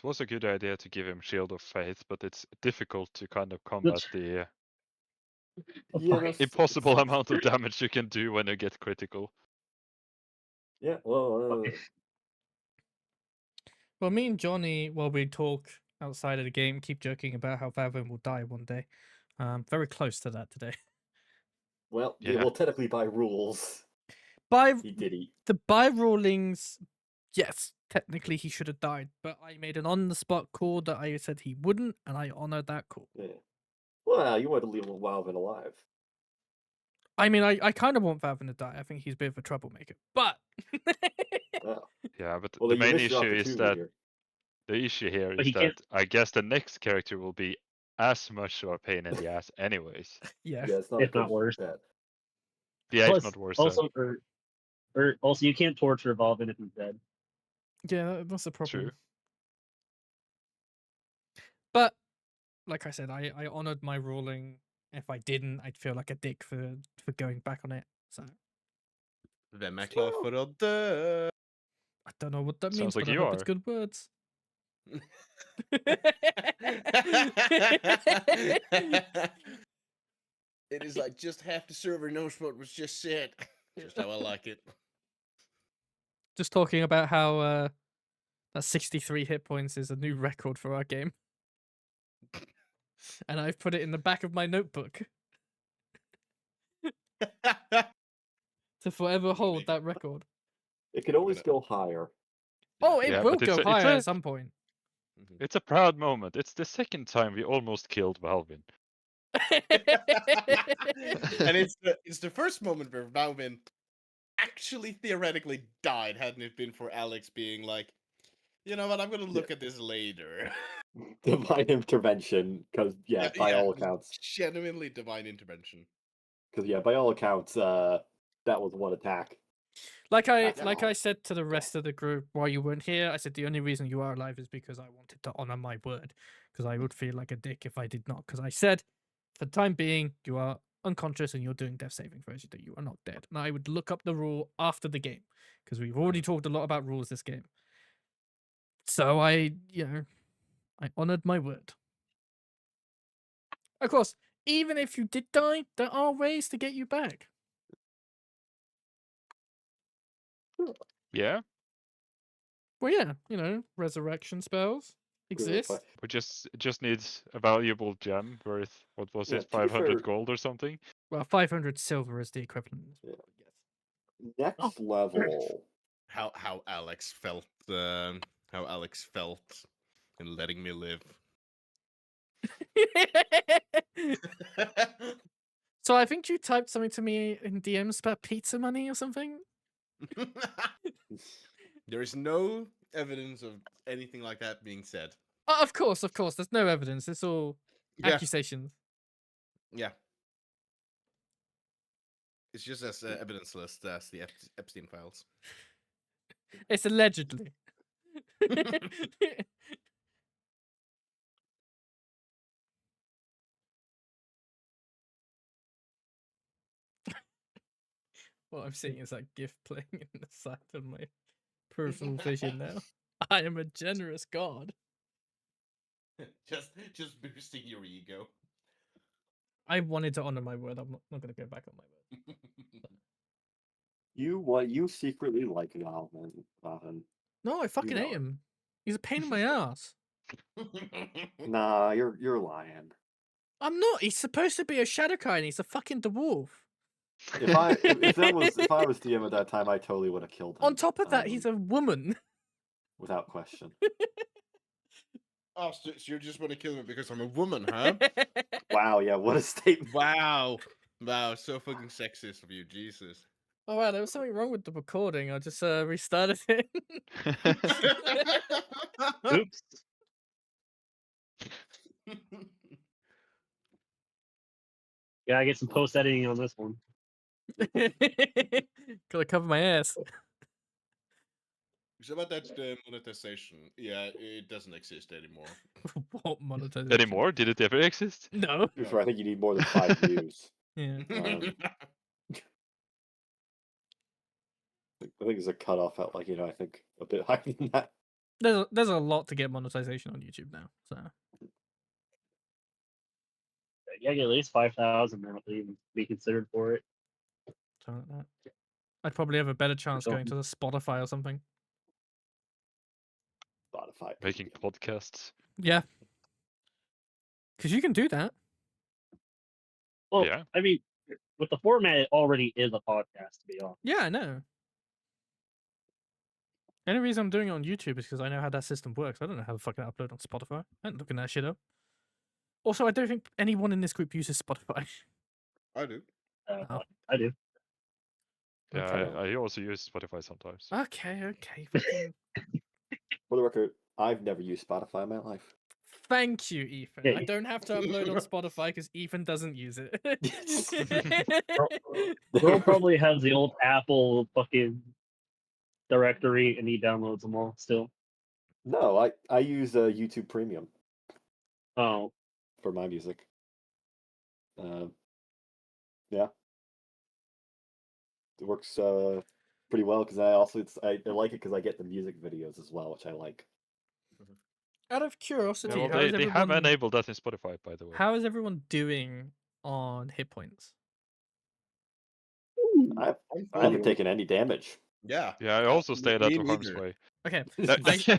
It was a good idea to give him Shield of Faith, but it's difficult to kind of combat That's- the Yeah, that's impossible it's- amount of damage you can do when you get critical. Yeah, well, Well, me and Johnny, while we talk outside of the game, keep joking about how Wauvin will die one day. Very close to that today. yeah, Yeah. well, technically by rules, By he did eat. by rulings, yes, technically he should have died, but I made an on-the-spot call that I said he wouldn't, and I honored that call. Yeah. Well, you wanted to leave Wauvin alive. I mean, I kind of want Wauvin to die. I think he's a bit of a troublemaker, but Well, Yeah, but well the you main missed your issue is opportunity that here. the issue here But is he that can't- I guess the next character will be as much of a pain in the ass anyways. yeah. Yeah, it's not If good not worse. bet. Yeah, Plus, it's not worse. also, also, you can't torture Wauvin if he's dead. Yeah, that's a problem. True. But like I said, I honored my ruling. If I didn't, I'd feel like a dick for going back on it. So Vem är klar för att dö? I don't know what that Sounds means, like but I you hope it's are. good words. It is like just half the server knows what was just said. Just how I like it. Just talking about how that 63 hit points is a new record for our game. And I've put it in the back of my notebook to forever hold that record. It could always go higher. Oh, it Yeah, will but it's go a- it's higher a- at some point. It's a proud moment. It's the second time we almost killed Wauvin. And it's the first moment where Wauvin actually theoretically died, hadn't it been for Alex being like, you know what, I'm gonna look at this later. Divine intervention, because by all accounts, Genuinely divine intervention. by all accounts, that was one attack. Like I That's- said to the rest of the group while you weren't here, I said the only reason you are alive is because I wanted to honor my word, because I would feel like a dick if I did not. Because I said, for the time being, you are unconscious and you're doing death saving throws. That you are not dead. And I would look up the rule after the game, because we've already talked a lot about rules this game. So I honored my word. Of course, even if you did die, there are ways to get you back. Yeah, Well, yeah, resurrection spells exist. But- we just needs a valuable gem worth, what was Yeah, it, to be 500 fair- gold or something? Well, 500 silver is the equivalent. Yeah. Next level. How Alex felt in letting me live. So I think you typed something to me in DMs about pizza money or something. There is no evidence of anything like that being said. Oh, of course. There's no evidence. It's all Yeah. accusations. Yeah. It's just as evidence-less as the Epstein files. It's allegedly. What I'm seeing is that GIF playing in the side of my peripheral vision now. I am a generous god. just boosting your ego. I wanted to honor my word. I'm not going to go back on my word. You secretly like Wauvin. No, I fucking know hate it. him. He's a pain in my ass. Nah, you're lying. I'm not. He's supposed to be a Shadowkai and he's a fucking dwarf. If I was DM at that time, I totally would have killed him. On top of that, he's a woman. without question. Oh, so you just want to kill me because I'm a woman, huh? Wow, yeah, what a statement. Wow. Wow, so fucking sexist of you, Jesus. Oh wow, there was something wrong with the recording. I just restarted it. Oops. Gotta get some post editing on this one. Gotta cover my ass. So about that monetization, yeah, it doesn't exist anymore. What monetization? Anymore? Did it ever exist? No. I think you need more than 5 views. Yeah. I think there's a cutoff at like I think a bit higher than that. There's a lot to get monetization on YouTube now. So Yeah, get at least 5,000 now to even be considered for it. something like that. I'd probably have a better chance going to the Spotify or something. Spotify. Making podcasts. Yeah. Because you can do that. Well, Yeah. I mean, with the format, it already is a podcast, to be honest. Yeah, I know. The only reason I'm doing it on YouTube is because I know how that system works. I don't know how to fucking upload on Spotify. I ain't looking that shit up. Also, I don't think anyone in this group uses Spotify. I do. Oh. I do. Yeah, Okay. I also use Spotify sometimes. Okay. Fucking... For the record, I've never used Spotify in my life. Thank you, Ethan. Yeah. I don't have to upload on Spotify because Ethan doesn't use it. Will probably has the old Apple fucking directory, and he downloads them all still. No, I use YouTube Premium Oh, for my music. Yeah, it works pretty well because I like it because I get the music videos as well, which I like. Out of curiosity, Yeah, well, how is they have everyone? enabled that in Spotify, by the way. How is everyone doing on hit points? I haven't taken any damage. Yeah. Yeah, I also stayed out me of harm's neither. way. Okay, No, wait a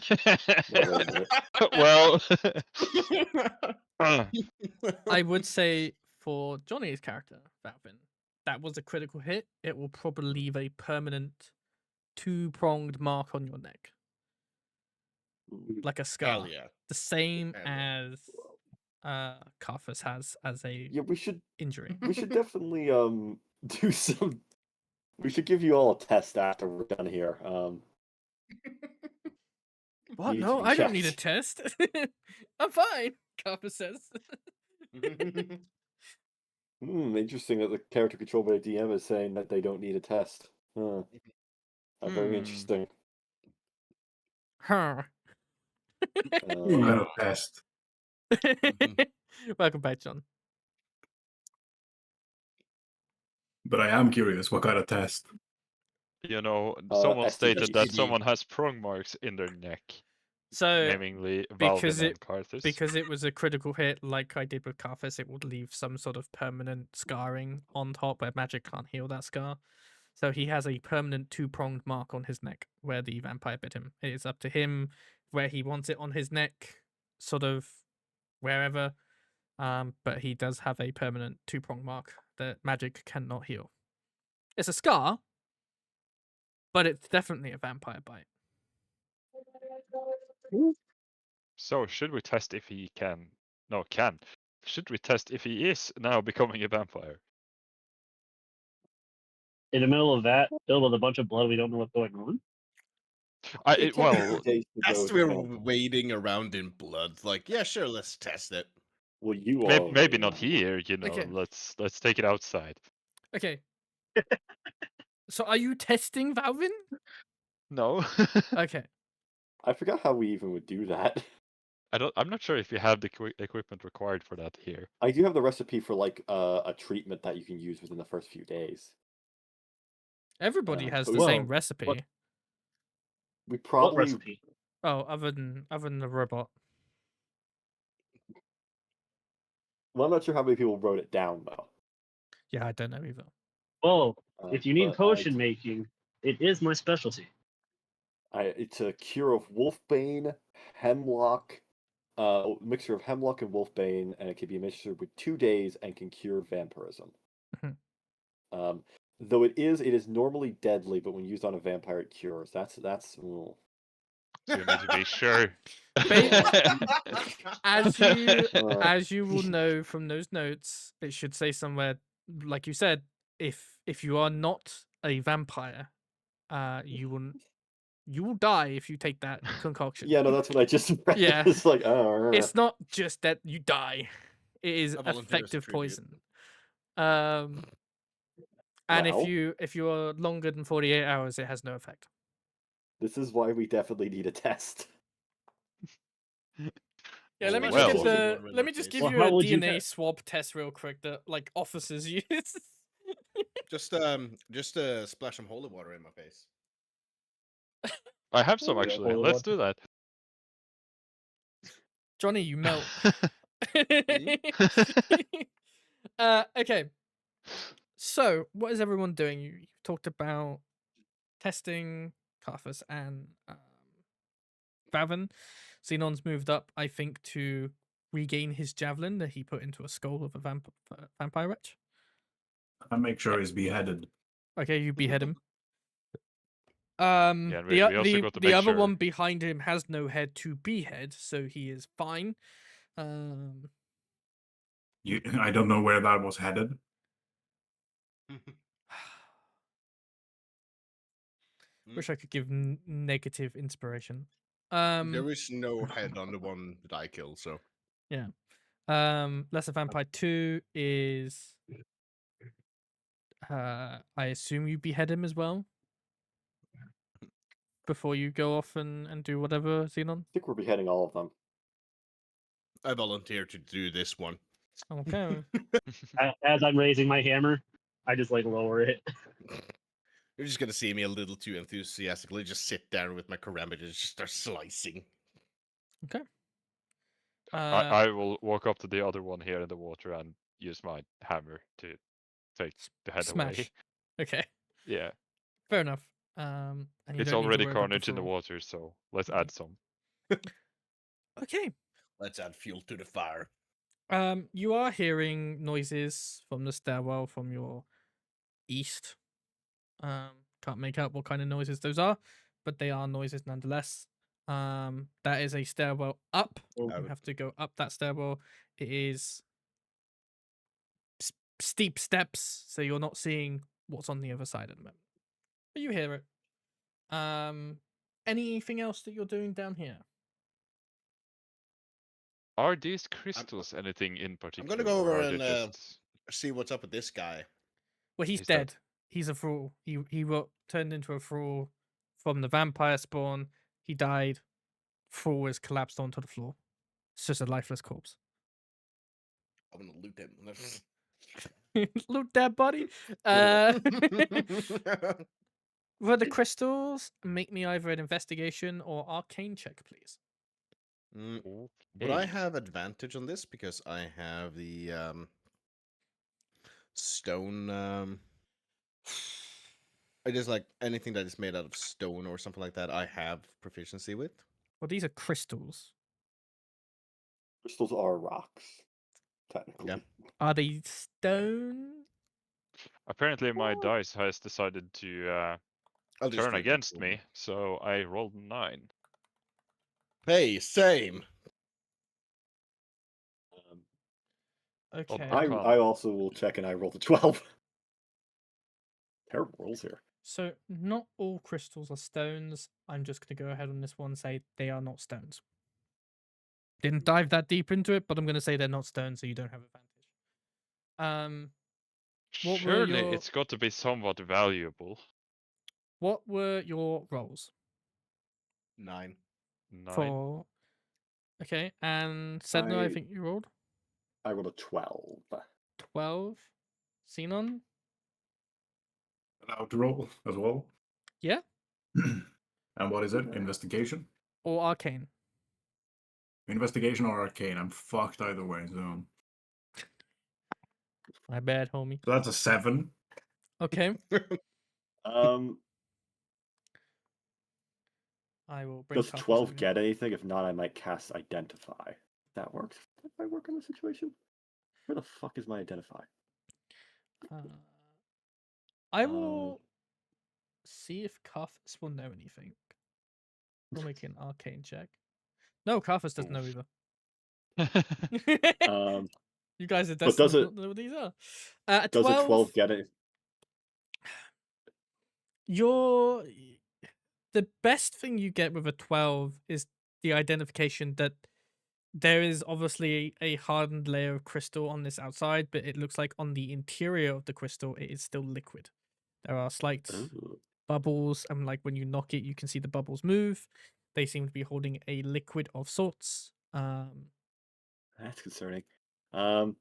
minute. Well, I would say for Johnny's character, Wauvin, that was a critical hit. It will probably leave a permanent 2-pronged mark on your neck, like a scar, Hell yeah. the same Hell yeah. as Carthus has as a Yeah, we should injury. definitely do some. We should give you all a test after we're done here. What? need to No, be I don't need a checked. test. I'm fine. Carthus says. Interesting that the character controlled by the DM is saying that they don't need a test. Huh. Very interesting. Huh. What kind of test? Welcome back, John. But I am curious, what kind of test? you know, someone stated that STDs. someone has prong marks in their neck, So namely Wauvin and Carthus. because it was a critical hit, like I did with Carthus, it would leave some sort of permanent scarring on top where magic can't heal that scar. So he has a permanent 2-pronged mark on his neck where the vampire bit him. It is up to him where he wants it on his neck, sort of wherever. But he does have a permanent 2-pronged mark that magic cannot heal. It's a scar, but it's definitely a vampire bite. So should we test if he can? No, can. Should we test if he is now becoming a vampire? in the middle of that, filled with a bunch of blood, we don't know what's going on. Well, As we're wading around in blood, like, yeah, sure, let's test it. Well, you are maybe not here. You know, Okay. let's take it outside. Okay. So are you testing Wauvin? No, Okay. I forgot how we even would do that. I'm not sure if you have the equipment required for that here. I do have the recipe for like a treatment that you can use within the first few days. Everybody has but the we- same Whoa, recipe. what- We What probably recipe? Oh, other than the robot. Well, I'm not sure how many people wrote it down though. Yeah, I don't know either. Oh, if you need but potion making, it is my specialty. it's a cure of wolfbane, hemlock, mixture of hemlock and wolfbane, and it can be administered with 2 days and can cure vampirism. Mhm. Though it is normally deadly, but when used on a vampire, it cures. That's. So you need to be sure. As you will know from those notes, it should say somewhere, like you said, if you are not a vampire, you will die if you take that concoction. Yeah, no, that's what I just read. Yeah. It's like, oh. It's not just that you die; it is A volunteer's effective tribute. poison. And Well, if you are longer than 48 hours, it has no effect. this is why we definitely need a test. Yeah, let me Special just Well. get holy the water in let my me just face. give Well, you how a would you DNA test? swab test real quick that like officers use. Just splash some holy water in my face. I have some Yeah, actually. holy Let's water. do that. Johnny, you melt. Hmm? Okay. So, what is everyone doing? You talked about testing Carthus and Wauvin. Zinon's moved up, I think, to regain his javelin that he put into a skull of a vampire wretch. I make sure he's beheaded. Okay, you behead him. Yeah, and we also got to The make other sure. one behind him has no head to behead, so he is fine. I don't know where that was headed. Wish I could give negative inspiration. There is no head on the one that I killed, so Yeah. Lesser Vampire 2 is I assume you behead him as well before you go off and do whatever, Zinon. I think we're beheading all of them. I volunteer to do this one. Okay. As I'm raising my hammer, I just like lower it. You're just gonna see me a little too enthusiastically just sit there with my karambit and just start slicing. Okay. I will walk up to the other one here in the water and use my hammer to take the head away. Smash. Okay. Yeah, Fair enough. And you it's don't need to already worry about the carnage in the fraud. water, so let's Okay. add some. Okay. Let's add fuel to the fire. You are hearing noises from the stairwell from your east. Can't make out what kind of noises those are, but they are noises nonetheless. That is a stairwell up. Oh. You have to go up that stairwell. It is steep steps, so you're not seeing what's on the other side at the moment. But you hear it. Anything else that you're doing down here? Are these crystals anything in I'm particular? gonna go or over are they and just... see what's up with this guy. Well, he's Is that- dead. He's a thrall. He got turned into a thrall from the vampire spawn. He died. Thrall is collapsed onto the floor. It's just a lifeless corpse. I'm gonna loot him. Loot that body. For the crystals, make me either an investigation or arcane check, please. Would I Okay. have advantage on this because I have the stone? It is like anything that is made out of stone or something like that. I have proficiency with. Well, these are crystals. Crystals are rocks, technically. Are they stone? Apparently my dice has decided to I'll just turn do it against before. me, so I rolled 9. Hey, same. Okay. Arcana. I also will check, and I rolled a 12. Terrible rolls here. So not all crystals are stones. I'm just going to go ahead on this one and say they are not stones. Didn't dive that deep into it, but I'm going to say they're not stones, so you don't have advantage. What were Surely your- it's got to be somewhat valuable. What were your rolls 9. 9. for? Okay, and Sedna, I think you rolled I rolled a 12. 12. Zinon, Allowed to roll as well. yeah, And what is it? Investigation? or arcane. Investigation or arcane? I'm fucked either way. So My bad, homie. that's a 7. Okay, Um, I will bring. does Carthus 12 over here. get anything? If not, I might cast Identify. That works. That might work in this situation. Where the fuck is my Identify? I will see if Carthus will know anything. We'll make an arcane check. No, Carthus doesn't know either. You guys are but destined does to it- not know what these are. At Does 12, a 12 get it? the best thing you get with a 12 is the identification that there is obviously a hardened layer of crystal on this outside, but it looks like on the interior of the crystal, it is still liquid. There are slight Ooh, bubbles, and like when you knock it, you can see the bubbles move. They seem to be holding a liquid of sorts. that's concerning. Um,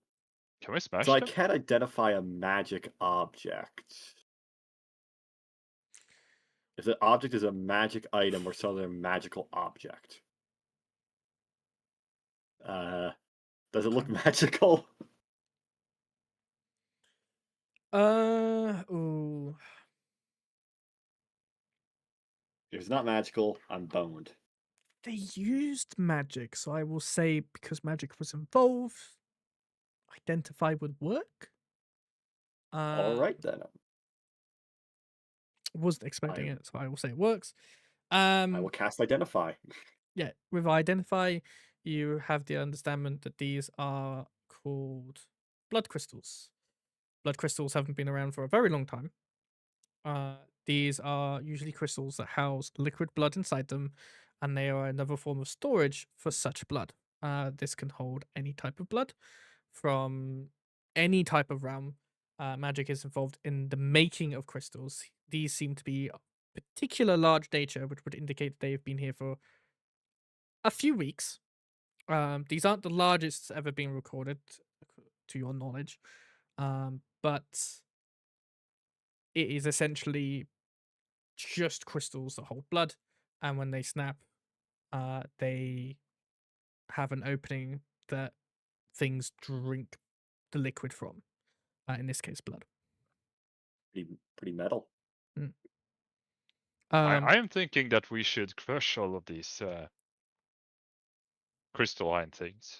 Can we smash so I them? can't identify a magic object. If the object is a magic item or some other magical object. Does it look magical? Ooh. If it's not magical, I'm boned. They used magic, so I will say because magic was involved, identify would work. All right then. Wasn't expecting I- it, so I will say it works. I will cast identify. Yeah, with identify, you have the understanding that these are called blood crystals. Blood crystals haven't been around for a very long time. These are usually crystals that house liquid blood inside them, and they are another form of storage for such blood. This can hold any type of blood from any type of realm. Magic is involved in the making of crystals. These seem to be particular large nature, which would indicate that they've been here for a few weeks. These aren't the largest ever been recorded, to your knowledge, but it is essentially just crystals that hold blood, and when they snap, they have an opening that things drink the liquid from. In this case, blood. Pretty metal. I am thinking that we should crush all of these crystalline things.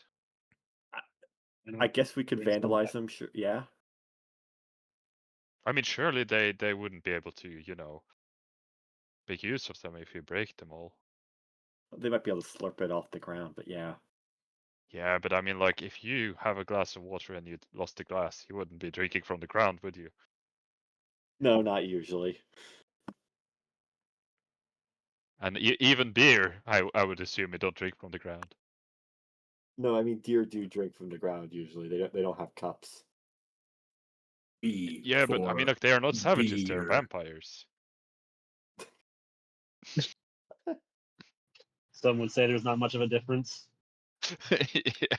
I guess we could Waste them vandalize back. them. Sure. Yeah. I mean, surely they wouldn't be able to, make use of them if you break them all. They might be able to slurp it off the ground, but yeah. Yeah, but I mean, like, if you have a glass of water and you lost the glass, you wouldn't be drinking from the ground, would you? No, not usually. And even beer, I would assume you don't drink from the ground. No, I mean deer do drink from the ground usually. They don't have cups. B Yeah, but I mean, for like, they are not savages; they're beer. vampires. Some would say there's not much of a difference.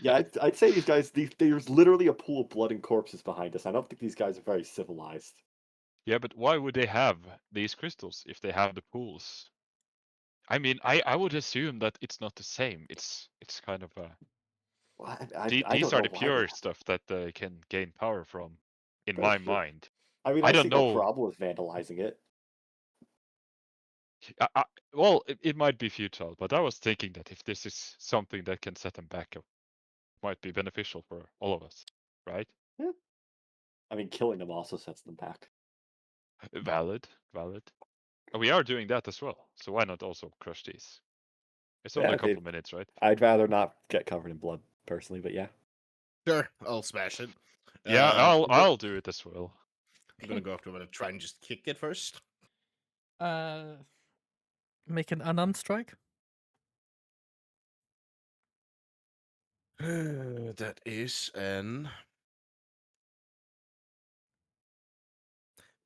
Yeah, I'd say these guys. There's literally a pool of blood and corpses behind us. I don't think these guys are very civilized. Yeah, but why would they have these crystals if they have the pools? I mean, I would assume that it's not the same. It's kind of Well, I these don't are know the why pure that. stuff that they can gain power from, in That's my true. mind. I mean, I I don't see no know. problem with vandalizing it. Well, it might be futile, but I was thinking that if this is something that can set them back, it might be beneficial for all of us, right? Yeah. I mean, killing them also sets them back. Valid. We are doing that as well, so why not also crush these? It's only Yeah, a couple minutes, right? I'd rather not get covered in blood personally, but yeah. Sure, I'll smash it. Yeah, I'm go- I'll do it as well. I'm gonna go up to him and try and just kick it first. Make an unarmed strike. That is an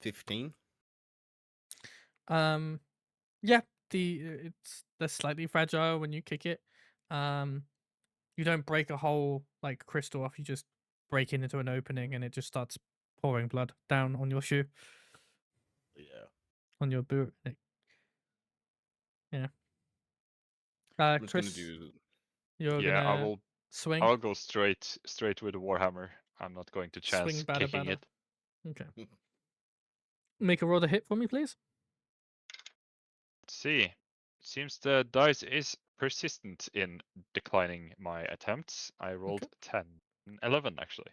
15. Yeah, they're slightly fragile when you kick it. You don't break a whole like crystal off. You just break it into an opening, and it just starts pouring blood down on your shoe, Yeah. on your boot. Yeah. I'm just Chris, gonna do. you're Yeah, gonna swing. I'll go straight with the warhammer. I'm not going to Swing chance batter kicking batter. it. Okay. Make a roll to hit for me, please. Let's see. Seems the dice is persistent in declining my attempts. I rolled 10, 11 actually.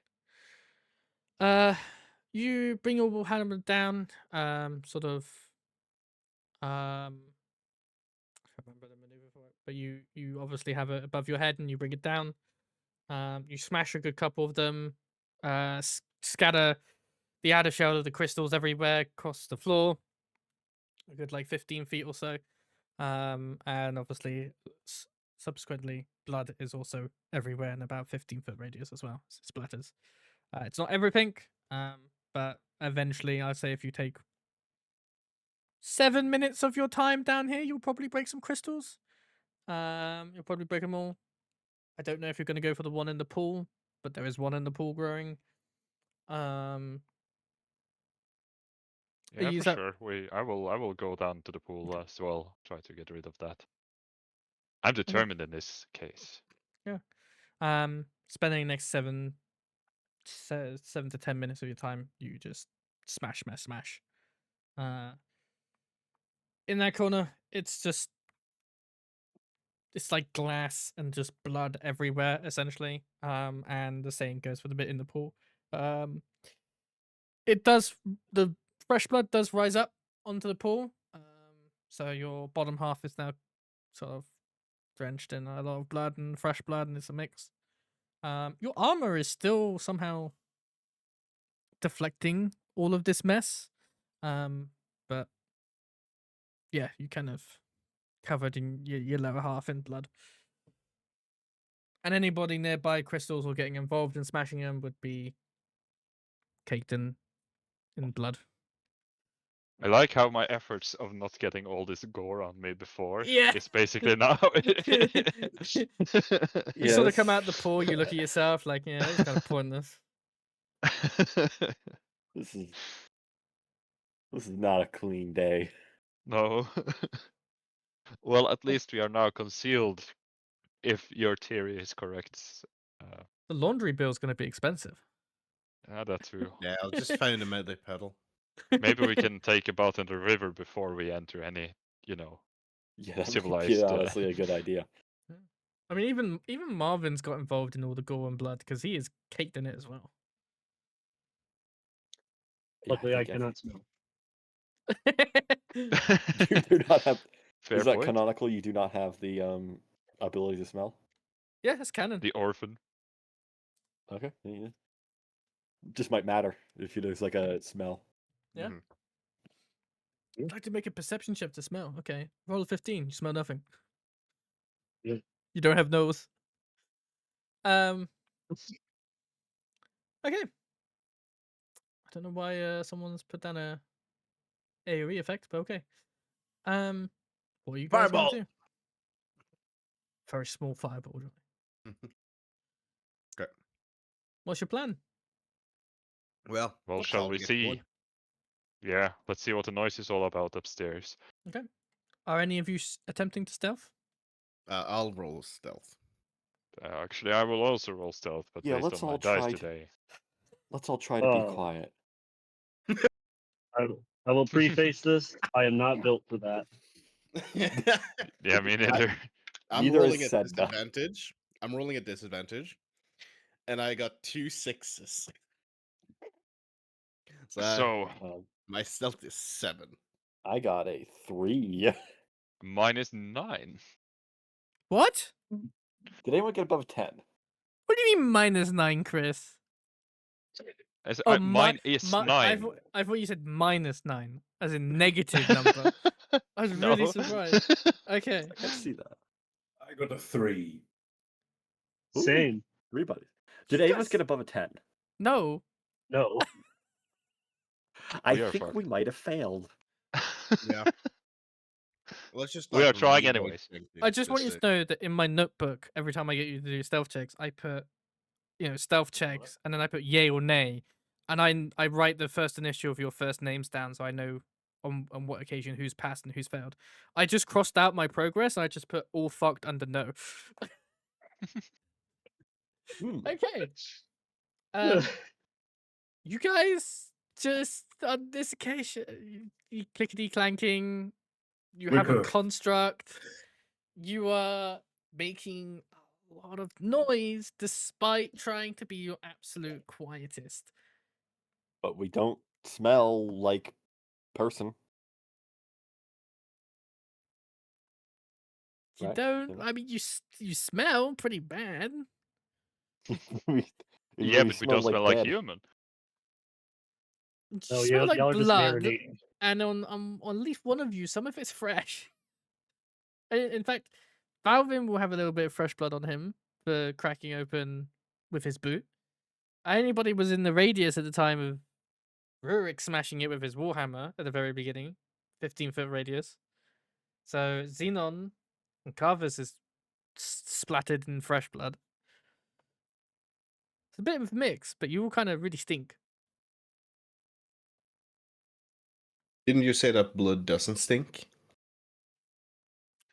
You bring your hammer down. Sort of. I can't remember the maneuver for it, but you obviously have it above your head, and you bring it down. You smash a good couple of them. Scatter the outer shell of the crystals everywhere across the floor. A good like 15 feet or so. And obviously subsequently, blood is also everywhere in about 15-foot radius as well. So it splatters. It's not everything, but eventually, I'd say if you take 7 minutes of your time down here, you'll probably break some crystals. You'll probably break them all. I don't know if you're going to go for the one in the pool, but there is one in the pool growing. Yeah, Is for that- sure. I will go down to the pool as well. Try to get rid of that. I'm determined in this case. Spending the next 7 to 10 minutes of your time, you just smash. In that corner, it's like glass and just blood everywhere, essentially. And the same goes for the bit in the pool. The fresh blood does rise up onto the pool. So your bottom half is now sort of drenched in a lot of blood and fresh blood, and it's a mix. Your armor is still somehow deflecting all of this mess. But yeah, you kind of covered in your lower half in blood. And anybody nearby crystals or getting involved in smashing them would be caked in blood. I like how my efforts of not getting all this gore on me before Yeah. is basically now. You Yeah, sort of come this- out the pool, you look at yourself like, yeah, it's kind of pointless. This is not a clean day. No. Well, at least we are now concealed, if your theory is correct. The laundry bill's going to be expensive. Yeah, that's true. Yeah, I'll just find a melee pedal. Maybe we can take a bath in the river before we enter any, Yeah, that might be civilized. honestly a good idea. I mean, even Marvin's got involved in all the gore and blood because he is caked in it as well. Yeah, Luckily, I think cannot smell. you do not have. Fair Is that point. canonical? You do not have the ability to smell. Yeah, it's canon. The orphan. Okay. Yeah. Just might matter if there's like a smell. Yeah. Mhm. I'd like to make a perception check to smell. Okay, roll a 15. You smell nothing. Yeah. You don't have nose. Okay. I don't know why someone's put down a AoE effect, but okay. What are you guys going to Fireball! do? Very small fireball. Okay. What's your plan? Well, Well, we'll shall call we it see? one. Yeah, let's see what the noise is all about upstairs. Okay. Are any of you attempting to stealth? I'll roll stealth. Actually, I will also roll stealth, but Yeah, based let's on my all dice try to- today. Let's all try to be Oh. quiet. I will preface this. I am not built for that. Yeah, me neither. I'm Neither rolling is at Sedna. disadvantage. I'm rolling at disadvantage. And I got 2 6s. So, Um, my stealth is 7. I got a 3. -9. What? Did anyone get above 10? What do you mean -9, Chris? Mine is 9. I thought you said -9, as in negative number. I was really No. surprised. Okay. I can see that. I got a 3. Ooh. Same. 3 buddies. Did You any of us guys- get above a 10? No. No. I We are think fucked. we might have failed. Yeah. Let's just We are trying reload anyways. everything I just want you to to know that in my notebook, every time I get you to do stealth checks, I put, stealth checks, and then I put yay or nay, and I write the first initial of your first names down so I know on what occasion who's passed and who's failed. I just crossed out my progress, and I just put all fucked under no. Hmm. Okay. You guys just on this occasion, you clickety clanking. You We have a could. construct. You are making a lot of noise despite trying to be your absolute quietest. But we don't smell like person. You Right, don't. yeah. I mean, you smell pretty bad. Yeah, but we don't smell like dead. human. You No, smell like y'all are just blood, marinating. and on at least one of you, some of it's fresh. In fact, Valvin will have a little bit of fresh blood on him for cracking open with his boot. Anybody was in the radius at the time of Rurik smashing it with his warhammer at the very beginning, 15-foot radius. So Zinon and Carthus is splattered in fresh blood. It's a bit of a mix, but you all kind of really stink. Didn't you say that blood doesn't stink?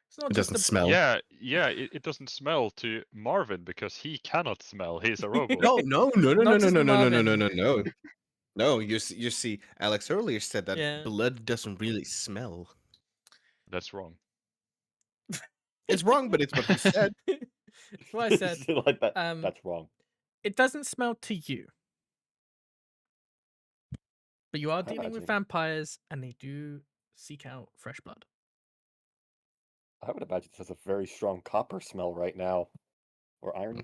It's not It just doesn't the smell. Yeah, it doesn't smell to Marvin because he cannot smell. He's a robot. No, no, no, no, no, Not no, just no, no, no, no, Marvin. no, no. No, you see, Alex earlier said that Yeah. blood doesn't really smell. That's wrong. It's wrong, but it's what he said. That's what I said. Like that. Um, That's wrong. It doesn't smell to you. But you are I dealing with imagine. vampires, and they do seek out fresh blood. I would imagine it has a very strong copper smell right now, or iron.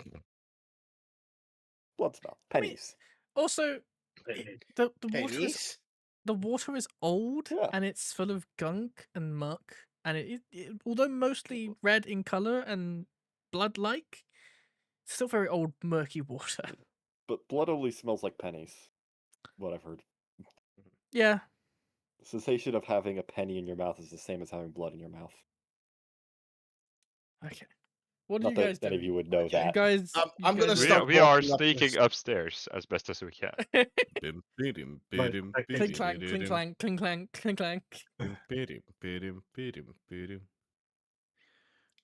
Blood smell. I mean, Pennies. Also, the Pennies? water is old, Yeah. and it's full of gunk and muck, and although mostly red in color and blood-like, it's still very old, murky water. But blood only smells like pennies. What I've heard. Yeah. The sensation of having a penny in your mouth is the same as having blood in your mouth. Okay. What are Not you that guys any doing? of you would know You that. guys. I'm gonna guys- start We are walking up sneaking this- upstairs as best as we can. Clink clank, clink clank, clink clank, clink clank.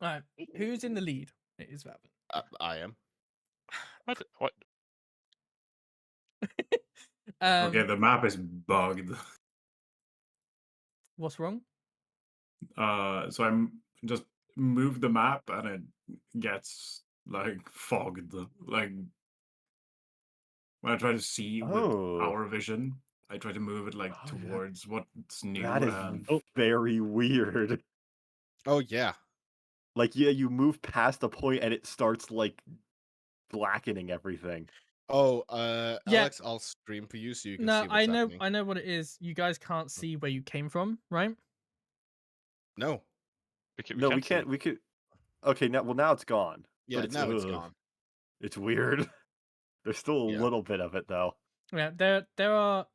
Alright. Who's in the lead? It is Valvin. I am. What? Okay, the map is bugged. What's wrong? So I'm just move the map and it gets like fogged. Like when I try to see with Oh. our vision, I try to move it like Oh, yeah. towards what's new. That is and very weird. Oh yeah. Like, yeah, you move past a point and it starts like blackening everything. Oh, Yeah. Alex, I'll stream for you so you can No, see what's I happening. know what it is. You guys can't see where you came from, right? No. No, we see can't. it. We could. Okay, now it's gone. Yeah, but now it's ugh, gone. It's weird. There's still a Yeah. little bit of it though. Yeah, there are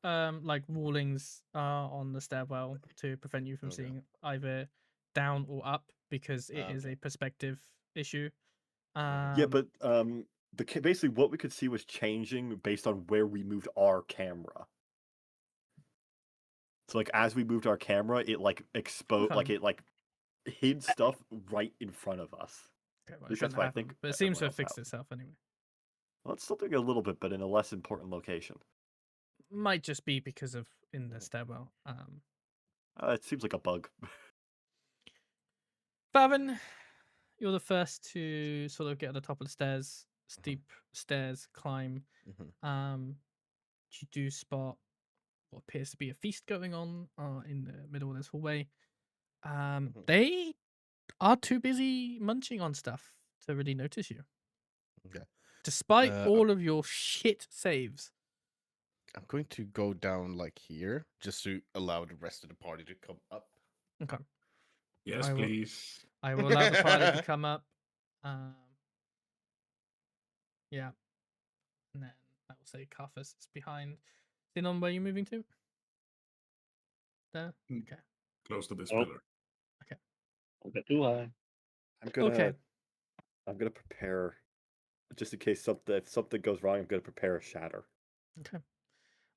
like wallings on the stairwell to prevent you from Okay. seeing either down or up because it is Okay. a perspective issue. Yeah, but basically what we could see was changing based on where we moved our camera. So like as we moved our camera, it like exposed, like Okay. it like hid stuff right in front of us. okay, well, at least it that's shouldn't what I happen, think but it seems to everyone have fixed else itself anyway. Well, it's still doing a little bit, but in a less important location. Might just be because of in the stairwell. It seems like a bug. Favin, you're the first to sort of get at the top of the stairs, steep stairs, climb. Mhm. You do spot what appears to be a feast going on in the middle of this hallway. They are too busy munching on stuff to really notice you. Okay. Despite Uh, all of your shit saves. I'm going to go down like here just to allow the rest of the party to come up. Okay. yes, I will- please. I will allow the party to come up. Yeah. And then I will say Carthus is behind. Zinon, where are you moving to? There? Mm. Okay. Close to this Oh. pillar. Okay, too high. Okay. I'm gonna prepare just in case if something goes wrong. I'm gonna prepare a shatter. Okay.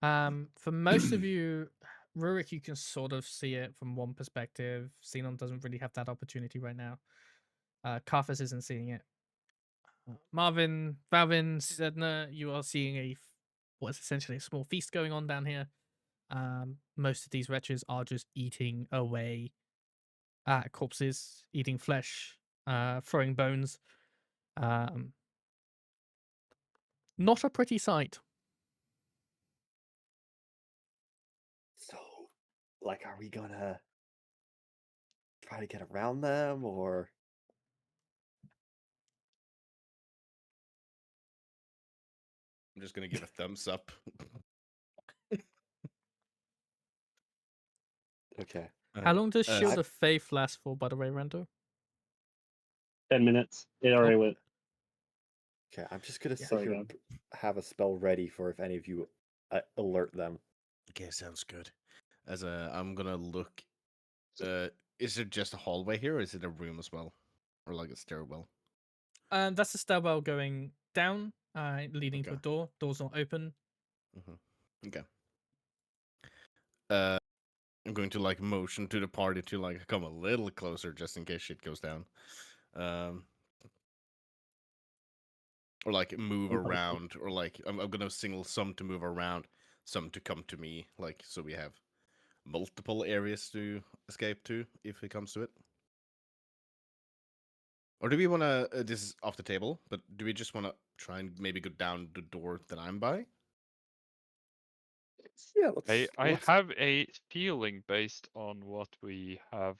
For most of you, Rurik, you can sort of see it from one perspective. Zinon doesn't really have that opportunity right now. Carthus isn't seeing it. Marvin, Wauvin, Sedna, you are seeing what is essentially a small feast going on down here. Most of these wretches are just eating away at corpses, eating flesh, throwing bones. Not a pretty sight. So, like, are we gonna try to get around them, or I'm just gonna give a thumbs up. okay? How long does Shield I- of Faith last for, by the way, Rando? 10 minutes. It already went. Okay, I'm just gonna Yeah. sit Sorry, here, God. have a spell ready for if any of you alert them. Okay, sounds good. I'm gonna look. Is it just a hallway here, or is it a room as well, or like a stairwell? That's the stairwell going down, leading to a Okay. door. Door's not open. Okay. I'm going to like motion to the party to like come a little closer, just in case shit goes down. Or like move Okay. around, or like I'm gonna signal some to move around, some to come to me, like so we have multiple areas to escape to if it comes to it. Or do we want to? This is off the table, but do we just want to try and maybe go down the door that I'm by? Yeah, I let's have a feeling based on what we have,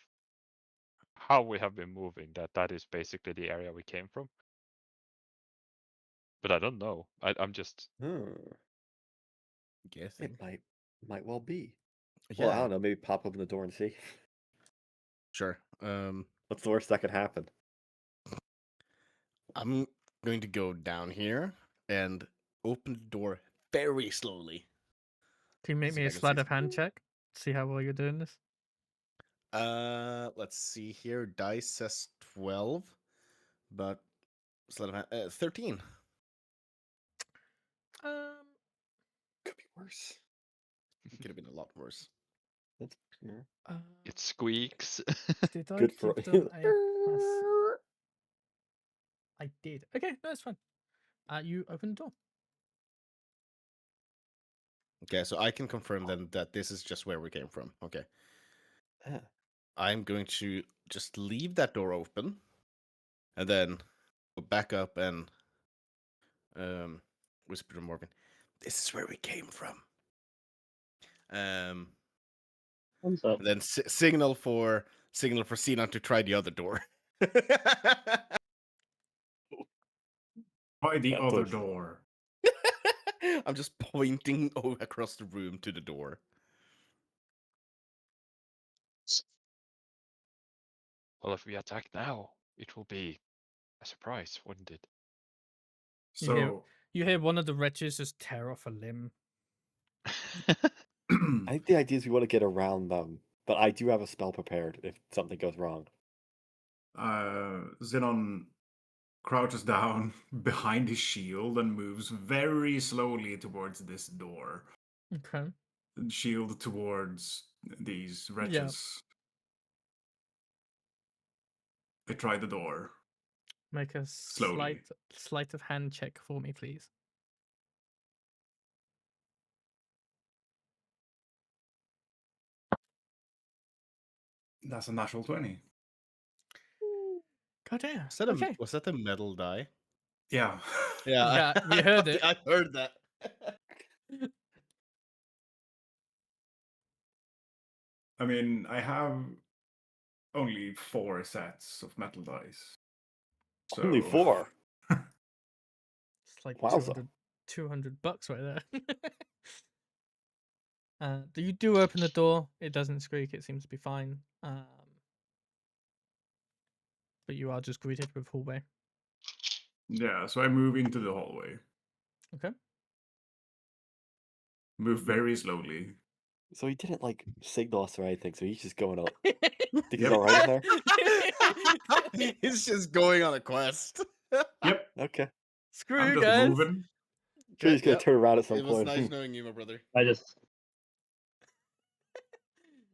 how we have been moving, that is basically the area we came from. But I don't know. I'm just Guessing. It might well be. Yeah, Well, I don't know. Maybe pop open the door and see. sure. What's the worst that could happen? I'm going to go down here and open the door very slowly. Can you make See me if a I can see sleight of something. hand check? See how well you're doing this. Let's see here. Dice says 12, but sleight of hand 13. Um, Could be worse. It could have been a lot worse. That's yeah. it squeaks. Did I Good for give them a plus? I did. Okay, no, it's fine. You open the door. Okay, so I can confirm then that this is just where we came from. Okay. Yeah. I'm going to just leave that door open and then go back up and whisper to Marvin, this is where we came from. Thumbs up. And then signal for Zinon to try the other door. By the That other push. door. I'm just pointing across the room to the door. Well, if we attack now, it will be a surprise, wouldn't it? So You hear one of the wretches just tear off a limb. I think the idea is we want to get around them, but I do have a spell prepared if something goes wrong. Zinon crouches down behind his shield and moves very slowly towards this door. Okay. Shield towards these wretches. They try the door. Make a Slowly. sleight of hand check for me, please. That's a natural 20. God damn. Was that Okay. was that a metal die? Yeah. Yeah, Yeah, we heard it. I heard that. I mean, I have only 4 sets of metal dice. So... Only 4. It's like Wowza. $200 right there. You do open the door. It doesn't squeak. It seems to be fine. But you are just greeted with hallway. Yeah, so I move into the hallway. Okay. Move very slowly. So he didn't like signal us or anything, so he's just going up. Think Think he's alright in there? He's just going on a quest. Yep, Okay. Screw I'm you just guys. moving. Sure, he's gonna Yep. turn around at some It was point. nice knowing you, my brother. I just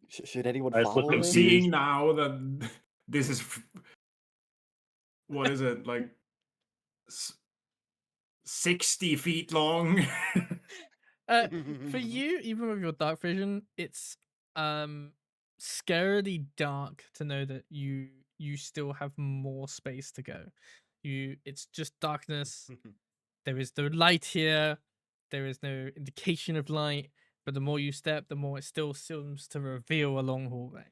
Should anyone I just looked follow I'm at him? seeing now that this is... What is it? Like... 60 feet long? For you, even with your dark vision, it's scarily dark to know that you still have more space to go. It's just darkness. There is no light here. There is no indication of light. But the more you step, the more it still seems to reveal a long hallway.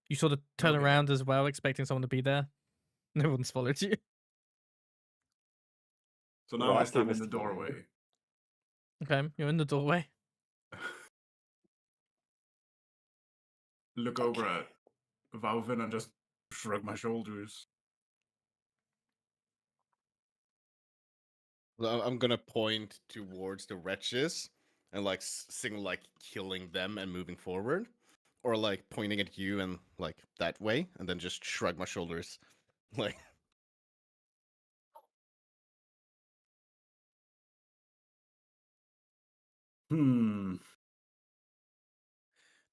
You sort of turn Okay. around as well, expecting someone to be there. No one's followed you. So Well, now I after stand in the Mr. Marvin. doorway. Okay, you're in the doorway. Look over at Wauvin and just shrug my shoulders. I'm gonna point towards the wretches and like signal like killing them and moving forward, or like pointing at you and like that way, and then just shrug my shoulders, like.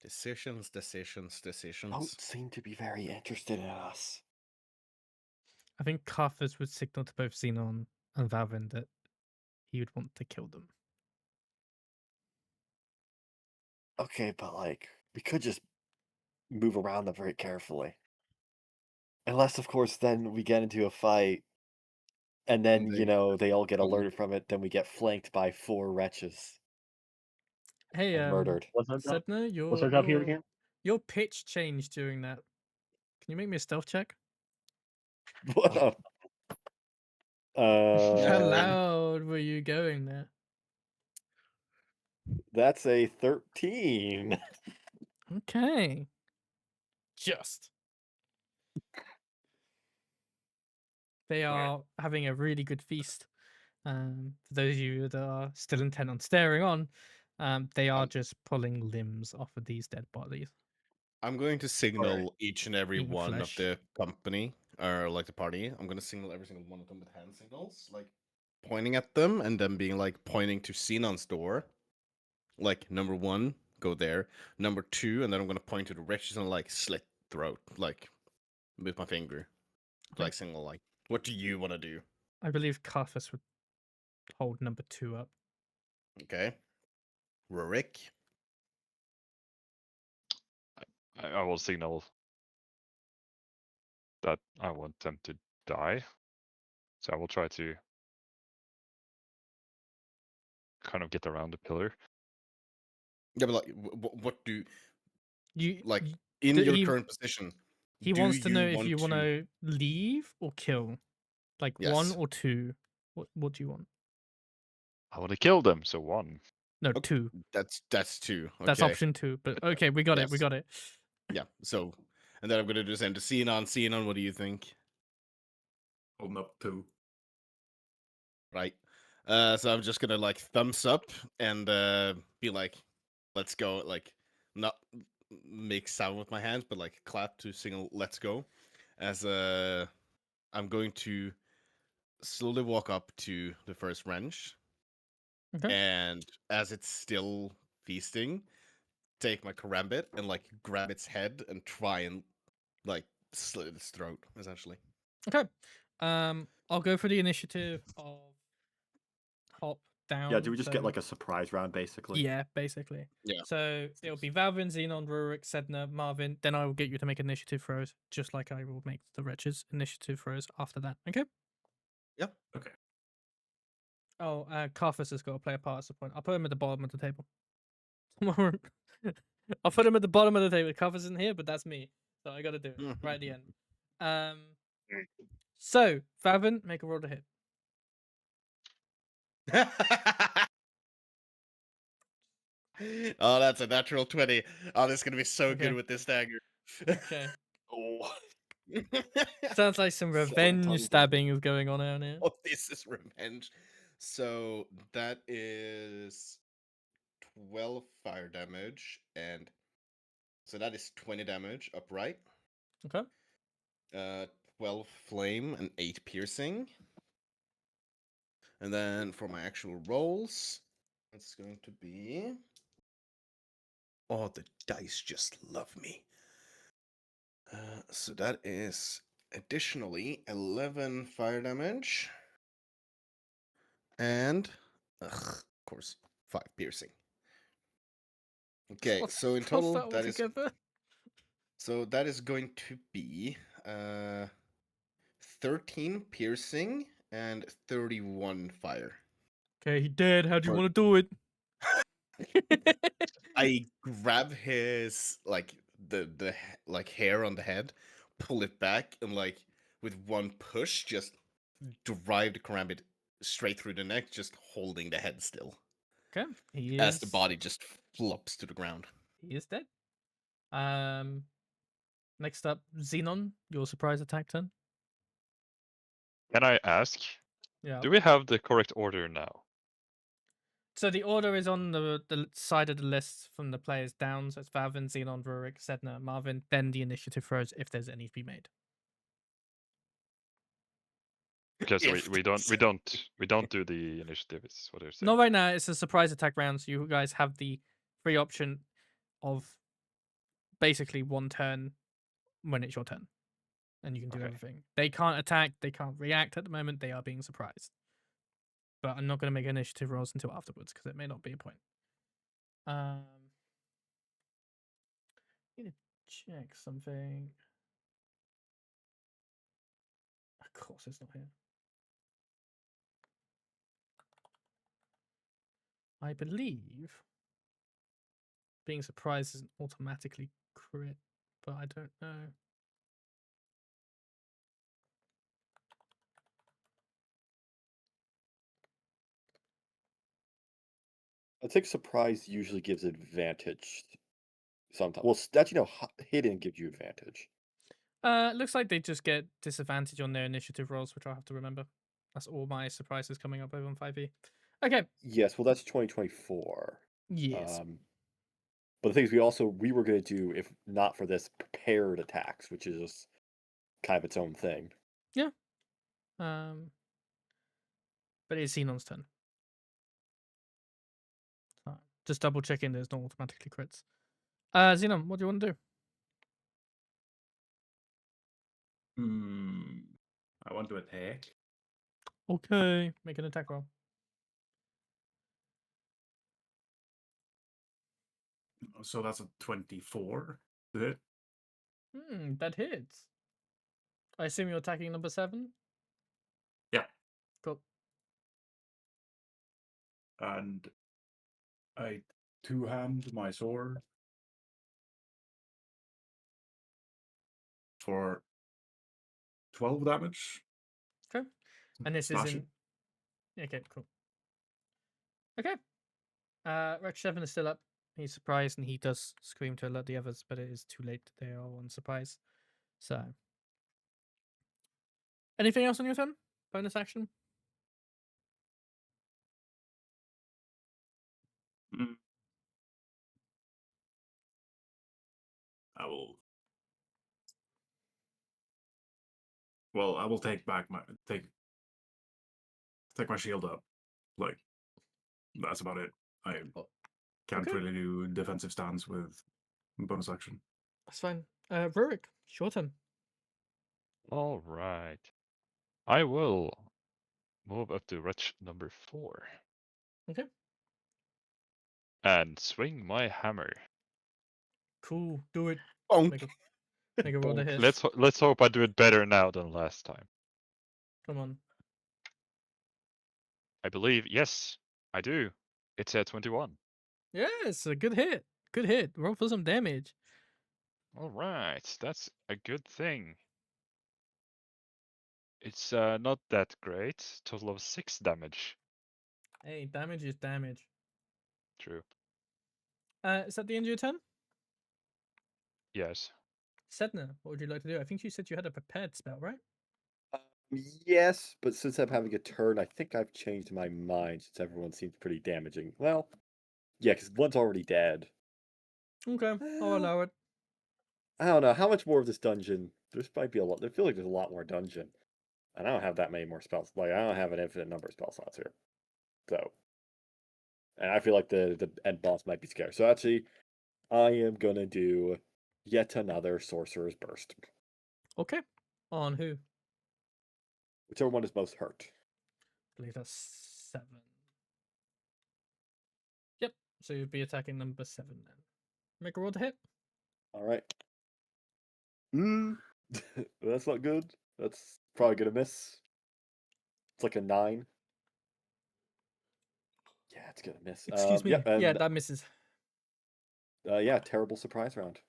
Decisions. Don't seem to be very interested in us. I think Carthus would signal to both Zinon and Wauvin that he would want to kill them. Okay, but like, we could just move around them very carefully. Unless, of course, then we get into a fight, and then, they you know, they all get come- alerted from it, then we get flanked by 4 wretches Hey, and murdered. What's our job? Sedna, What's our job here again? your pitch changed during that. Can you make me a stealth check? What up? How loud were you going there? That's a 13. Okay. Just. They are having a really good feast. For those of you that are still intent on staring on, they are just pulling limbs off of these dead bodies. I'm going to signal each and every Eating one of flesh. the company or like the party. I'm gonna signal every single one of them with hand signals, like pointing at them and then being like pointing to Zenon's door. Like number 1, go there. Number 2, and then I'm gonna point to the wretches and like slit throat, like with my finger, Okay. like signal like, what do you want to do? I believe Carthus would hold number 2 up. Okay, Rurik. I will signal that I want them to die. So I will try to kind of get around the pillar. Yeah, but like, what do You like y- in do your you- current position? He do wants to you know if you want to? to leave or kill. Like Yes. 1 or 2. What do you want? I want to kill them, so 1. No, Okay. 2. That's 2. Okay. That's option 2. But okay, we got it. We Yes. got it. Yeah. So, and then I'm gonna do send to Zinon. Zinon, what do you think? Holding up 2. Right. So I'm just gonna like thumbs up and be like, let's go. Like, not make sound with my hands, but like clap to signal let's go. As I'm going to slowly walk up to the first wrench, Okay. and as it's still feasting, take my karambit and like grab its head and try and like slit its throat, essentially. Okay. I'll go for the initiative of hop down. Yeah, do we just get so- like a surprise round, basically? Yeah, basically. Yeah. So it'll be Wauvin, Zinon, Rurik, Sedna, Marvin. Then I will get you to make initiative throws, just like I will make the wretches initiative throws after that. Okay. Yep. Okay. Oh, Carthus has got to play a part at some point. I'll put him at the bottom of the table. I'll put him at the bottom of the table. Carthus isn't here, but that's me, so I got to do it right at the end. So Wauvin, make a roll to hit. Oh, that's a natural 20. Oh, this is gonna be so Okay. good with this dagger. Okay. Oh, Sounds like some Seven revenge times stabbing is going on out here. Oh, this is revenge. So that is 12 fire damage, and so that is 20 damage upright. Okay. 12 flame and 8 piercing. And then for my actual rolls, it's going to be. Oh, the dice just love me. So that is additionally 11 fire damage. And, of course, 5 piercing. Okay, Plus- so in plus total, that all that is. together. So that is going to be 13 piercing and 31 fire. Okay, he dead. How do you For- want to do it? I grab his like the like hair on the head, pull it back, and like with one push, just drive the karambit straight through the neck, just holding the head still, Okay, he as the is body just flops to the ground. he is dead. Next up, Zinon, your surprise attack turn. Can I ask? Yeah. Do we have the correct order now? So the order is on the side of the list from the players down. So it's Wauvin, Zinon, Rurik, Sedna, Marvin. Then the initiative throws if there's any to be made. Because If we don't do the initiative. Is what they're saying. Not right now. It's a surprise attack round, so you guys have the free option of basically one turn when it's your turn, and you can do Okay. everything. They can't attack. They can't react at the moment. They are being surprised. But I'm not going to make initiative rolls until afterwards because it may not be a point. Need to check something. Of course, it's not here. I believe being surprised isn't automatically crit, but I don't know. I think surprise usually gives advantage. Sometimes, well, actually, no, hidden gives you advantage. It looks like they just get disadvantage on their initiative rolls, which I'll have to remember. That's all my surprises coming up over on 5e. Okay. Yes, well, that's 2024. Yes. But the thing is, we were going to do, if not for this, prepared attacks, which is kind of its own thing. But it's Xenon's turn. So just double checking there's no automatically crits. Xenon, what do you want to do? I want to attack. Okay. Make an attack roll. So that's a 24 to hit. That hits. I assume you're attacking number 7? Yeah. Cool. And I two-hand my sword for 12 damage. Okay. And this is Slashing. in. Okay, cool. Okay. Rex 7 is still up. He's surprised and he does scream to alert the others, but it is too late. They are all on surprise. So. Anything else on your turn? Bonus action? Mm. I will. Well, I will take my shield up. Like, that's about it. I can't Okay. really do defensive stance with bonus action. That's fine. Rurik, it's your turn. All right. I will move up to wretch number 4 Okay. and swing my hammer. Cool. Do it. Bonk. Make a roll to hit. Let's hope I do it better now than last time. Come on. I believe, yes, I do. It's a 21. Yes, a good hit. Good hit. Roll for some damage. All right, that's a good thing. It's not that great. Total of 6 damage. Hey, damage is damage. True. Is that the end of your turn? Yes. Sedna, what would you like to do? I think you said you had a prepared spell, right? Yes, but since I'm having a turn, I think I've changed my mind since everyone seems pretty damaging. Well, yeah, because one's already dead. Okay, I'll Well, allow it. I don't know. How much more of this dungeon? There might be a lot. I feel like there's a lot more dungeon. And I don't have that many more spells. Like, I don't have an infinite number of spell slots here. So. And I feel like the end boss might be scared. So actually, I am going to do yet another Sorcerer's Burst. Okay. On who? Whichever one is most hurt. I believe that's 7. Yep. So you'd be attacking number 7 then. Make a roll to hit. All right. That's not good. That's probably going to miss. It's like a 9. Yeah, it's going to miss. Excuse me. Yep, and, yeah, that misses. yeah, terrible surprise round.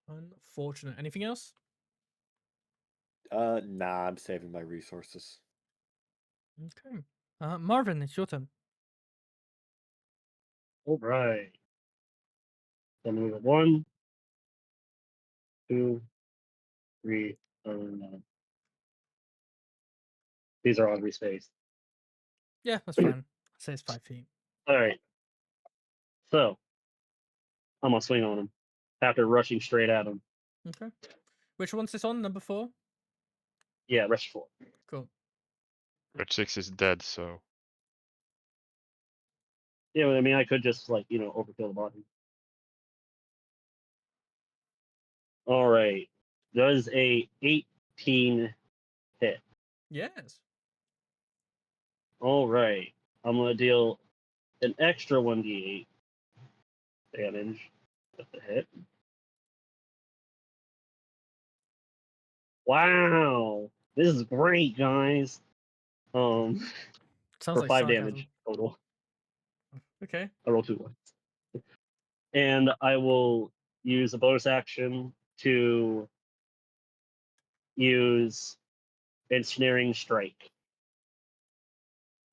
Unfortunate. Anything else? Nah, I'm saving my resources. Okay. Marvin, it's your turn. All right. So move at 1. 2, 3, 9. These are oddly spaced. Yeah, that's fine. I'd say it's 5 feet. All right. So I'm gonna swing on him after rushing straight at him. Okay. Which one's this on? Number 4? Yeah, rush 4. Cool. Red 6 is dead, so Yeah, I mean, I could just overkill the body. All right. Does a 18 hit? Yes. All right. I'm gonna deal an extra 1d8 damage with the hit. Wow, this is great, guys. Sounds For like 5 sarcasm. damage total. Okay. I roll 2 ones. And I will use a bonus action to use Ensnaring Strike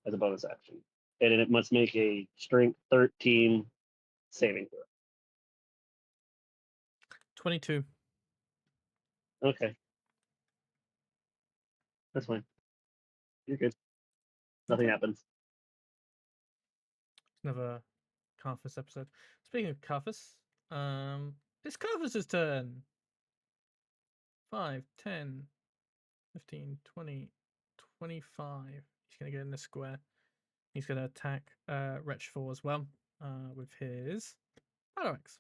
as a bonus action. And it must make a strength 13 saving throw. 22. Okay. That's fine. You're good. Nothing happens. Another Carthus episode. Speaking of Carthus, it's Carthus's turn. 5, 10, 15, 20, 25. He's going to get in the square. He's going to attack Wretch 4 as well with his Battle Axe.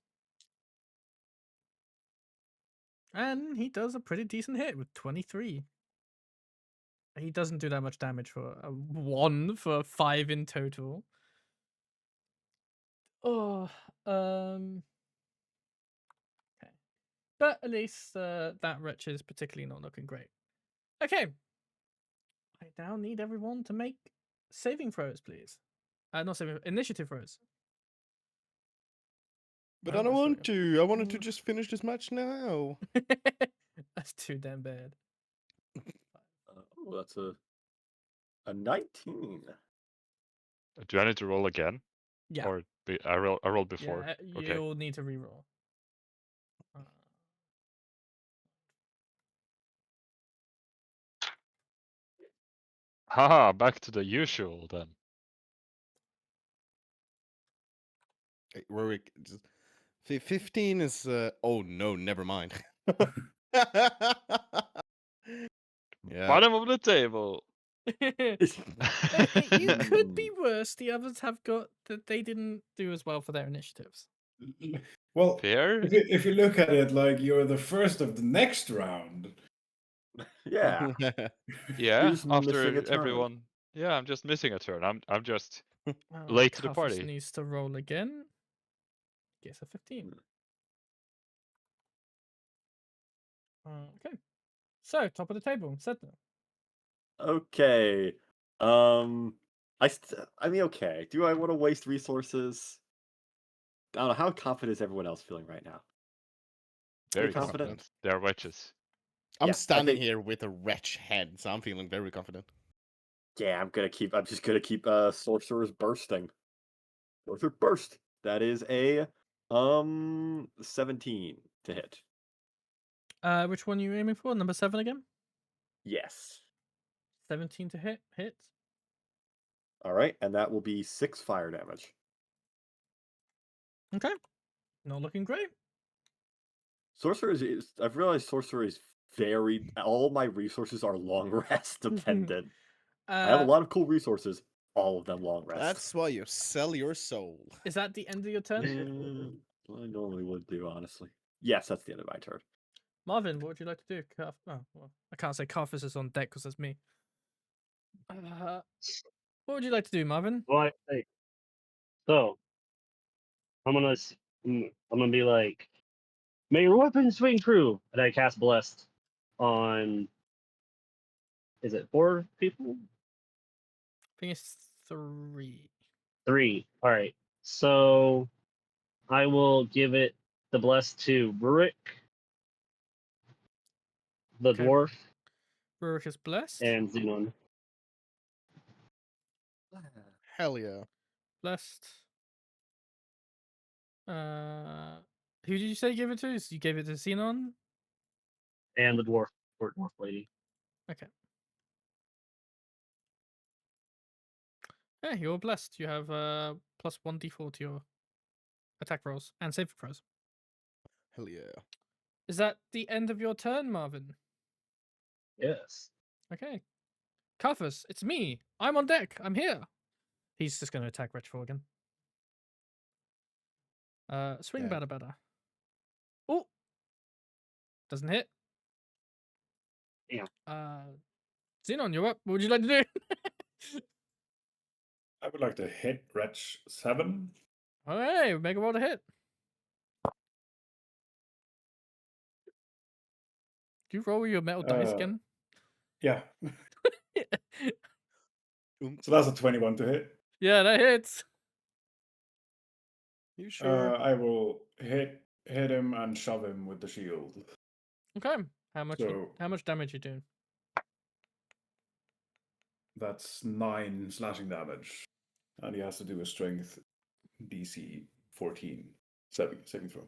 And he does a pretty decent hit with 23. He doesn't do that much damage for a 1 for 5 in total. Oh, okay. But at least that wretch is particularly not looking great. Okay. I now need everyone to make saving throws, please. Not saving, initiative throws. But Oh, I don't that's want to. I wanted to Mm. just finish this match now. That's too damn bad. Oh, that's a 19. do I need to roll again? Yeah. Or I rolled before. Yeah, Okay. you'll need to reroll. Haha, back to the usual then. Hey, Rurik, 15 is. Oh no, never mind. Yeah. Bottom of the table. You could be worse. The others have got that they didn't do as well for their initiatives. Well, Fair. if you look at it like you're the first of the next round. Yeah. Yeah, just missing after a turn. everyone. Yeah, I'm just missing a turn. I'm just Oh, late to the Carthus party. needs to roll again. Gets a 15. Okay. So, top of the table, Sedna. Okay. I mean, okay. Do I want to waste resources? I don't know. How confident is everyone else feeling right now? Very confident? confident. They are wedges. I'm Yeah, I standing think- here with a wretch head, so I'm feeling very confident. Yeah, I'm just gonna keep sorcerer's bursting. Sorcerer burst. That is a 17 to hit. Which one are you aiming for? Number 7 again? Yes. 17 to hit. Hits. All right, and that will be 6 fire damage. Okay. Not looking great. Sorcerer is I've realized sorcerer is very. All my resources are long rest dependent. I have a lot of cool resources. All of them long rest. That's why you sell your soul. Is that the end of your turn? I normally would do, honestly. Yes, that's the end of my turn. Marvin, what would you like to do? Oh, well, I can't say Carthus is on deck because that's me. What would you like to do, Marvin? Well, so I'm gonna be like, may your weapon swing true, and I cast Blessed on. Is it 4 people? I think it's 3. 3. All right. So I will give it the Blessed to Rurik, the Okay. dwarf, Rurik is blessed. and Zinon. Hell yeah. Blessed. Who did you say you gave it to? You gave it to Zinon? and the dwarf lady. Okay. Yeah, you're blessed. You have plus 1d4 to your attack rolls and save throws. Hell yeah. Is that the end of your turn, Marvin? Yes. Okay. Carthus, it's me. I'm on deck. I'm here. He's just going to attack Retro again. Swing Yeah. batter. Oh! Doesn't hit. Damn. Zinon, you're up. What would you like to do? I would like to hit Wretch 7. Alright, make a roll to hit. Do you roll with your metal dice again? Yeah. So that's a 21 to hit. Yeah, that hits. You sure? I will hit him and shove him with the shield. Okay. How much So damage you doing? that's 9 slashing damage. And he has to do a strength DC 14 saving throw.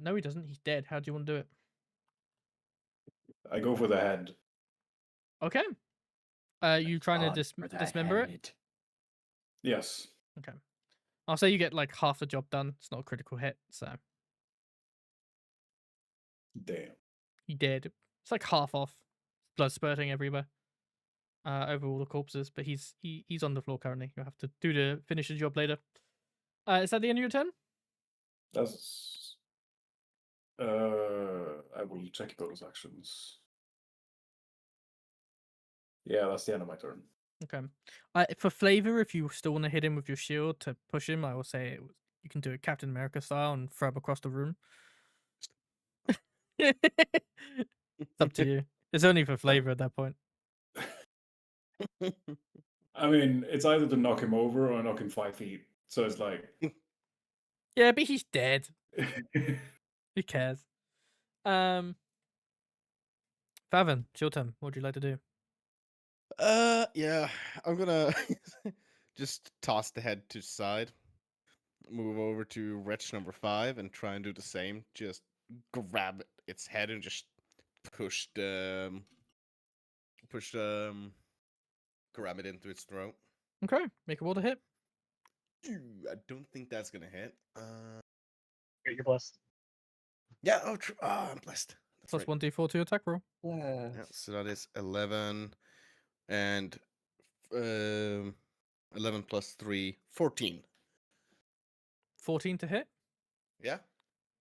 No, he doesn't. He's dead. How do you want to do it? I go for the head. Okay. You trying to dismember it? Yes. Okay. I'll say you get like half the job done. It's not a critical hit, so Damn. he dead. It's like half off. Blood spurting everywhere. Over all the corpses, but he's on the floor currently. You'll have to finish the job later. Is that the end of your turn? That's. I will check those actions. Yeah, that's the end of my turn. Okay. For flavor, if you still want to hit him with your shield to push him, I will say you can do it Captain America style and throw him across the room. It's up to you. It's only for flavor at that point. I mean, it's either to knock him over or knock him 5 feet. So it's like. Yeah, but he's dead. Who cares? Favin, it's your turn. What would you like to do? Yeah, I'm gonna just toss the head to the side, move over to wretch number 5, and try and do the same. Just grab its head and just push ram it into its throat. Okay, make a roll to hit. I don't think that's gonna hit. You're blessed. Yeah. Oh, I'm blessed. That's Plus right. 1d4 to your attack roll. Yeah, so that is 11, and 11 plus 3, 14. 14 to hit. Yeah.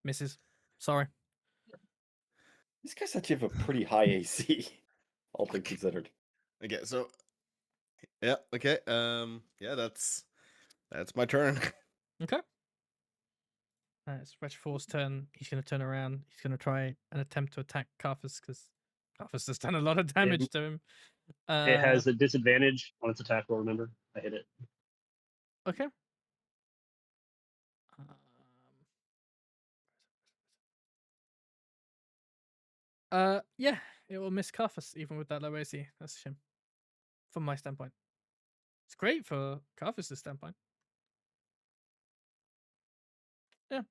Misses. Sorry. These guys actually have a pretty high AC, all things considered. Okay, so yeah, okay. Yeah, that's my turn. Okay. It's Wretch 4's turn. He's going to turn around. He's going to try and attempt to attack Carthus because Carthus has done a lot of damage to him. It has a disadvantage on its attack roll, remember? I hit it. Okay. Yeah, it will miss Carthus even with that low AC. That's a shame. From my standpoint. It's great for Carthus' standpoint. Yeah.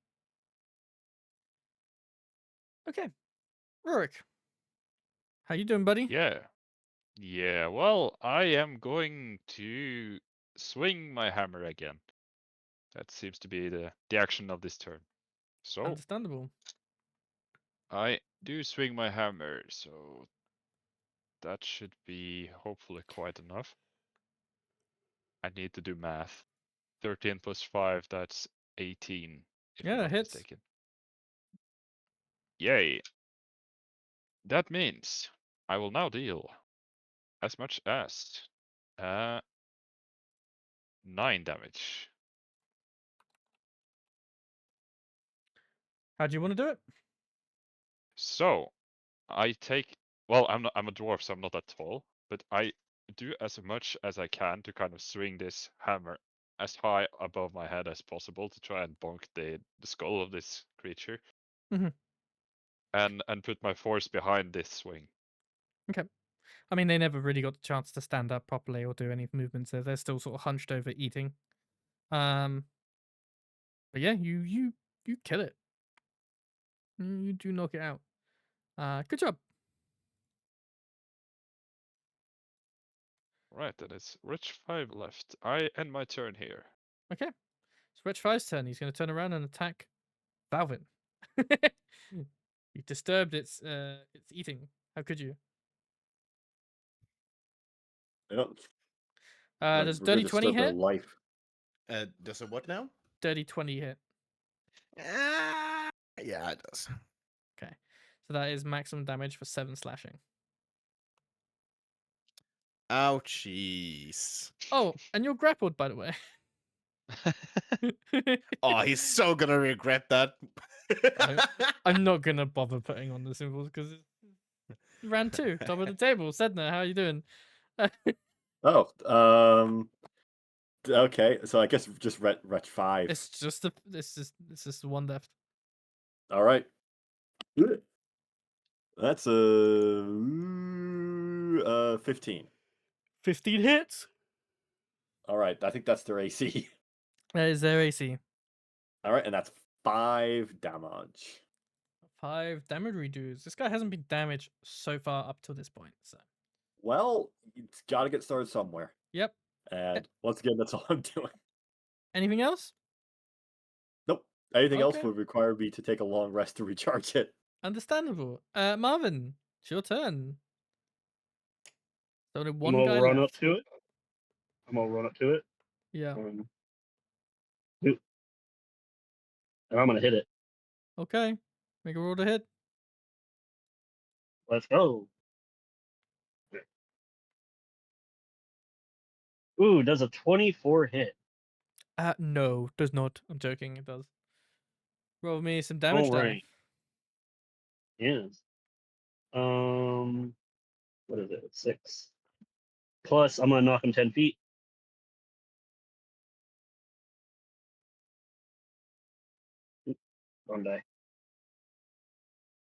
Okay. Rurik. How you doing, buddy? Yeah. Yeah, well, I am going to swing my hammer again. That seems to be the action of this turn. So Understandable. I do swing my hammer, so that should be hopefully quite enough. I need to do math. 13 plus 5, that's 18. If Yeah, I'm that not hits. mistaken. Yay. That means I will now deal as much as 9 damage. How do you want to do it? So I take, well, I'm a dwarf, so I'm not that tall, but I do as much as I can to kind of swing this hammer as high above my head as possible to try and bonk the skull of this creature. Mhm. And put my force behind this swing. Okay. I mean, they never really got the chance to stand up properly or do any movements. They're still sort of hunched over eating. But yeah, you kill it. You do knock it out. Good job. Right, then it's Rich 5 left. I end my turn here. Okay. It's Rich 5's turn. He's going to turn around and attack Wauvin. You disturbed its eating. How could you? Yep. Does We're dirty gonna 20 disturb their hit? life. Does it what now? Dirty 20 hit. Yeah, it does. Okay. So that is maximum damage for 7 slashing. Ouchies. Oh, and you're grappled, by the way. Oh, he's so gonna regret that. I'm not gonna bother putting on the symbols because round 2, top of the table. Sedna, how are you doing? Oh, okay. So I guess just Wretch 5. It's just the one left. All right. That's a 15. 15 hits. All right. I think that's their AC. That is their AC. All right, and that's 5 damage. 5 damage reduce. This guy hasn't been damaged so far up till this point. So Well, it's got to get started somewhere. yep. And once again, that's all I'm doing. Anything else? Nope. Anything else Okay. would require me to take a long rest to recharge it. Understandable. Marvin, it's your turn. There's only I'm one gonna guy run left. up to it. Yeah. And I'm gonna hit it. Okay. Make a roll to hit. Let's go. Ooh, does a 24 hit? No, does not. I'm joking. It does. Roll me some damage All die. right. Yes. What is it? 6. Plus, I'm gonna knock him 10 feet. Wrong die.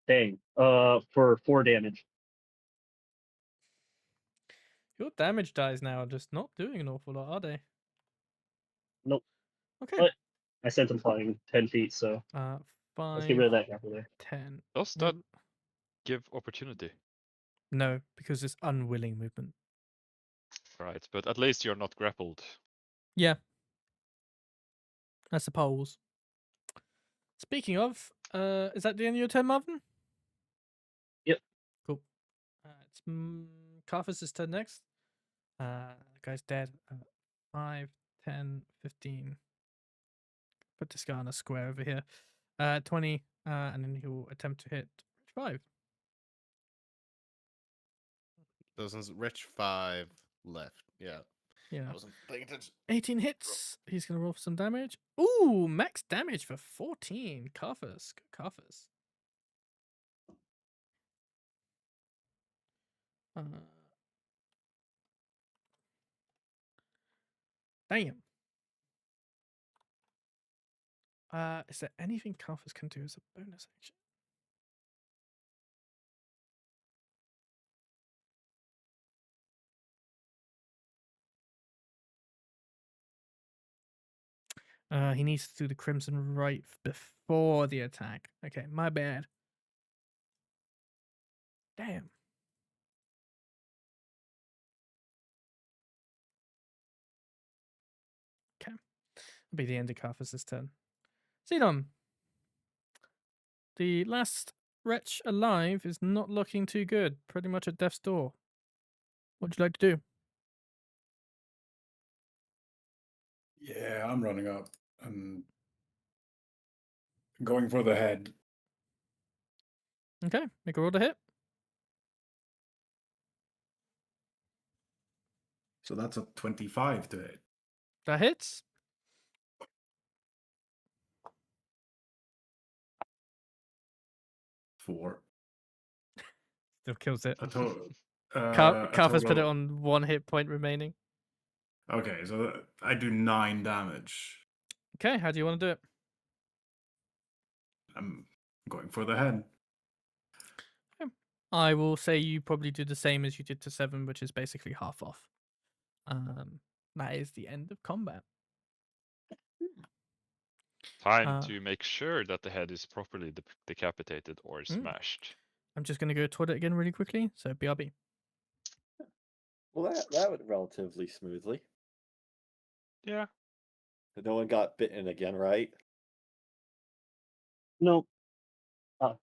Dang. For 4 damage. Your damage dies now are just not doing an awful lot, are they? Nope. Okay. But I sent him flying 10 feet, so let's get 5, rid of that grapple there. 10. Does that give opportunity? No, because it's unwilling movement. Right, but at least you're not grappled. Yeah. I suppose. Speaking of, is that the end of your turn, Marvin? Yep. Cool. It's Carthus' turn next. The guy's dead. 5, 10, 15. Put this guy on a square over here. 20, and then he'll attempt to hit 5. There's Rich 5 left. Yeah. Yeah. I wasn't paying attention. 18 hits. He's gonna roll for some damage. Ooh, max damage for 14. Carthus. Good Carthus. Damn. Is there anything Carthus can do as a bonus action? He needs to do the Crimson Rite before the attack. Okay, my bad. Damn. Okay. It'll be the end of Carthus' turn. Zinon. The last wretch alive is not looking too good. Pretty much at death's door. What'd you like to do? Yeah, I'm running up and going for the head. Okay, make a roll to hit. So that's a 25 to hit. That hits. Four. Still kills it. A total. Carthus put it on 1 hit point remaining. Okay, so I do 9 damage. Okay, how do you want to do it? I'm going for the head. I will say you probably do the same as you did to 7, which is basically half off. That is the end of combat. Time to make sure that the head is properly decapitated or Mm. smashed. I'm just gonna go toilet again really quickly. So BRB. Well, that went relatively smoothly. Yeah. No one got bitten again, right? Nope. So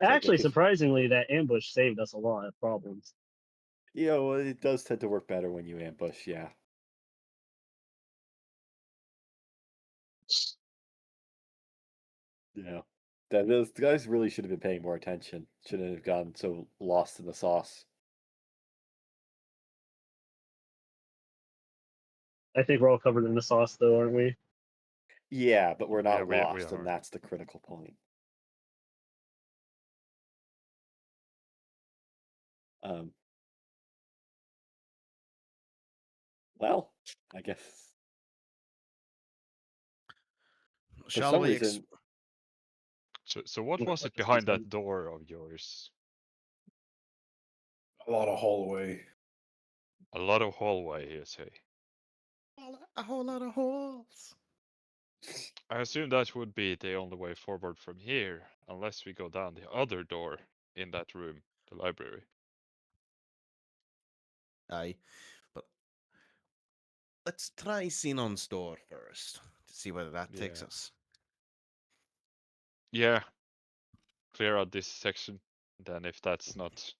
Actually, because surprisingly, that ambush saved us a lot of problems. well, it does tend to work better when you ambush. Yeah. Yeah. Those guys really should have been paying more attention. Shouldn't have gotten so lost in the sauce. I think we're all covered in the sauce, though, aren't we? Yeah, but we're not Yeah, we lost, and are. that's the critical point. Well, I guess for Shall some we? reason, So what Looks was like it this behind one's that door of yours? A lot of hallway. A lot of hallway, you say. A whole lot of holes. I assume that would be the only way forward from here, unless we go down the other door in that room, the library. Aye, but let's try Zinon's door first to see whether that takes Yeah. us. Yeah. Clear out this section. Then if that's not.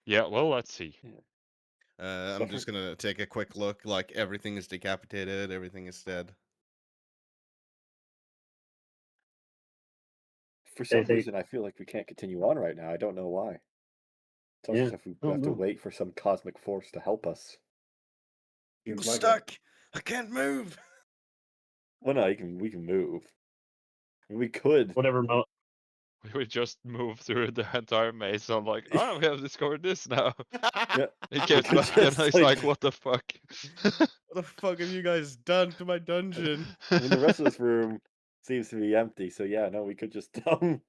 Yeah, well, let's see. I'm But just gonna take a quick look. Like everything is decapitated, everything is dead. for some they- reason, I feel like we can't continue on right now. I don't know why. It's almost Yeah, as if we I don't have to know. wait for some cosmic force to help us. I'm Seems like stuck. I can't move. Well, no, we can move. We could. Whatever. We just move through the entire maze. I'm like, oh, we have discovered this now. Yeah, He we gets could back and just he's like, what the fuck? What the fuck have you guys done to my dungeon? I mean, the rest of this room seems to be empty. So yeah, no, we could just no.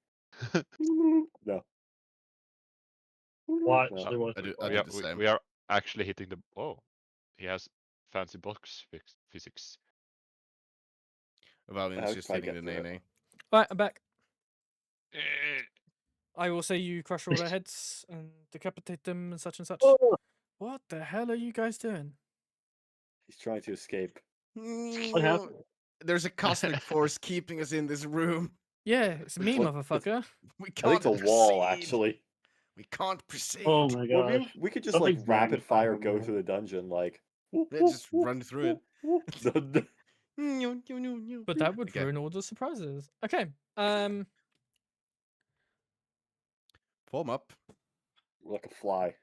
Watch. No. There was I we, do are, the same. we are actually hitting the. Oh, he has fancy box physics. Valvin's we could just probably hitting the get through it. nay. Right, I'm back. Eh, I will say you crush all their heads and decapitate them and such and such. Oh, What the hell are you guys doing? He's trying to escape. what happened? There's a cosmic force keeping us in this room. Yeah, it's me, What- motherfucker. We I think can't it's a wall, proceed. actually. We can't proceed. Oh my Well, gosh. we could just Something's like rapid magnifying fire on go that. through the dungeon, like. Yeah, just run through it. But that would Okay. ruin all the surprises. Okay. Form up. Like a fly.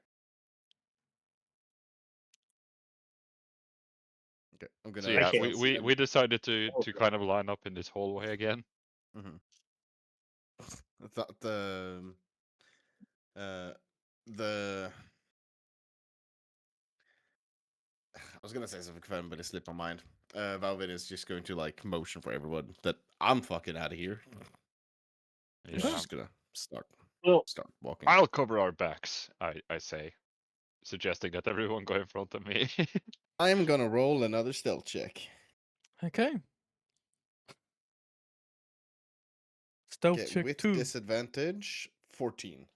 Okay, I'm gonna. So yeah, can't see we him. decided to Oh, kind of line up in this hallway again. Mhm. I thought the I was gonna say something fun, but it slipped my mind. Valvin is just going to like motion for everyone that I'm fucking out of here. He's Yeah. just gonna start Well, walking. I'll cover our backs, I say, suggesting that everyone go in front of me. I'm gonna roll another stealth check. Okay. Stealth Okay, check with 2. disadvantage, 14.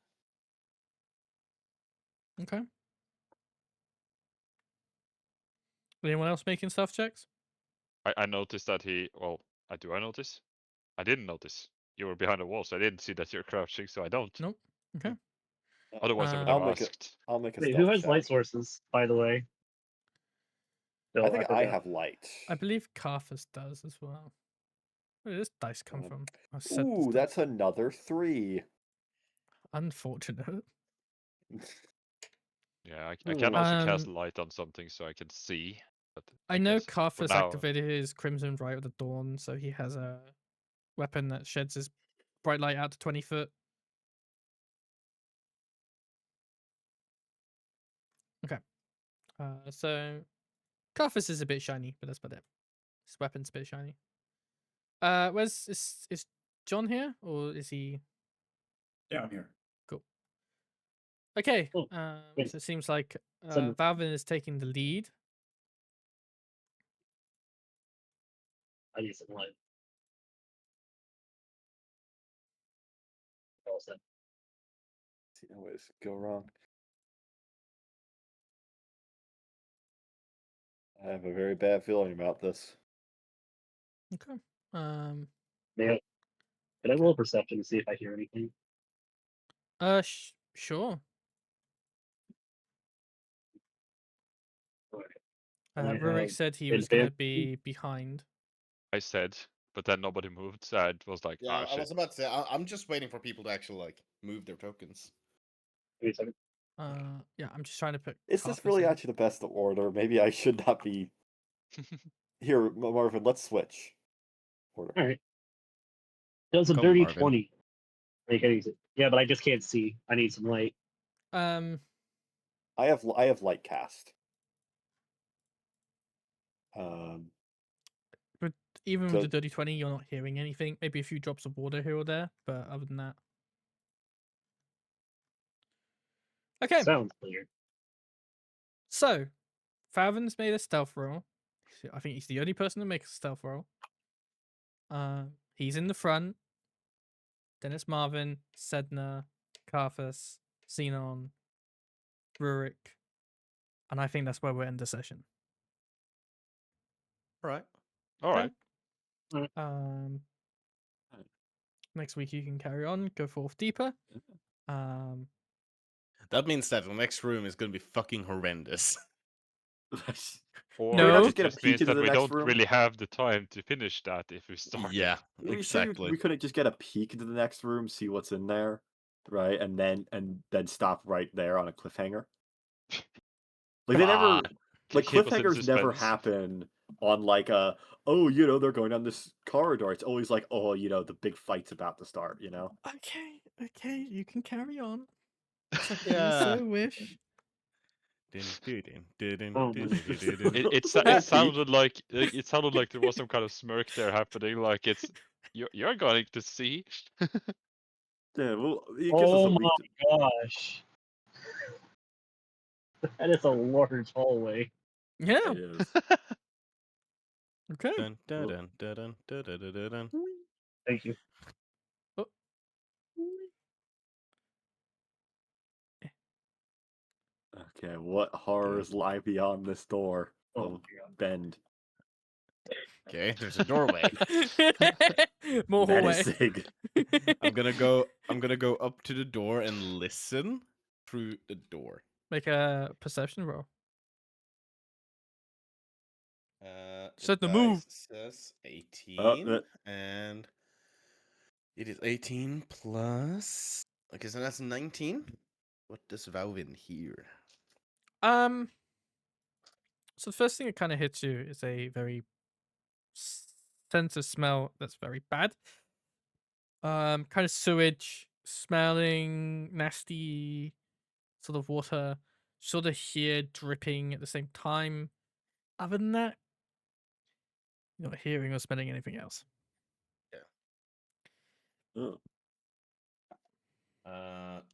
Okay. Anyone else making stealth checks? I noticed that I notice? I didn't notice. You were behind a wall, so I didn't see that you're crouching, so I don't. Nope. Okay. Otherwise, I would I'll have make asked. I'll make a wait, stealth who has check. light sources, by the way? I Bill, think I forgot. have light. I believe Carthus does as well. Where did this dice come Um, from? I said this Ooh, dice. that's another 3. Unfortunate. Yeah, I can also cast Um, light on something so I can see. But I know guess for Carthus now, activated his Crimson Right of the Dawn, so he has a weapon that sheds his bright light out to 20 foot. Okay. So Carthus is a bit shiny, but that's about it. His weapon's a bit shiny. Where's is John here, or is he? Down here. Okay. Oh, wait. So it seems like Sudden- Valvin is taking the lead. I need some light. all set. See no ways to go wrong. I have a very bad feeling about this. Okay. Yeah. Can I roll a perception to see if I hear anything? Sure. Alright. And I Rurik have said he was gonna advantage. be behind. I said, but then nobody moved, so I was like, Yeah, ah, I shit. was about to say, I'm just waiting for people to actually like move their tokens. Wait a second. Yeah, I'm just trying to put. Is this Carthus really in. actually the best of order? Maybe I should not be. Here, Marvin, let's switch order. Alright. Does a Come, dirty Marvin. 20. Make it easy. Yeah, but I just can't see. I need some light. I have light cast. But even So- with the dirty 20, you're not hearing anything. Maybe a few drops of water here or there, but other than that. Okay, Sounds clear. so Falvin's made a stealth roll. I think he's the only person to make a stealth roll. He's in the front. Then it's Marvin, Sedna, Carthus, Zinon, Rurik, and I think that's where we'll end the session. All right. All right. Next week you can carry on, go forth deeper. That means that the next room is going to be fucking horrendous. Or No. just it get a just peek means into that the we next don't room? really have the time to finish that if we start. Yeah, Are you sure exactly. we couldn't just get a peek into the next room, see what's in there, right, and then stop right there on a cliffhanger? Like Come they never, on, like keep us in cliffhangers never suspense. happen on like a, oh, you know, they're going down this corridor. It's always like, oh, you know, the big fight's about to start, you know? Okay, you can carry on. If Yeah. you so wish. It Peek. sounded like there was some kind of smirk there happening. Like it's you're going to see. Yeah, well, it gives us Oh a week. my gosh. That is a large hallway. Yeah. It is. Okay. Dun, dun, dun, dun, dun, dun, dun, dun, dun, dun. Thank you. Okay, what horrors lie beyond this door? Oh Oh, my god. bend. Okay, there's a doorway. More hallway. Menacing. I'm gonna go up to the door and listen through the door. Make a perception roll. The Set the move. dice says 18, that- and it is 18 plus. Okay, so that's 19. What does Wauvin hear? So the first thing that kind of hits you is a very sense of smell that's very bad. Kind of sewage smelling, nasty sort of water, sort of hear dripping at the same time. Other than that, you're not hearing or smelling anything else. Oh.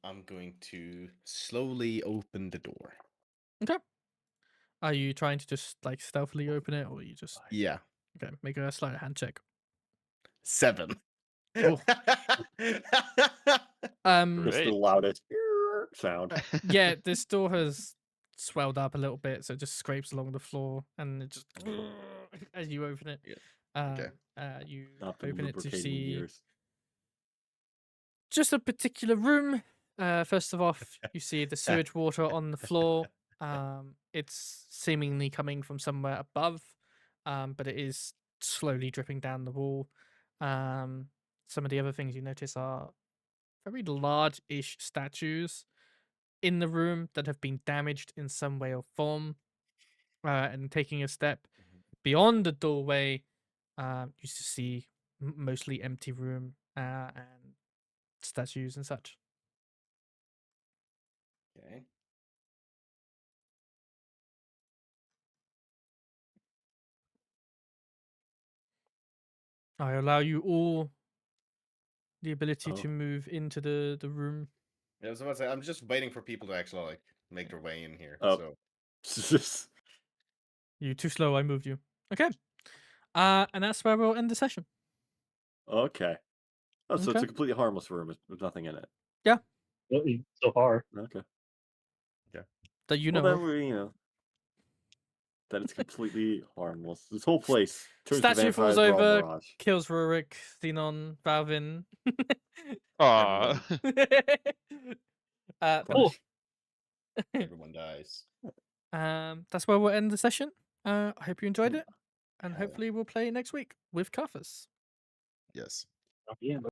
I'm going to slowly open the door. Okay. Are you trying to just like stealthily open it, or are you just Yeah, okay? Make a sleight of hand check. 7. Oh. Just the Great. loudest sound. Yeah, this door has swelled up a little bit, so it just scrapes along the floor, and it just as you open it, Okay. you Not been open it to lubricated in see years. just a particular room. First of all, you see the sewage water on the floor. It's seemingly coming from somewhere above, but it is slowly dripping down the wall. Some of the other things you notice are very large-ish statues in the room that have been damaged in some way or form. And taking a step beyond the doorway, you see mostly empty room and statues and such. Okay. I allow you all the ability Oh. to move into the room. Yeah, I was about to say, I'm just waiting for people to actually like make their way in here. Oh. So You too slow. I moved you. Okay. And that's where we'll end the session. Okay. Oh, so it's Okay. a completely harmless room with nothing in it. So far. Okay. That you Well, know. then of. we, that it's completely harmless. This whole place turns Statue to falls vampires, we're all over, mirage. kills Rurik, Zinon, Wauvin. Ah, Oh, Everyone dies. That's where we'll end the session. I hope you enjoyed it, and Hell. hopefully we'll play next week with Carthus. Yes. yeah.